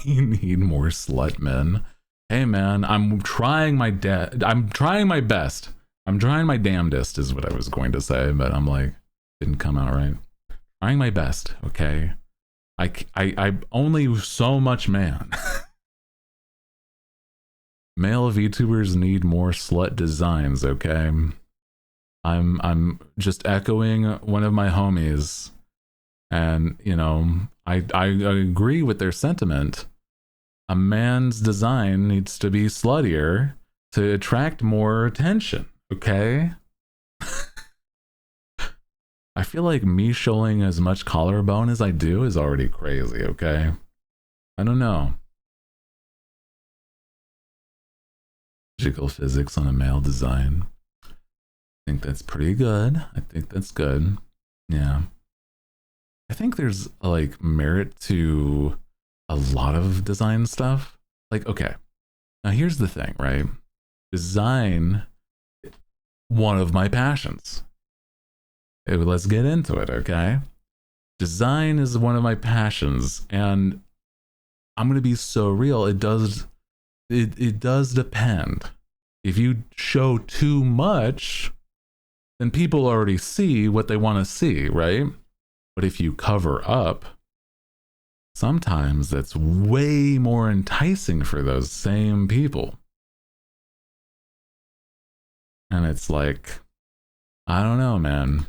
We need more slut men. Hey, man, I'm trying my best. I'm trying my damnedest is what I was going to say, but I'm like, didn't come out right. Trying my best, okay? I'm only so much man. Male VTubers need more slut designs, okay? I'm just echoing one of my homies, and you know, I agree with their sentiment. A man's design needs to be sluttier to attract more attention, okay? I feel like me showing as much collarbone as I do is already crazy, okay? I don't know. Jiggle physics on a male design. I think that's pretty good. I think that's good. Yeah. I think there's like merit to a lot of design stuff. Like, okay. Now here's the thing, right? Design, one of my passions. Let's get into it, okay? Design is one of my passions, and I'm gonna be so real. It does depend. If you show too much, then people already see what they want to see, right? But if you cover up, sometimes that's way more enticing for those same people. And it's like, I don't know, man.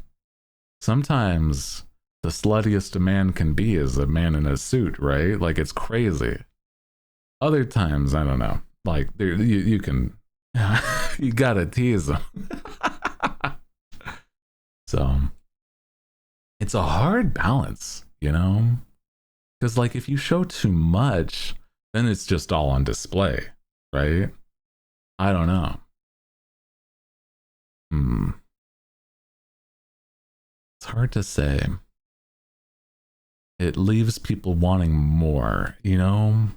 Sometimes the sluttiest a man can be is a man in a suit, right? Like, it's crazy. Other times, I don't know. Like you can, you gotta tease them. So it's a hard balance, you know, because like if you show too much, then it's just all on display, right? I don't know. It's hard to say. It leaves people wanting more, you know?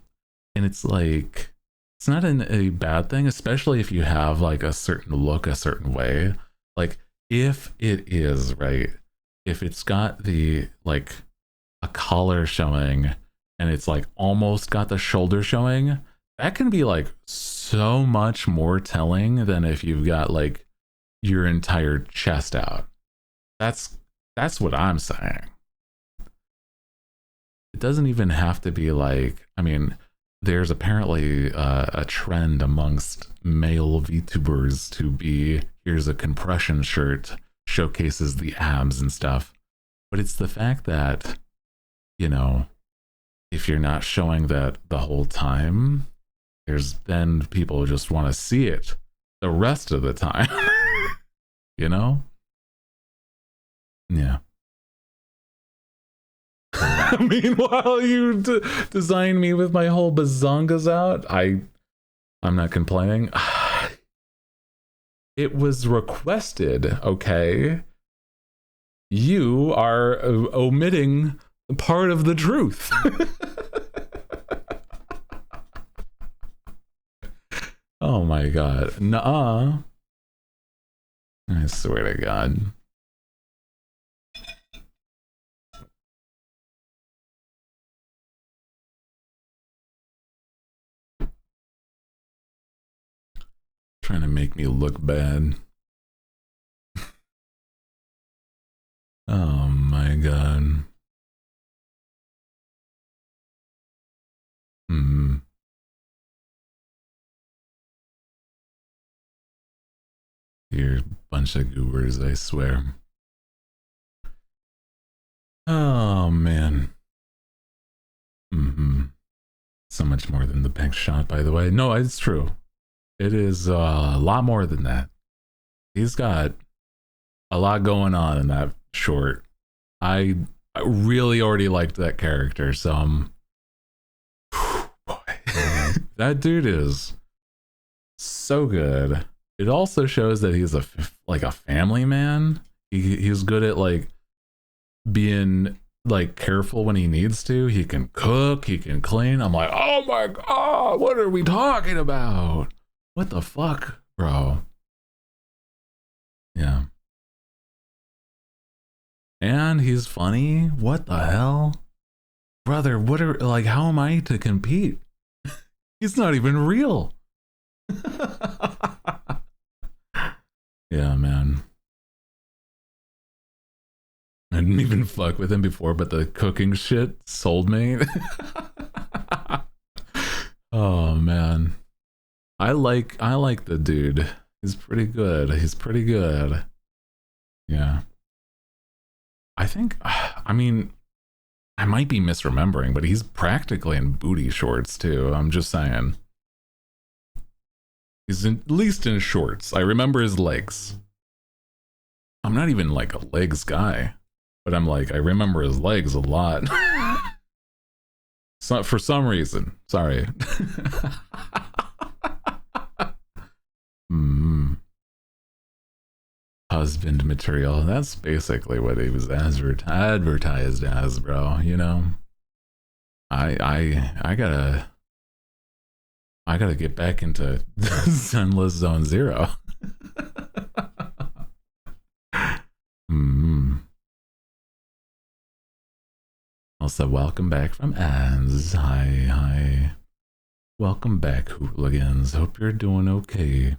And it's like, it's not a bad thing, especially if you have like a certain look a certain way. Like, if it is, right? If it's got the, like, a collar showing and it's like almost got the shoulder showing, that can be like so much more telling than if you've got like your entire chest out. That's what I'm saying. It doesn't even have to be like, I mean, there's apparently a trend amongst male VTubers to be, here's a compression shirt, showcases the abs and stuff. But it's the fact that, you know, if you're not showing that the whole time, there's then people just want to see it the rest of the time. You know? Yeah. Meanwhile, you design me with my whole bazongas out. I'm not complaining. It was requested, okay? You are omitting part of the truth. Oh my god. Nuh-uh. I swear to God. Trying to make me look bad. Oh my god. You're a bunch of goobers, I swear. Oh man. So much more than the bank shot, by the way. No, it's true. It is a lot more than that. He's got a lot going on in that short. I really already liked that character, so boy. That dude is so good. It also shows that he's like a family man. He's good at like being like careful when he needs to. He can cook, he can clean. I'm like, oh my god, what are we talking about? What the fuck, bro? Yeah. And he's funny. What the hell? Brother, what are, like, how am I to compete? He's not even real. Yeah, man. I didn't even fuck with him before, but the cooking shit sold me. Oh man. I like the dude. He's pretty good. He's pretty good. Yeah. I think, I mean, I might be misremembering, but he's practically in booty shorts too. I'm just saying. He's at least in shorts. I remember his legs. I'm not even like a legs guy, but I'm like, I remember his legs a lot. So, for some reason. Sorry. Husband material. That's basically what he was advertised as, bro. You know, I gotta get back into Zenless Zone Zero. Also, welcome back from Az. Hi. Welcome back, hooligans. Hope you're doing okay.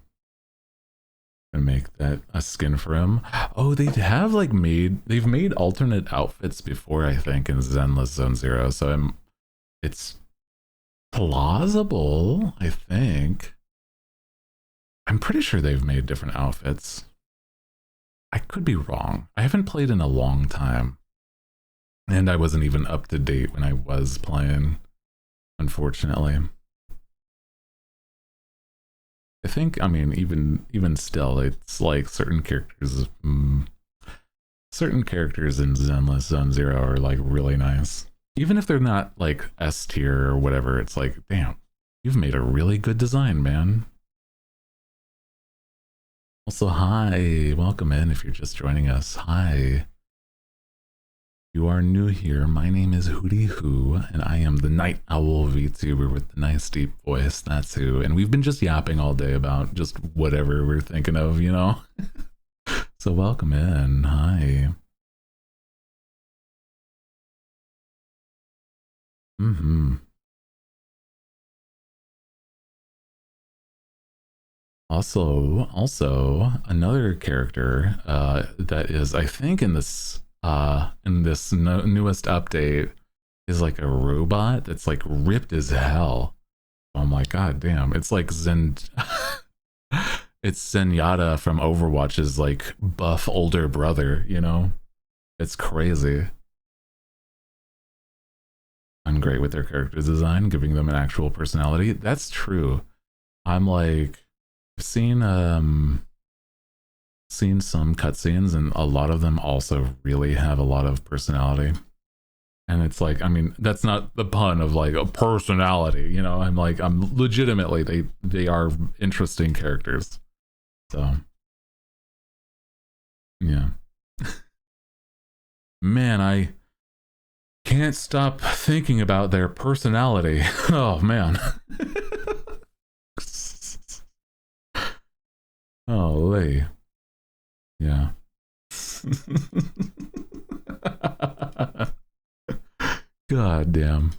And make that a skin for him. Oh, they've made alternate outfits before, I think, in Zenless Zone Zero. So it's plausible, I think. I'm pretty sure they've made different outfits. I could be wrong. I haven't played in a long time. And I wasn't even up to date when I was playing, unfortunately. I think, I mean, even still, it's like certain characters, certain characters in Zenless Zone Zero are like really nice. Even if they're not like S tier or whatever, it's like, damn, you've made a really good design, man. Also, hi, welcome in if you're just joining us. Hi. You are new here. My name is Hooty Who, and I am the Night Owl VTuber with the nice deep voice. That's who. And we've been just yapping all day about just whatever we're thinking of, you know? So welcome in. Hi. Also another character that is, I think, in this newest update is like a robot that's like ripped as hell. I'm like, god damn, it's like it's Zenyatta from Overwatch's like buff older brother, you know? It's crazy. I'm great with their character design, giving them an actual personality. That's true. I'm like, I've seen some cutscenes, and a lot of them also really have a lot of personality. And it's like, I mean, that's not the pun of like a personality, you know? I'm like, I'm legitimately, they are interesting characters. So yeah. Man, I can't stop thinking about their personality. Oh man. Holy. Yeah. God damn.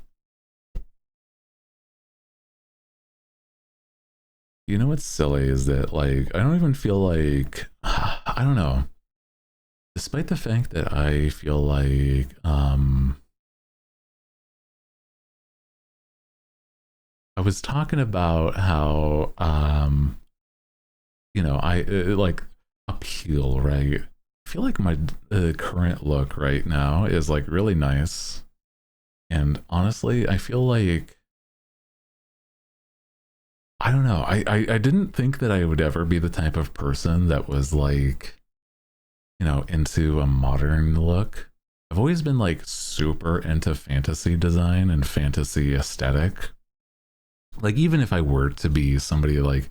You know what's silly is that, like, I don't even feel like, I don't know. Despite the fact that I feel like, I was talking about how, you know, I like appeal, right? I feel like my current look right now is like really nice. And honestly, I feel like, I don't know. I didn't think that I would ever be the type of person that was like, you know, into a modern look. I've always been like super into fantasy design and fantasy aesthetic. Like, even if I were to be somebody like,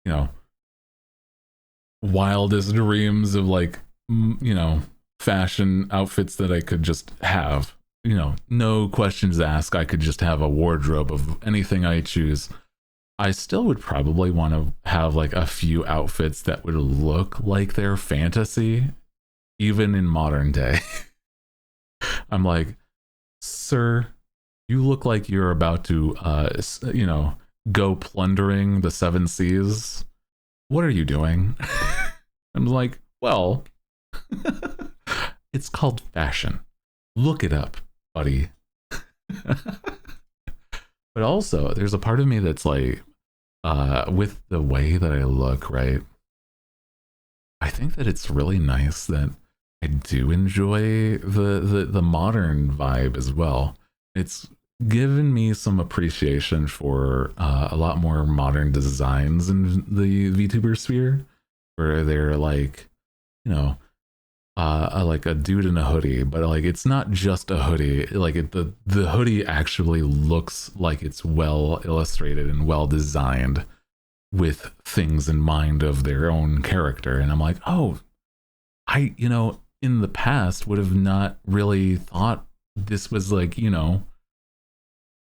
you know, wildest dreams of like, you know, fashion outfits that I could just have, you know, no questions asked, I could just have a wardrobe of anything I choose. I still would probably want to have like a few outfits that would look like they're fantasy, even in modern day. I'm like, sir, you look like you're about to, you know, go plundering the seven seas. What are you doing? I'm like, well, it's called fashion. Look it up, buddy. But also, there's a part of me that's like, with the way that I look, right? I think that it's really nice that I do enjoy the modern vibe as well. It's given me some appreciation for a lot more modern designs in the VTuber sphere, where they're like, you know, like a dude in a hoodie, but like it's not just a hoodie. Like the hoodie actually looks like it's well illustrated and well designed with things in mind of their own character. And I'm like, oh, you know, in the past would have not really thought this was like, you know,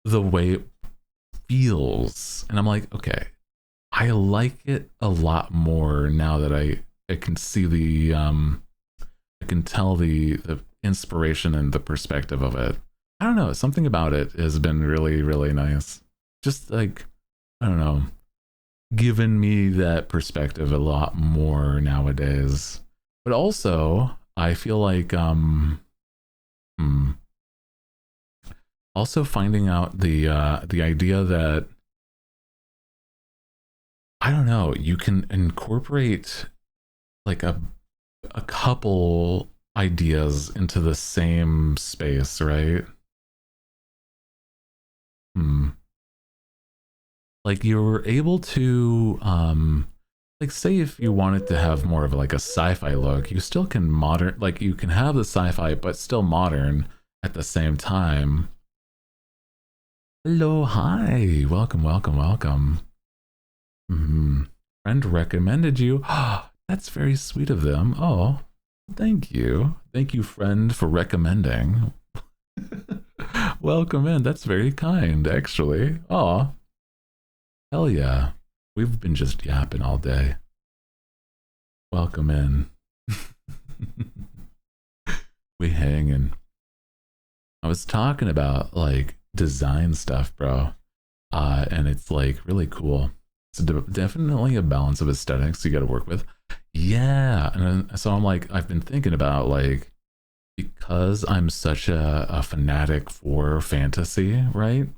the way it feels. And I'm like, okay, I like it a lot more now that I can see the I can tell the inspiration and the perspective of it. I don't know, something about it has been really, really nice. Just like, I don't know, given me that perspective a lot more nowadays. But also, I feel like also finding out the idea that, I don't know, you can incorporate like a couple ideas into the same space, right? like you were able to like say if you wanted to have more of like a sci-fi look, you still can modern, like you can have the sci-fi but still modern at the same time. Hello, hi, welcome, welcome, welcome. Friend recommended you. That's very sweet of them. Oh, thank you. Thank you, friend, for recommending. Welcome in. That's very kind, actually. Oh, hell yeah. We've been just yapping all day. Welcome in. We hanging. I was talking about like design stuff, bro. And it's like really cool. It's definitely a balance of aesthetics you got to work with. Yeah. And so I'm like, I've been thinking about like, because I'm such a fanatic for fantasy, right?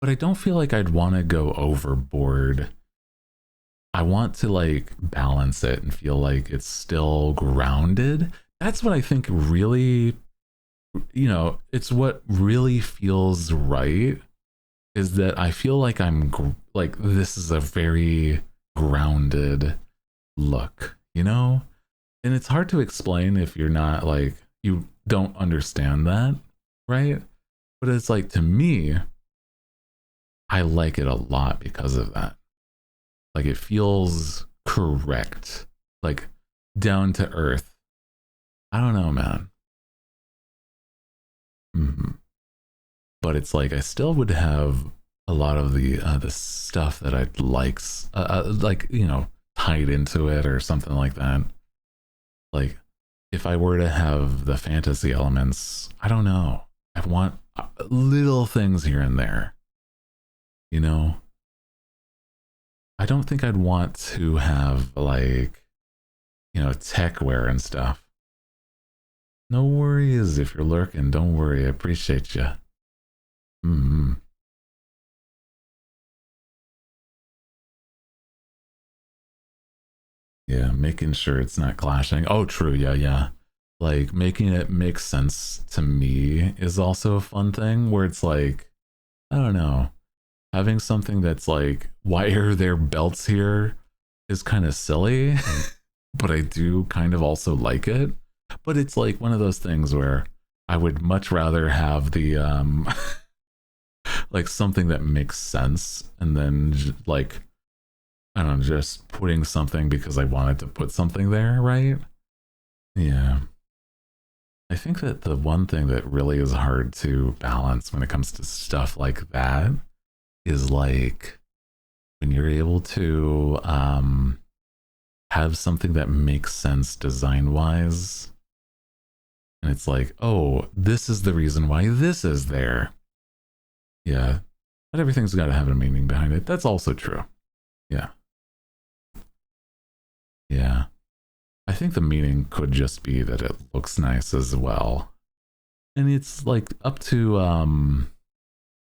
But I don't feel like I'd want to go overboard. I want to like balance it and feel like it's still grounded. That's what I think really, you know, it's what really feels right, is that I feel like I'm like, this is a very grounded look, you know? And it's hard to explain if you're not like, you don't understand that, right? But it's like, to me, I like it a lot because of that. Like it feels correct, like down to earth. I don't know, man. But it's like I still would have a lot of the stuff that I'd like, you know, tied into it or something like that. Like if I were to have the fantasy elements, I don't know. I want little things here and there, you know. I don't think I'd want to have like, you know, tech wear and stuff. No worries if you're lurking. Don't worry. I appreciate you. Yeah, making sure it's not clashing. Oh, true. Yeah, yeah. Like making it make sense to me is also a fun thing where it's like, I don't know, having something that's like, why are there belts here is kind of silly, but I do kind of also like it. But it's like one of those things where I would much rather have the like something that makes sense, and then like, I don't know, just putting something because I wanted to put something there, right? Yeah. I think that the one thing that really is hard to balance when it comes to stuff like that is like when you're able to have something that makes sense design wise. And it's like, oh, this is the reason why this is there. Yeah. But everything's got to have a meaning behind it. That's also true. Yeah. Yeah. I think the meaning could just be that it looks nice as well. And it's like up to I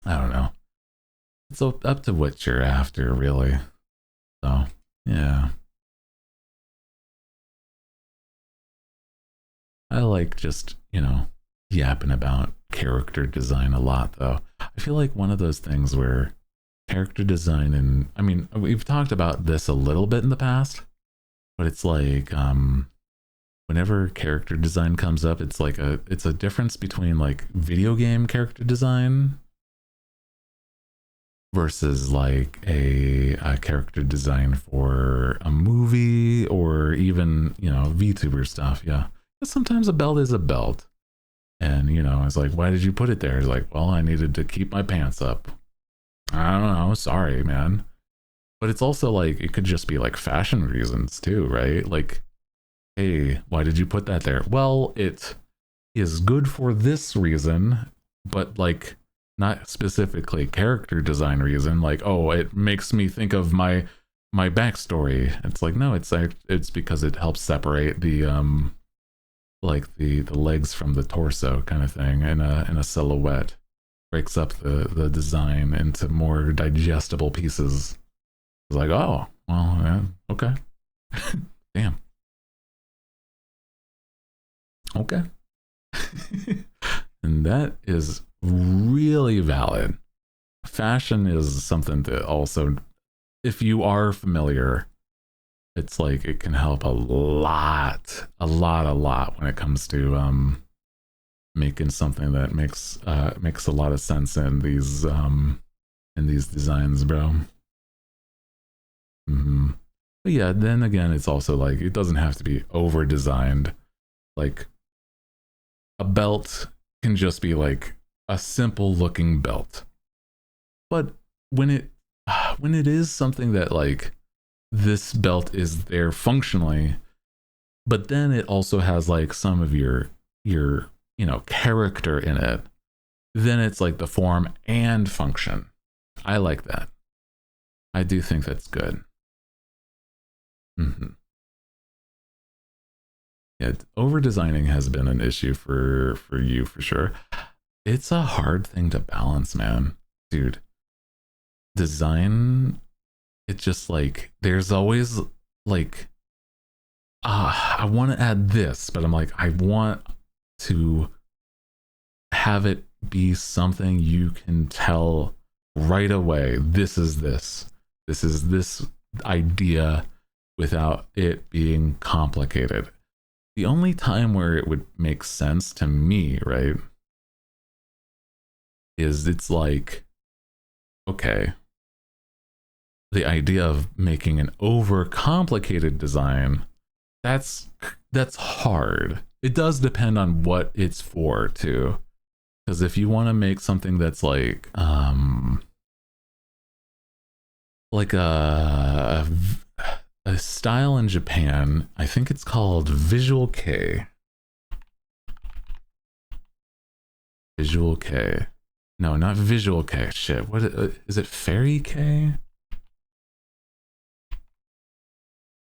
don't know. It's up to what you're after, really. So, yeah. I like just, you know, yapping about character design a lot, though. I feel like one of those things where character design, and I mean, we've talked about this a little bit in the past, but it's like whenever character design comes up, it's like it's a difference between like video game character design versus like a character design for a movie or even, you know, VTuber stuff. Yeah. But sometimes a belt is a belt. And, you know, it's like, why did you put it there? It's like, well, I needed to keep my pants up. I don't know. Sorry, man. But it's also like, it could just be like fashion reasons too, right? Like, hey, why did you put that there? Well, it is good for this reason, but like not specifically character design reason. Like, oh, it makes me think of my backstory. It's like, no, it's because it helps separate the like the legs from the torso kind of thing in a silhouette. Breaks up the design into more digestible pieces. It's like, oh, well, yeah, okay. Damn. Okay. And that is really valid. fashion is something that also, if you are familiar, it's like it can help a lot when it comes to making something that makes a lot of sense in these designs, bro. But yeah, then again, it's also like it doesn't have to be over designed. Like a belt can just be like a simple looking belt, but when it is something that like this belt is there functionally, but then it also has like some of your character in it, then it's like the form and function. I like that. I do think that's good. Yeah, over designing has been an issue for you for sure. It's a hard thing to balance, man. Dude, design, it's just like there's always like I want to add this, but I'm like, I want to have it be something you can tell right away. This is this idea without it being complicated. The only time where it would make sense to me, right, is it's like, okay, the idea of making an overcomplicated design, that's hard. It does depend on what it's for too. Because if you want to make something that's like a style in Japan, I think it's called Visual Kei. Visual Kei. No, not Visual Kei. Shit. What is it? Fairy Kei?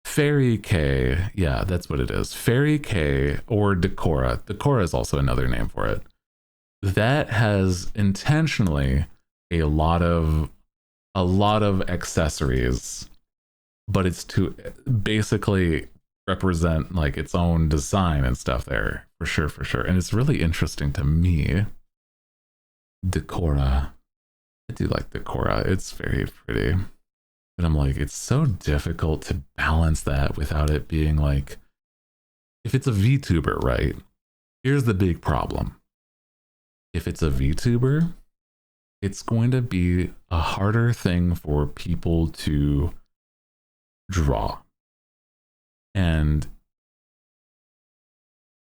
Fairy Kei. Yeah, that's what it is. Fairy Kei or Decora. Decora is also another name for it. That has intentionally a lot of accessories, but it's to basically represent like its own design and stuff there, for sure. And it's really interesting to me. Decora. I do like Decora. It's very pretty. But I'm like, it's so difficult to balance that without it being like, if it's a VTuber, right? Here's the big problem. If it's a VTuber, it's going to be a harder thing for people to draw. And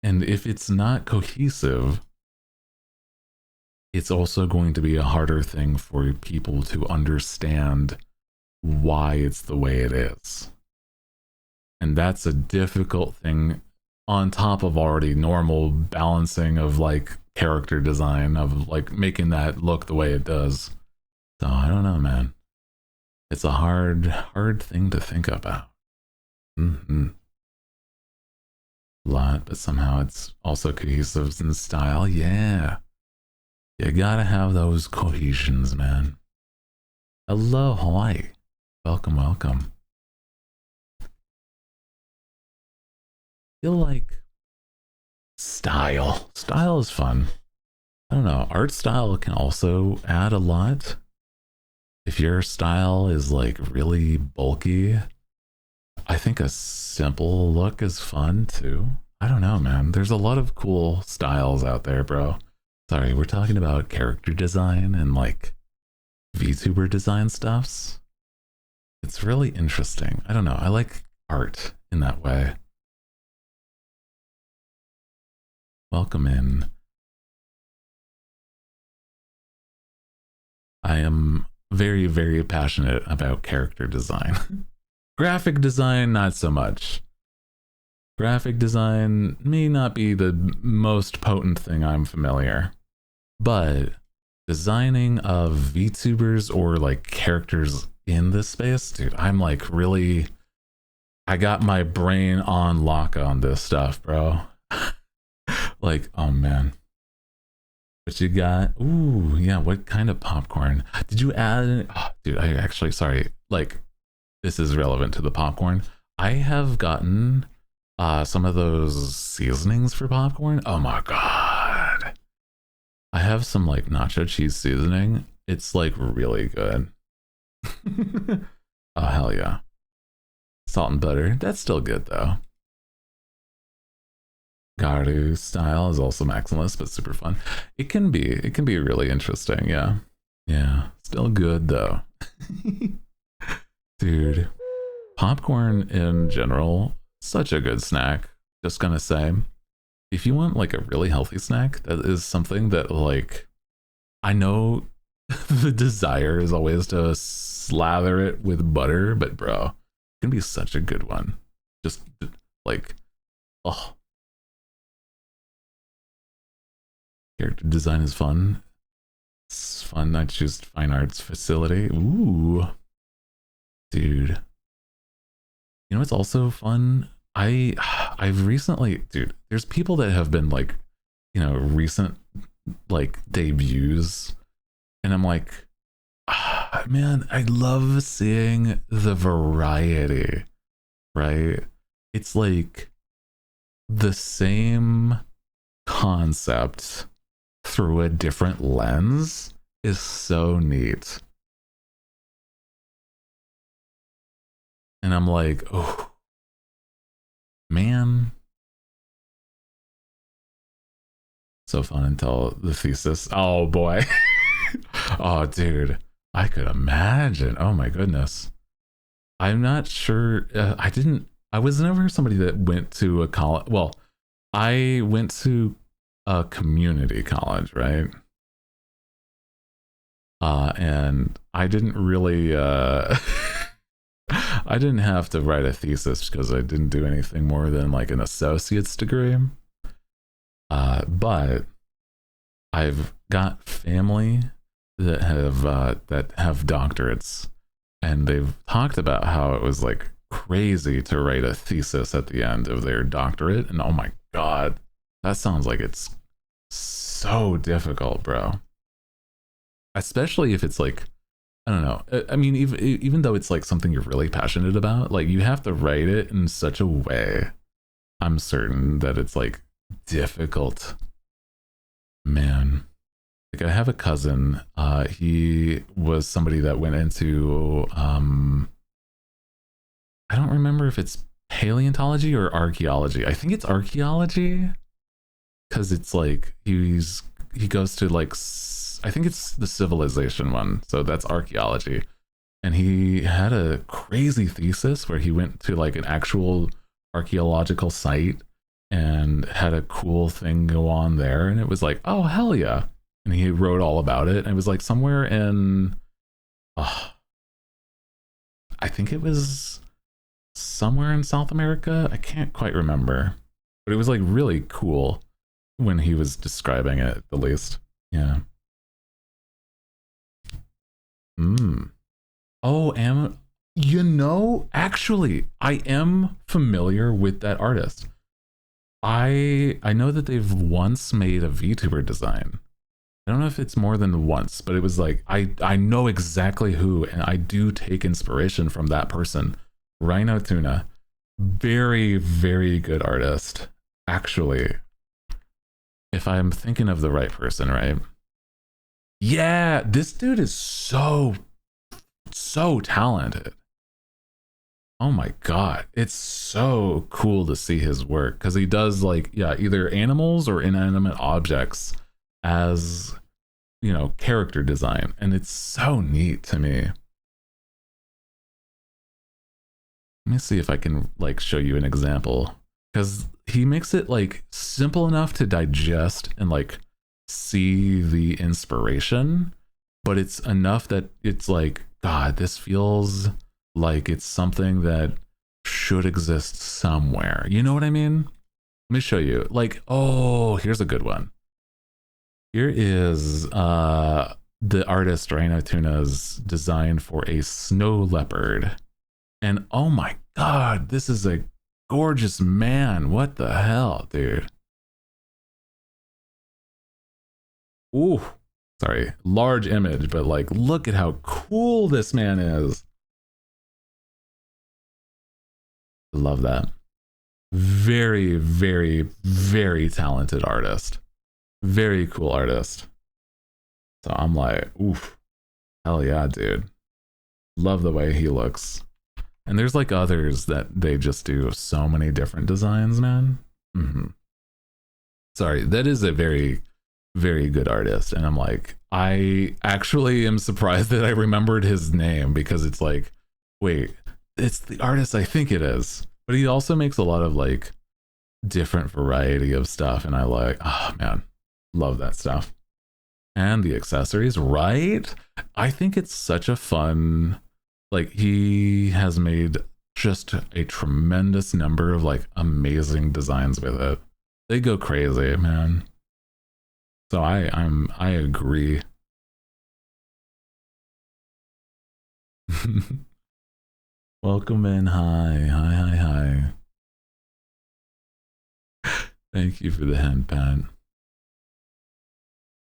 if it's not cohesive, it's also going to be a harder thing for people to understand why it's the way it is. And that's a difficult thing on top of already normal balancing of like character design, of like making that look the way it does. So I don't know, man. It's a hard thing to think about. A lot, but somehow it's also cohesive in style. Yeah. You gotta have those cohesions, man. Hello, Hawaii. Welcome. Feel like style. Style is fun. I don't know. Art style can also add a lot. If your style is like really bulky, I think a simple look is fun too. I don't know, man. There's a lot of cool styles out there, bro. Sorry, we're talking about character design and like VTuber design stuffs. It's really interesting. I don't know. I like art in that way. Welcome in. I am very, very passionate about character design. Graphic design, not so much. Graphic design may not be the most potent thing I'm familiar, but designing of VTubers or like characters in this space, dude, I'm like really, I got my brain on lock on this stuff, bro. Like, oh man. What you got? Ooh, yeah, what kind of popcorn? Did you add, oh, dude, I actually, sorry, like, this is relevant to the popcorn. I have gotten some of those seasonings for popcorn. Oh my god. I have some like nacho cheese seasoning. It's like really good. Oh hell yeah. Salt and butter. That's still good though. Garu style is also maximalist, but super fun. It can be really interesting, yeah. Yeah. Still good though. Dude. Popcorn in general, such a good snack. Just gonna say. If you want like a really healthy snack, that is something that like I know the desire is always to slather it with butter, but bro, it can be such a good one. Just like, oh, character design is fun. It's fun. I choose fine arts facility. Ooh, dude. You know what's also fun? I've recently, dude. There's people that have been like, you know, recent like debuts, and I'm like, ah, man, I love seeing the variety. Right? It's like the same concept through a different lens is so neat. And I'm like, oh, man. So fun until the thesis. Oh, boy. Oh, dude. I could imagine. Oh, my goodness. I'm not sure. I was never somebody that went to a college. Well, I went to a community college, right? And I didn't really, I didn't have to write a thesis because I didn't do anything more than like an associate's degree. But I've got family that have doctorates, and they've talked about how it was like crazy to write a thesis at the end of their doctorate, and oh my god, that sounds like it's so difficult, bro. Especially if it's like, I don't know. I mean, even though it's like something you're really passionate about, like you have to write it in such a way, I'm certain, that it's like difficult. Man. Like I have a cousin, he was somebody that went into I don't remember if it's paleontology or archaeology. I think it's archaeology, because it's like he goes to like, I think it's the civilization one, so that's archaeology. And he had a crazy thesis where he went to like an actual archaeological site and had a cool thing go on there, and it was like, oh hell yeah. And he wrote all about it, and it was like somewhere in I think it was somewhere in South America. I can't quite remember, but it was like really cool when he was describing it, at the least. Yeah. Oh, you know, actually, I am familiar with that artist. I know that they've once made a VTuber design. I don't know if it's more than once, but it was like, I know exactly who, and I do take inspiration from that person. Rhino Tuna. Very, very good artist, actually. If I'm thinking of the right person, right? Yeah, this dude is so talented. Oh my god, it's so cool to see his work, because he does like, yeah, either animals or inanimate objects as, you know, character design, and it's so neat to me. Let me see if I can like show you an example, because he makes it like simple enough to digest and like see the inspiration, but it's enough that it's like, god, this feels like it's something that should exist somewhere. You know what I mean? Let me show you. Like, oh, here's a good one. Here is the artist Rhino Tuna's design for a snow leopard. And oh my god, this is a gorgeous man. What the hell, dude? Ooh, sorry, large image, but like, look at how cool this man is. Love that. Very, very, very talented artist. Very cool artist. So I'm like, oof. Hell yeah, dude. Love the way he looks. And there's like others that they just do so many different designs, man. Mm-hmm. Sorry, that is a very, very good artist. And I'm like, I actually am surprised that I remembered his name because it's like, wait, it's the artist I think it is. But he also makes a lot of like different variety of stuff. And I like, oh man, love that stuff. And the accessories, right? I think it's such a fun, like, he has made just a tremendous number of like amazing designs with it. They go crazy, man. So I agree. Welcome in. Hi. Thank you for the hand pat.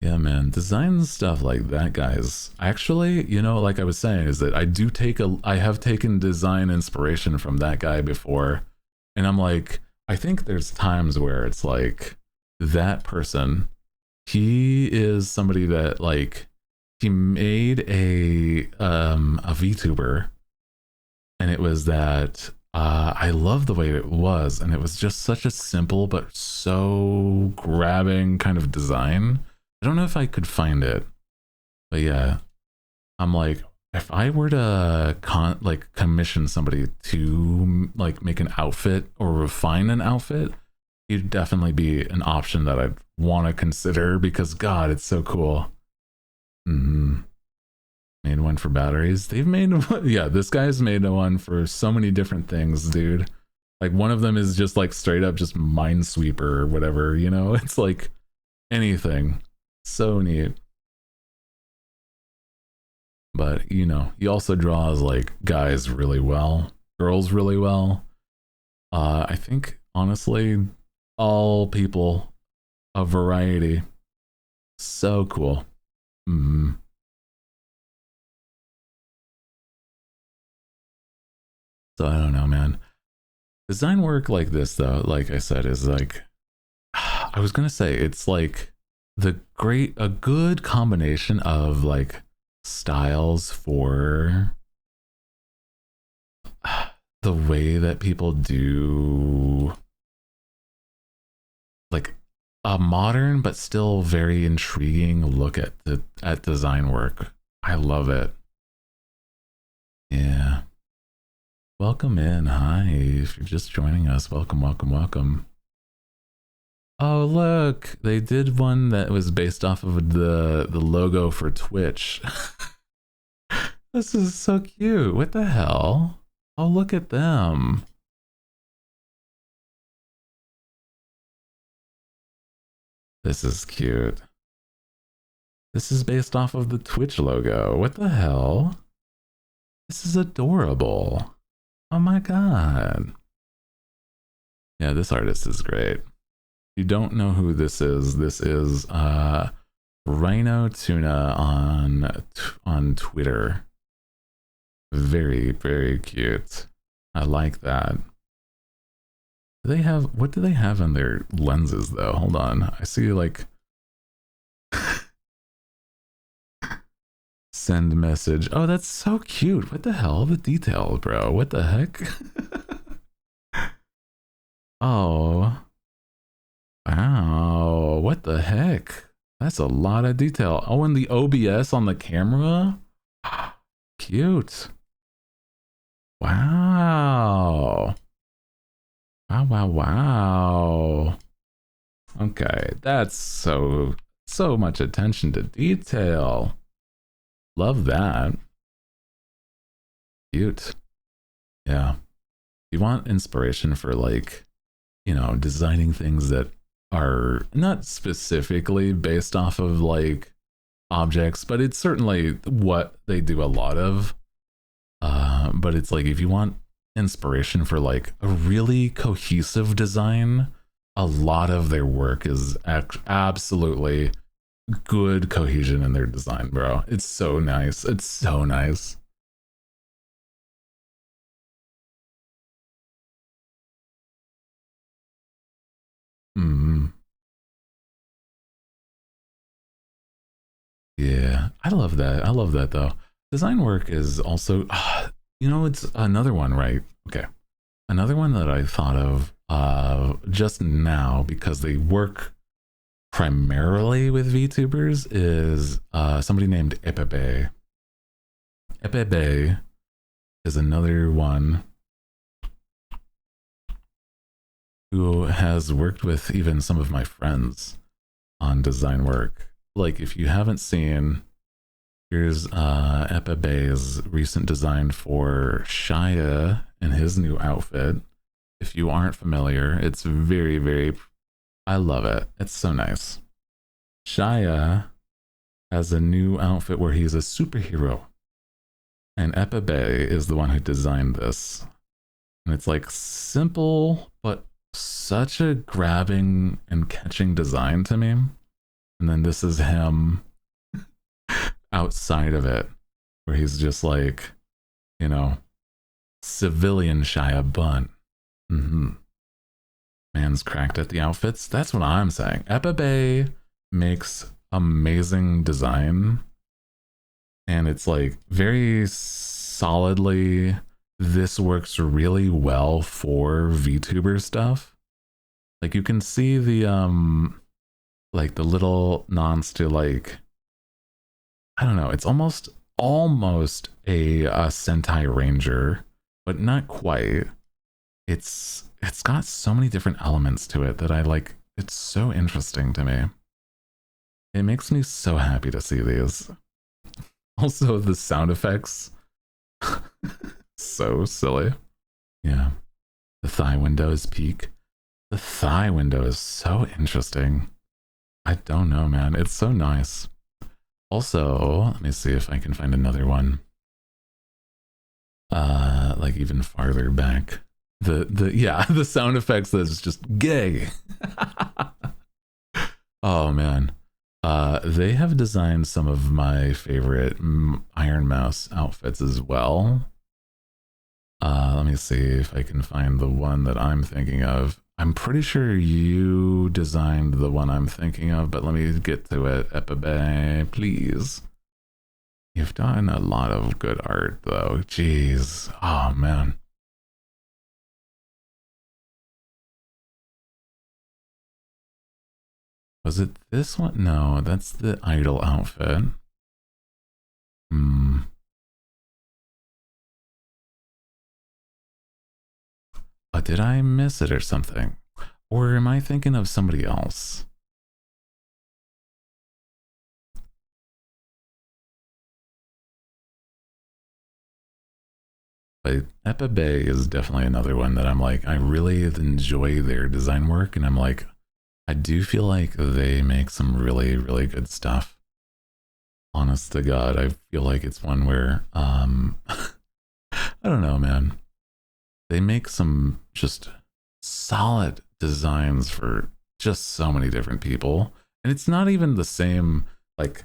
Yeah, man. Design stuff like that, guys. Actually, you know, like I was saying, is that I have taken design inspiration from that guy before. And I'm like, I think there's times where it's like that person, he is somebody that like he made a VTuber, and it was that I love the way it was, and it was just such a simple but so grabbing kind of design. I don't know if I could find it, but yeah, I'm like, if I were to commission somebody to like make an outfit or refine an outfit, it'd definitely be an option that I'd want to consider because God, it's so cool. Mm-hmm. Made one for batteries. They've made one. Yeah, this guy's made one for so many different things, dude. Like one of them is just like straight up just Minesweeper or whatever, you know? It's like anything. So neat. But you know, he also draws like guys really well, girls really well. I think honestly, all people, a variety. So cool. Mm-hmm. So I don't know, man. Design work like this, though, like I said, is like, I was gonna say, it's like a good combination of like styles for the way that people do like a modern but still very intriguing look at design work. I love it. Yeah. Welcome in. Hi. If you're just joining us, welcome. Oh, look. They did one that was based off of the logo for Twitch. This is so cute. What the hell? Oh, look at them. This is cute. This is based off of the Twitch logo. What the hell? This is adorable. Oh my god. Yeah, this artist is great. If you don't know who this is Rhino Tuna on Twitter. Very, very cute. I like that. What do they have on their lenses though? Hold on. I see like send message. Oh, that's so cute. What the hell? The details, bro. What the heck? Oh. Wow. What the heck? That's a lot of detail. Oh, and the OBS on the camera? Cute. Wow. Wow. Okay, that's so much attention to detail. Love that. Cute. Yeah. You want inspiration for like, you know, designing things that are not specifically based off of like objects, but it's certainly what they do a lot of. But it's like if you want inspiration for like a really cohesive design, a lot of their work is absolutely good cohesion in their design, bro. It's so nice. It's so nice. Mm. Yeah, I love that. I love that though. Design work is also, it's another one, right? Okay. Another one that I thought of just now because they work primarily with VTubers is somebody named ENvtuber. ENvtuber is another one who has worked with even some of my friends on design work. Like if you haven't seen, here's ENvtuber's recent design for Shia and his new outfit. If you aren't familiar, it's very, very, I love it. It's so nice. Shia has a new outfit where he's a superhero. And ENvtuber is the one who designed this. And it's like simple, but such a grabbing and catching design to me. And then this is him outside of it, where he's just like, civilian Shia Bun. Man's cracked at the outfits. That's what I'm saying. ENvtuber makes amazing design. And it's like very solidly, this works really well for VTuber stuff. Like you can see the like the little nods to like, I don't know, it's almost a Sentai Ranger, but not quite. It's got so many different elements to it that I like. It's so interesting to me. It makes me so happy to see these. Also, the sound effects. So silly. Yeah. The thigh window is peak. The thigh window is so interesting. I don't know, man. It's so nice. Also, let me see if I can find another one. Like even farther back. The sound effects that's just gay. Oh man. They have designed some of my favorite Iron Mouse outfits as well. Let me see if I can find the one that I'm thinking of. I'm pretty sure you designed the one I'm thinking of, but let me get to it. ENvtuber, please. You've done a lot of good art, though. Jeez. Oh, man. Was it this one? No, that's the idol outfit. Oh, did I miss it or something? Or am I thinking of somebody else? But ENvtuber is definitely another one that I'm like, I really enjoy their design work. And I'm like, I do feel like they make some really, really good stuff. Honest to God, I feel like it's one where, I don't know, man. They make some just solid designs for just so many different people. And it's not even the same, like,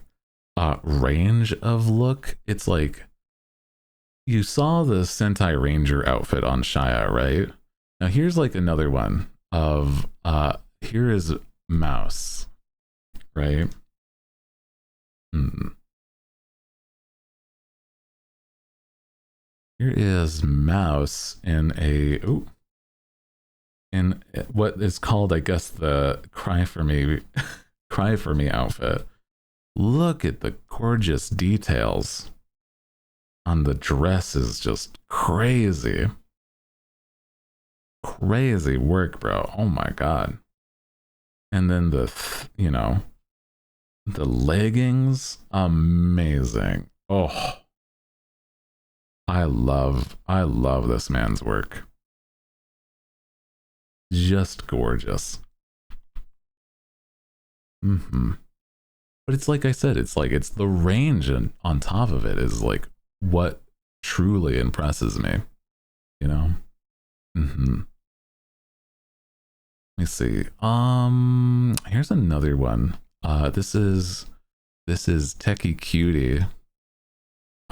range of look. It's like, you saw the Sentai Ranger outfit on Shia, right? Now here's like another one of, here is Mouse, right? Here is Mouse in in what is called, I guess, the Cry for Me outfit. Look at the gorgeous details on the dress, is just crazy. Crazy work, bro. Oh my God. And then the leggings, amazing. Oh, I love this man's work. Just gorgeous. But it's like I said, it's like, it's the range and on top of it is like what truly impresses me, Let me see. Here's another one. This is Techie Cutie,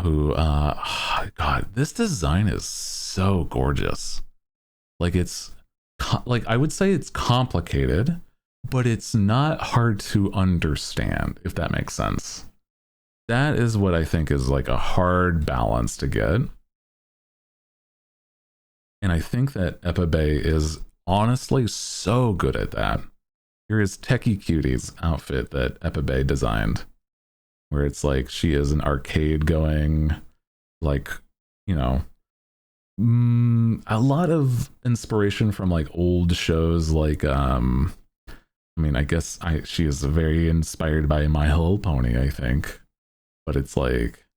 who God, this design is so gorgeous. Like it's like, I would say it's complicated, but it's not hard to understand, if that makes sense. that is what I think is like a hard balance to get. And I think that Epibae is honestly so good at that. Here is Techie Cutie's outfit that Epibae designed, where it's like she is an arcade going, like, you know, a lot of inspiration from like old shows like I mean, I guess she is very inspired by My Little Pony, I think. But it's like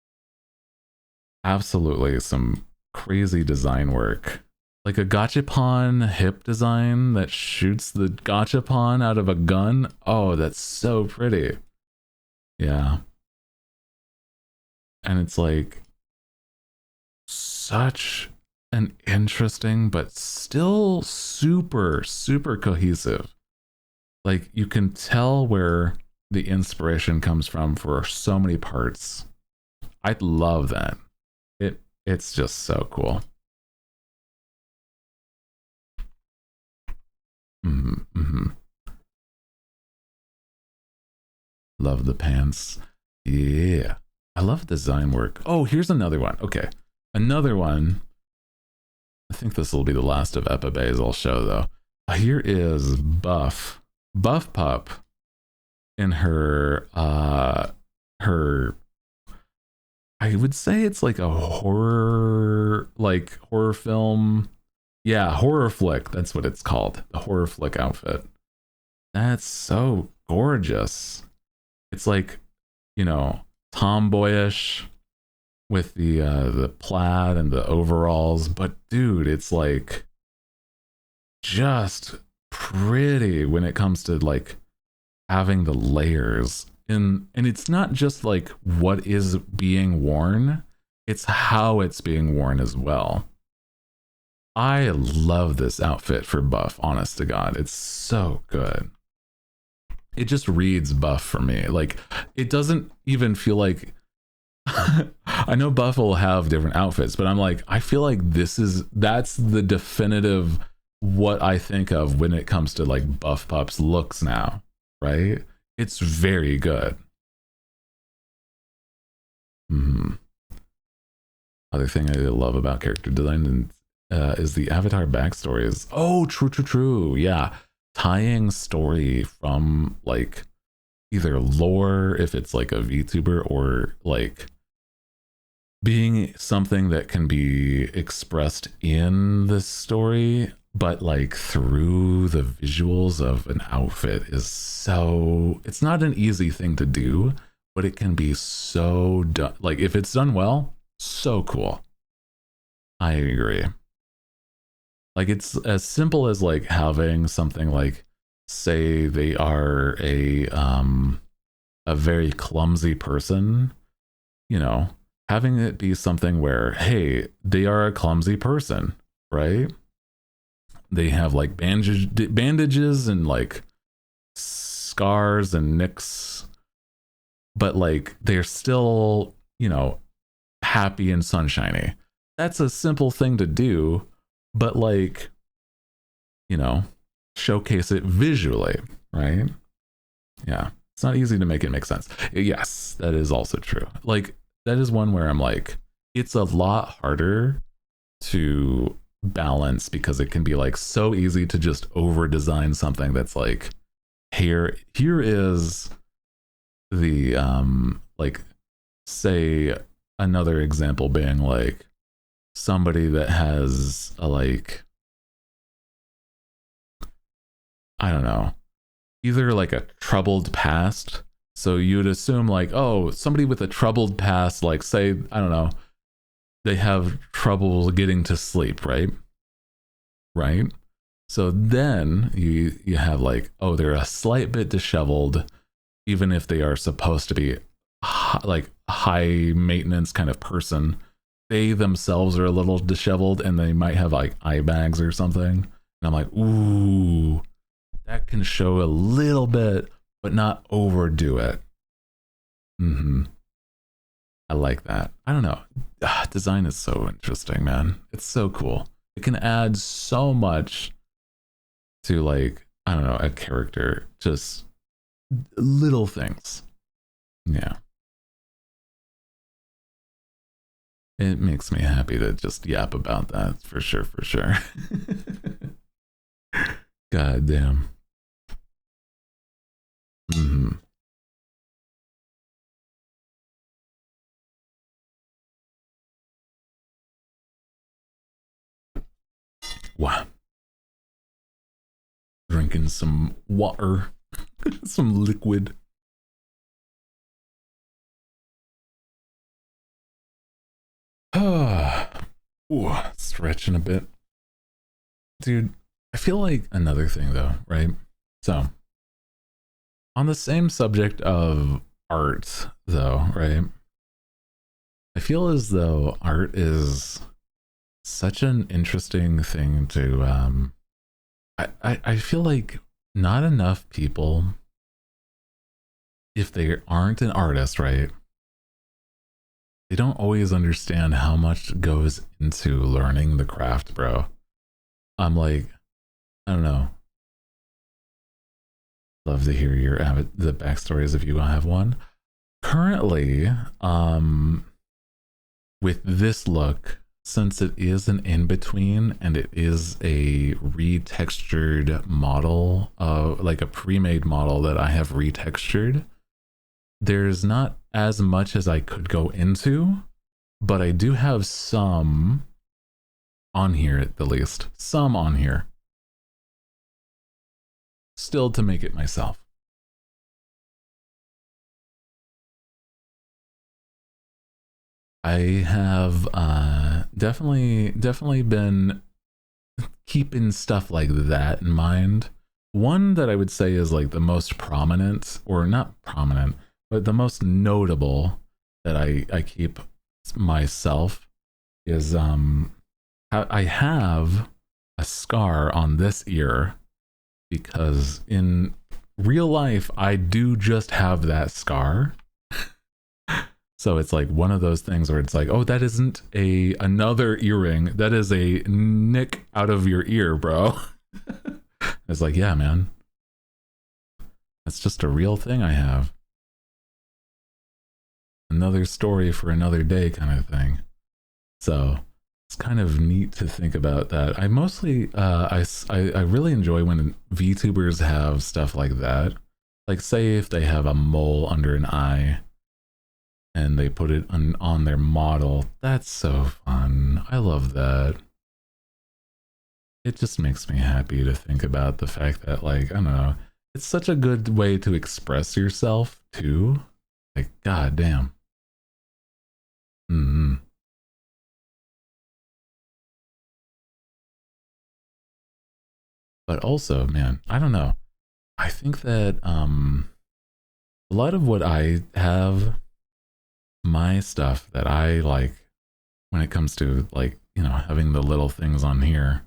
absolutely some crazy design work. Like a gachapon hip design that shoots the gachapon out of a gun. Oh, that's so pretty. Yeah. And it's like such an interesting but still super, super cohesive. Like you can tell where the inspiration comes from for so many parts. I love that. It's just so cool. Love the pants. Yeah. I love design work. Oh, here's another one. Okay. Another one. I think this will be the last of Epibae's I'll show though. Here is Buff Pup in her I would say it's like a horror film. Yeah, horror flick. That's what it's called. The horror flick outfit. That's so gorgeous. It's like, you know, tomboyish with the plaid and the overalls, but dude, it's like just pretty when it comes to like having the layers. And it's not just like what is being worn, it's how it's being worn as well. I love this outfit for Buff, honest to God. It's so good. It just reads Buff for me. Like, it doesn't even feel like I know Buff will have different outfits, but I'm like, I feel like that's the definitive what I think of when it comes to like Buff Pup's looks now, right? It's very good. Other thing I love about character design is the avatar backstories. Oh, true. Yeah. Tying story from like either lore, if it's like a VTuber, or like being something that can be expressed in the story, but like through the visuals of an outfit is so, it's not an easy thing to do, but it can be so done. Like if it's done well, so cool. I agree. Like it's as simple as like having something like, say they are a very clumsy person, you know, having it be something where, hey, they are a clumsy person, right? They have like bandages and like scars and nicks, but like they're still, you know, happy and sunshiny. That's a simple thing to do, but like, you know, showcase it visually, right? Yeah, it's not easy to make it make sense. Yes, that is also true. Like that is one where I'm like, it's a lot harder to balance because it can be like so easy to just over design something that's like, here is the like, say another example being like somebody that has a like, I don't know, either like a troubled past. So you'd assume like, oh, somebody with a troubled past, like say, I don't know, they have trouble getting to sleep, right? Right. So then you have like, oh, they're a slight bit disheveled, even if they are supposed to be like a high maintenance kind of person. They themselves are a little disheveled and they might have like eye bags or something. And I'm like, ooh, that can show a little bit, but not overdo it. I like that. I don't know. Design is so interesting, man. It's so cool. It can add so much to like, I don't know, a character. Just little things. Yeah. It makes me happy to just yap about that for sure, for sure. God damn. Mm-hmm. Wow. Drinking some water, some liquid. Ooh, stretching a bit. Dude, I feel like another thing though, right? So, on the same subject of art though, right? I feel as though art is such an interesting thing to I feel like not enough people, if they aren't an artist, right, they don't always understand how much goes into learning the craft, bro. I'm like, I don't know. Love to hear your the backstories if you have one. Currently, with this look, since it is an in-between and it is a retextured model, like a pre-made model that I have retextured, there's not as much as I could go into, but I do have some on here at the least. Some on here. Still to make it myself. I have definitely been keeping stuff like that in mind. One that I would say is like the most prominent, or not prominent, but the most notable that I keep myself is I have a scar on this ear because in real life I do just have that scar. So it's like one of those things where it's like, oh, that isn't another earring. That is a nick out of your ear, bro. It's like, yeah, man. That's just a real thing I have. Another story for another day kind of thing. So it's kind of neat to think about that. I mostly, I really enjoy when VTubers have stuff like that. Like say if they have a mole under an eye and they put it on their model. That's so fun. I love that. It just makes me happy to think about the fact that, like, I don't know, it's such a good way to express yourself too. Like, god damn. Mm-hmm. But also, man, I don't know. I think that a lot of what I have, my stuff that I like when it comes to, like, you know, having the little things on here,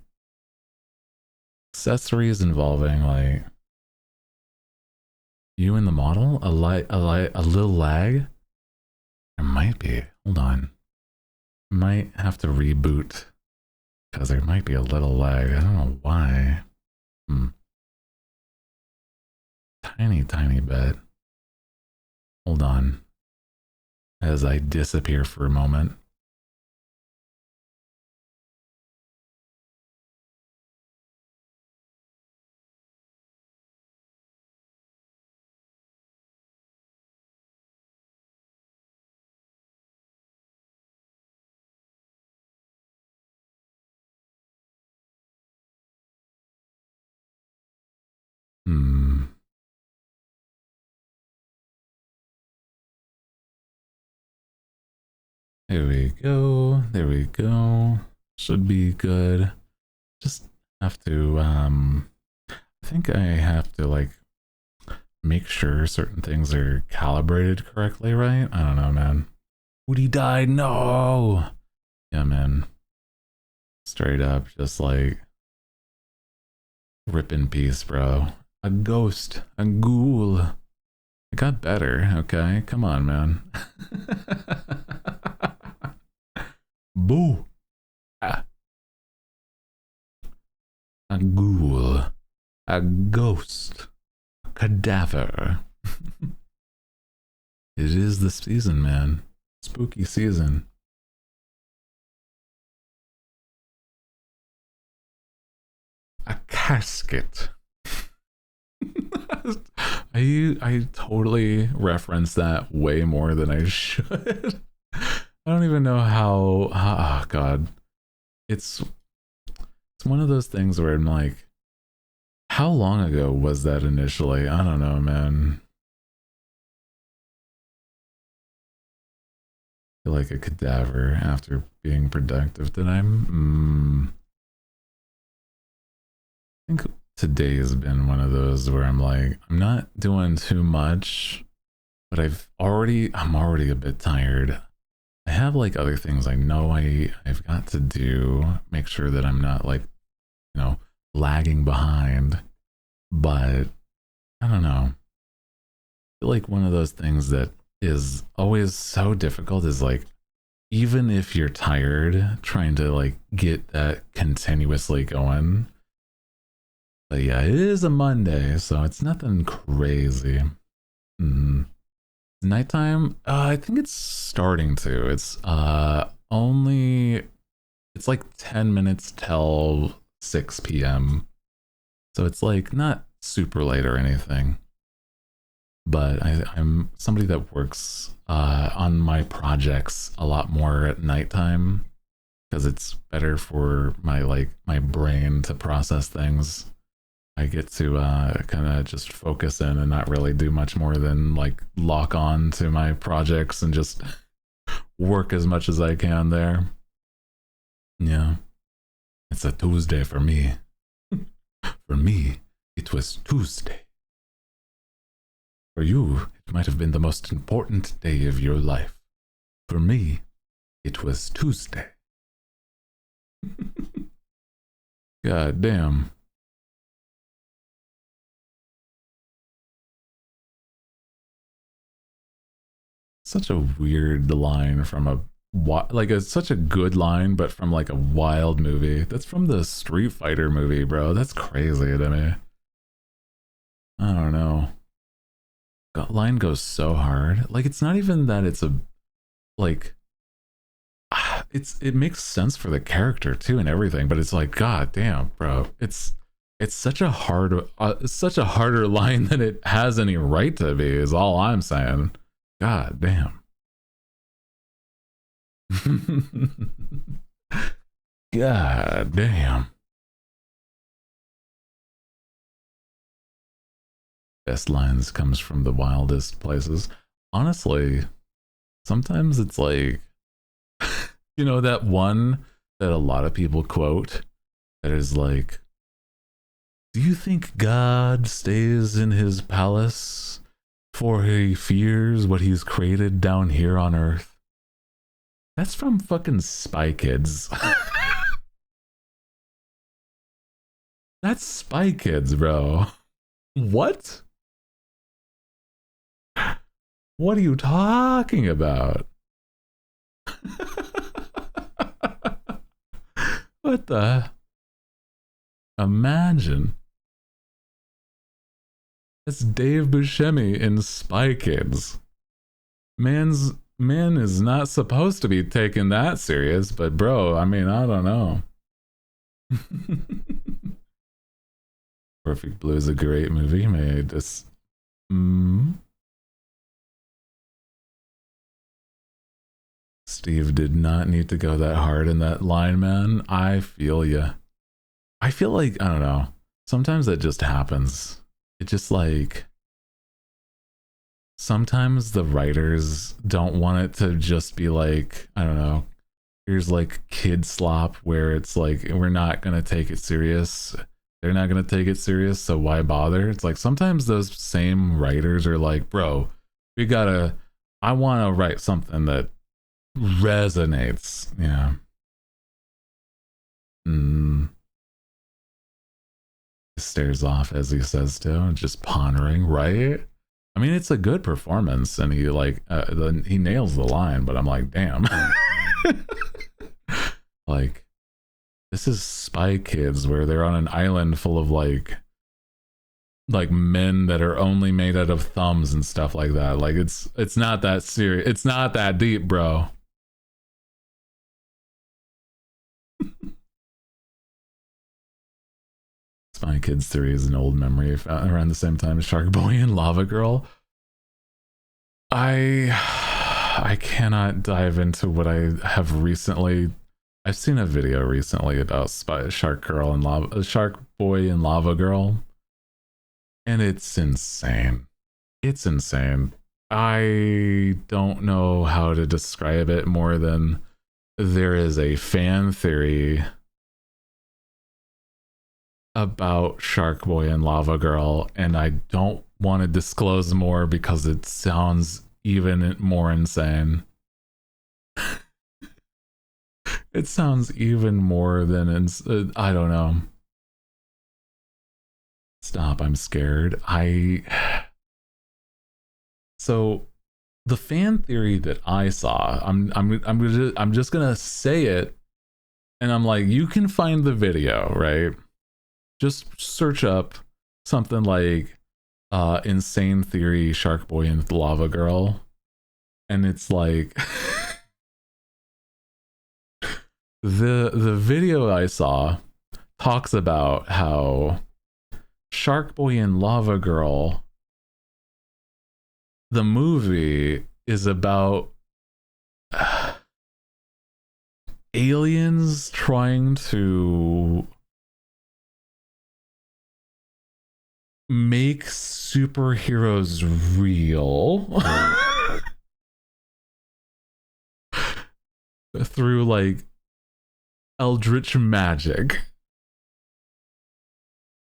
accessories involving like you and the model, a little lag. There might be. Hold on. Might have to reboot because there might be a little lag. I don't know why. Tiny bit. Hold on. As I disappear for a moment. There we go. There we go. Should be good. Just have to, I think I have to, like, make sure certain things are calibrated correctly, right? I don't know, man. Hooty died. No. Yeah, man. Straight up, just like, rip in peace, bro. A ghost. A ghoul. It got better, okay? Come on, man. Boo. Ah. A ghoul. A ghost. A cadaver. It is the season, man. Spooky season. A casket. I totally reference that way more than I should. I don't even know how. Oh God, it's one of those things where I'm like, how long ago was that initially? I don't know, man. I feel like a cadaver after being productive. Did I? I think today has been one of those where I'm like, I'm not doing too much, but I'm already a bit tired. I have like other things I know I've got to do, make sure that I'm not like, lagging behind. But I don't know. I feel like one of those things that is always so difficult is like, even if you're tired, trying to like get that continuously going. But yeah, it is a Monday, so it's nothing crazy. Nighttime, I think it's starting to. It's it's like 10 minutes till 6 p.m. So it's like not super late or anything. But I'm somebody that works on my projects a lot more at nighttime because it's better for my brain to process things. I get to kind of just focus in and not really do much more than like lock on to my projects and just work as much as I can there. Yeah. It's a Tuesday for me. For me, it was Tuesday. For you, it might have been the most important day of your life. For me, it was Tuesday. God damn. Such a weird line from it's such a good line, but from like a wild movie. That's from the Street Fighter movie, bro. That's crazy to me. I don't know. That line goes so hard. Like, it's not even that it's a like. It makes sense for the character too and everything, but it's like, god damn, bro. It's such a harder line than it has any right to be. Is all I'm saying. God damn. God damn. Best lines comes from the wildest places. Honestly, sometimes it's like, that one that a lot of people quote that is like, do you think God stays in his palace for he fears what he's created down here on earth? That's from fucking Spy Kids. That's Spy Kids, bro. What? What are you talking about? What the? Imagine. It's Dave Buscemi in Spy Kids. Man is not supposed to be taken that serious, but bro, I mean, I don't know. Perfect Blue is a great movie. Made this. Steve did not need to go that hard in that line, man. I feel ya. I feel like, I don't know. Sometimes that just happens. It just like, sometimes the writers don't want it to just be like, I don't know, here's like kid slop where it's like, we're not going to take it serious. They're not going to take it serious, so why bother? It's like sometimes those same writers are like, bro, I want to write something that resonates. Yeah. Stares off as he says to, just pondering, right? I mean, it's a good performance, and he like he nails the line, but I'm like, damn. Like, this is Spy Kids, where they're on an island full of like men that are only made out of thumbs and stuff like that. Like, it's not that serious. It's not that deep, bro. Spy Kids 3 is an old memory around the same time as Shark Boy and Lava Girl. I cannot dive into what I have recently. I've seen a video recently about Shark Boy and Lava Girl, and it's insane. It's insane. I don't know how to describe it more than there is a fan theory about Shark Boy and Lava Girl, and I don't want to disclose more because it sounds even more insane. It sounds even more than I don't know. Stop, I'm scared. So the fan theory that I saw, I'm just gonna say it, and I'm like, you can find the video, right? Just search up something like insane theory Shark Boy and Lava Girl, and it's like the video I saw talks about how Shark Boy and Lava Girl, the movie, is about aliens trying to make superheroes real through like eldritch magic.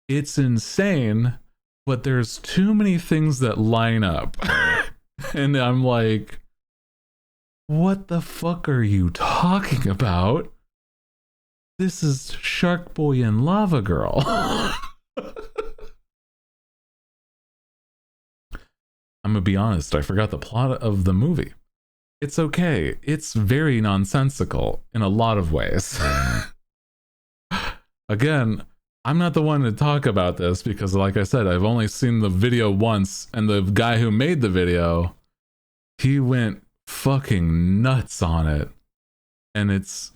It's insane, but there's too many things that line up. And I'm like, what the fuck are you talking about? This is Shark Boy and Lava Girl. I'm gonna be honest, I forgot the plot of the movie. It's okay. It's very nonsensical in a lot of ways. Again, I'm not the one to talk about this because, like I said, I've only seen the video once, and the guy who made the video, he went fucking nuts on it. And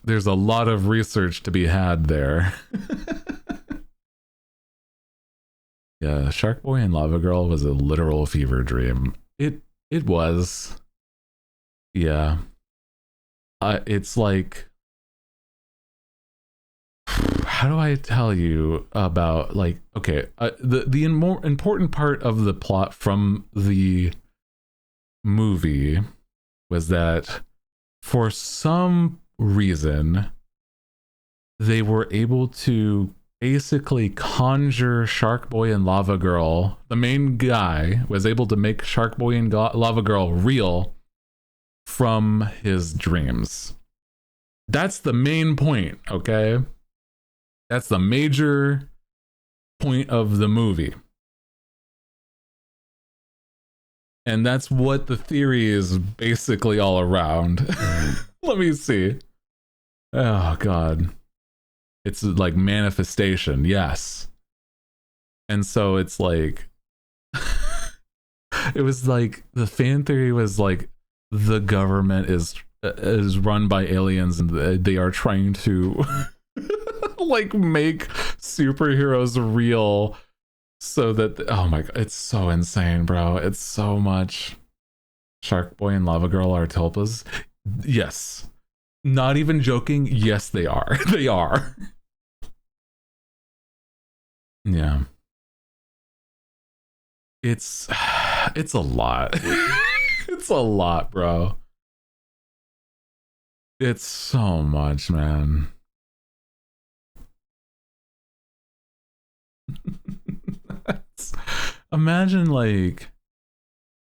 there's a lot of research to be had there. Yeah, Shark Boy and Lava Girl was a literal fever dream. It was. Yeah. It's like, how do I tell you about, like, okay, the more important part of the plot from the movie was that for some reason they were able to basically conjure Shark Boy and Lava Girl. The main guy was able to make Shark Boy and Lava Girl real from his dreams. That's the main point, okay? That's the major point of the movie. And that's what the theory is basically all around. Let me see. Oh, God. It's like manifestation, yes. And so it's like, it was like, the fan theory was like, the government is run by aliens and they are trying to like make superheroes real so that oh my god, it's so insane, bro. It's so much. Shark Boy and Lava Girl are tulpas. Yes, not even joking. Yes, they are. They are. Yeah, it's a lot. It's a lot, bro. It's so much, man. Imagine like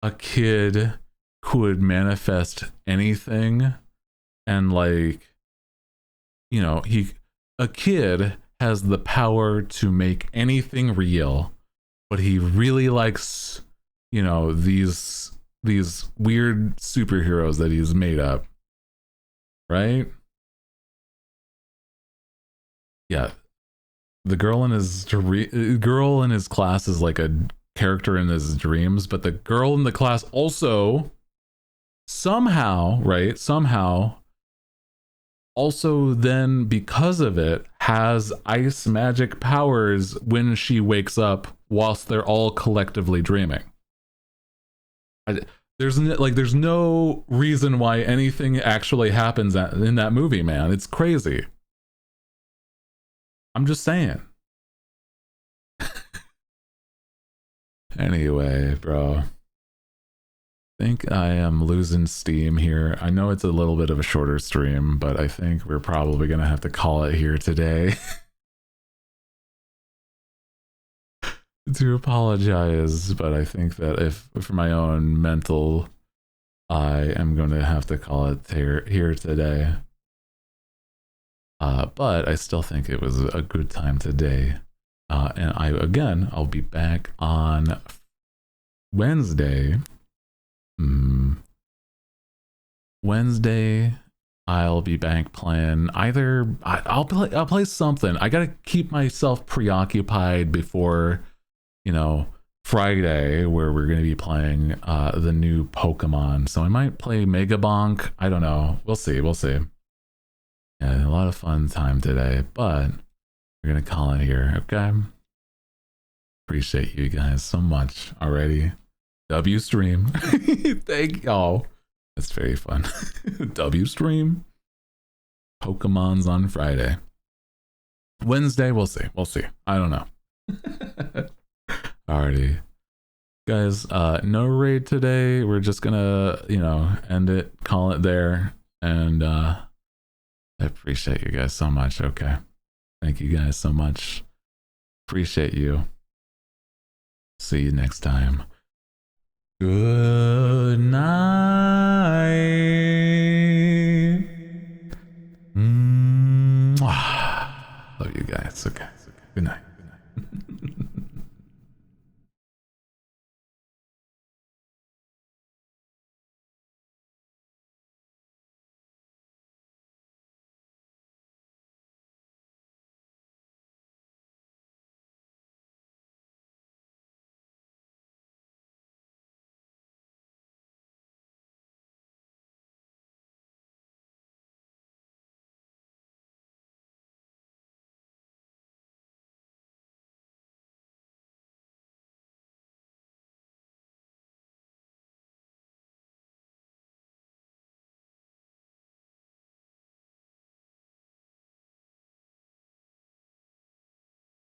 a kid could manifest anything, and like, you know, a kid has the power to make anything real, but he really likes, you know, these weird superheroes that he's made up, right? Yeah, the girl in his class is like a character in his dreams, but the girl in the class also somehow also then, because of it, has ice magic powers when she wakes up whilst they're all collectively dreaming. There's no reason why anything actually happens in that movie, man. It's crazy. I'm just saying. Anyway, bro. I think I am losing steam here. I know it's a little bit of a shorter stream, but I think we're probably going to have to call it here today. To apologize, but I think that if for my own mental, I am going to have to call it here today. But I still think it was a good time today. And I'll be back on Wednesday. Wednesday, I'll be back playing either. I'll play something. I gotta keep myself preoccupied before, Friday, where we're gonna be playing the new Pokemon. So I might play Mega Bonk. I don't know. We'll see. Yeah, a lot of fun time today, but we're gonna call it here. Okay. Appreciate you guys so much already. W stream. Thank y'all. That's very fun. W stream. Pokemon's on Friday. Wednesday, we'll see. I don't know. Alrighty. Guys, no raid today. We're just gonna, end it, call it there. And I appreciate you guys so much. Okay. Thank you guys so much. Appreciate you. See you next time. Good night.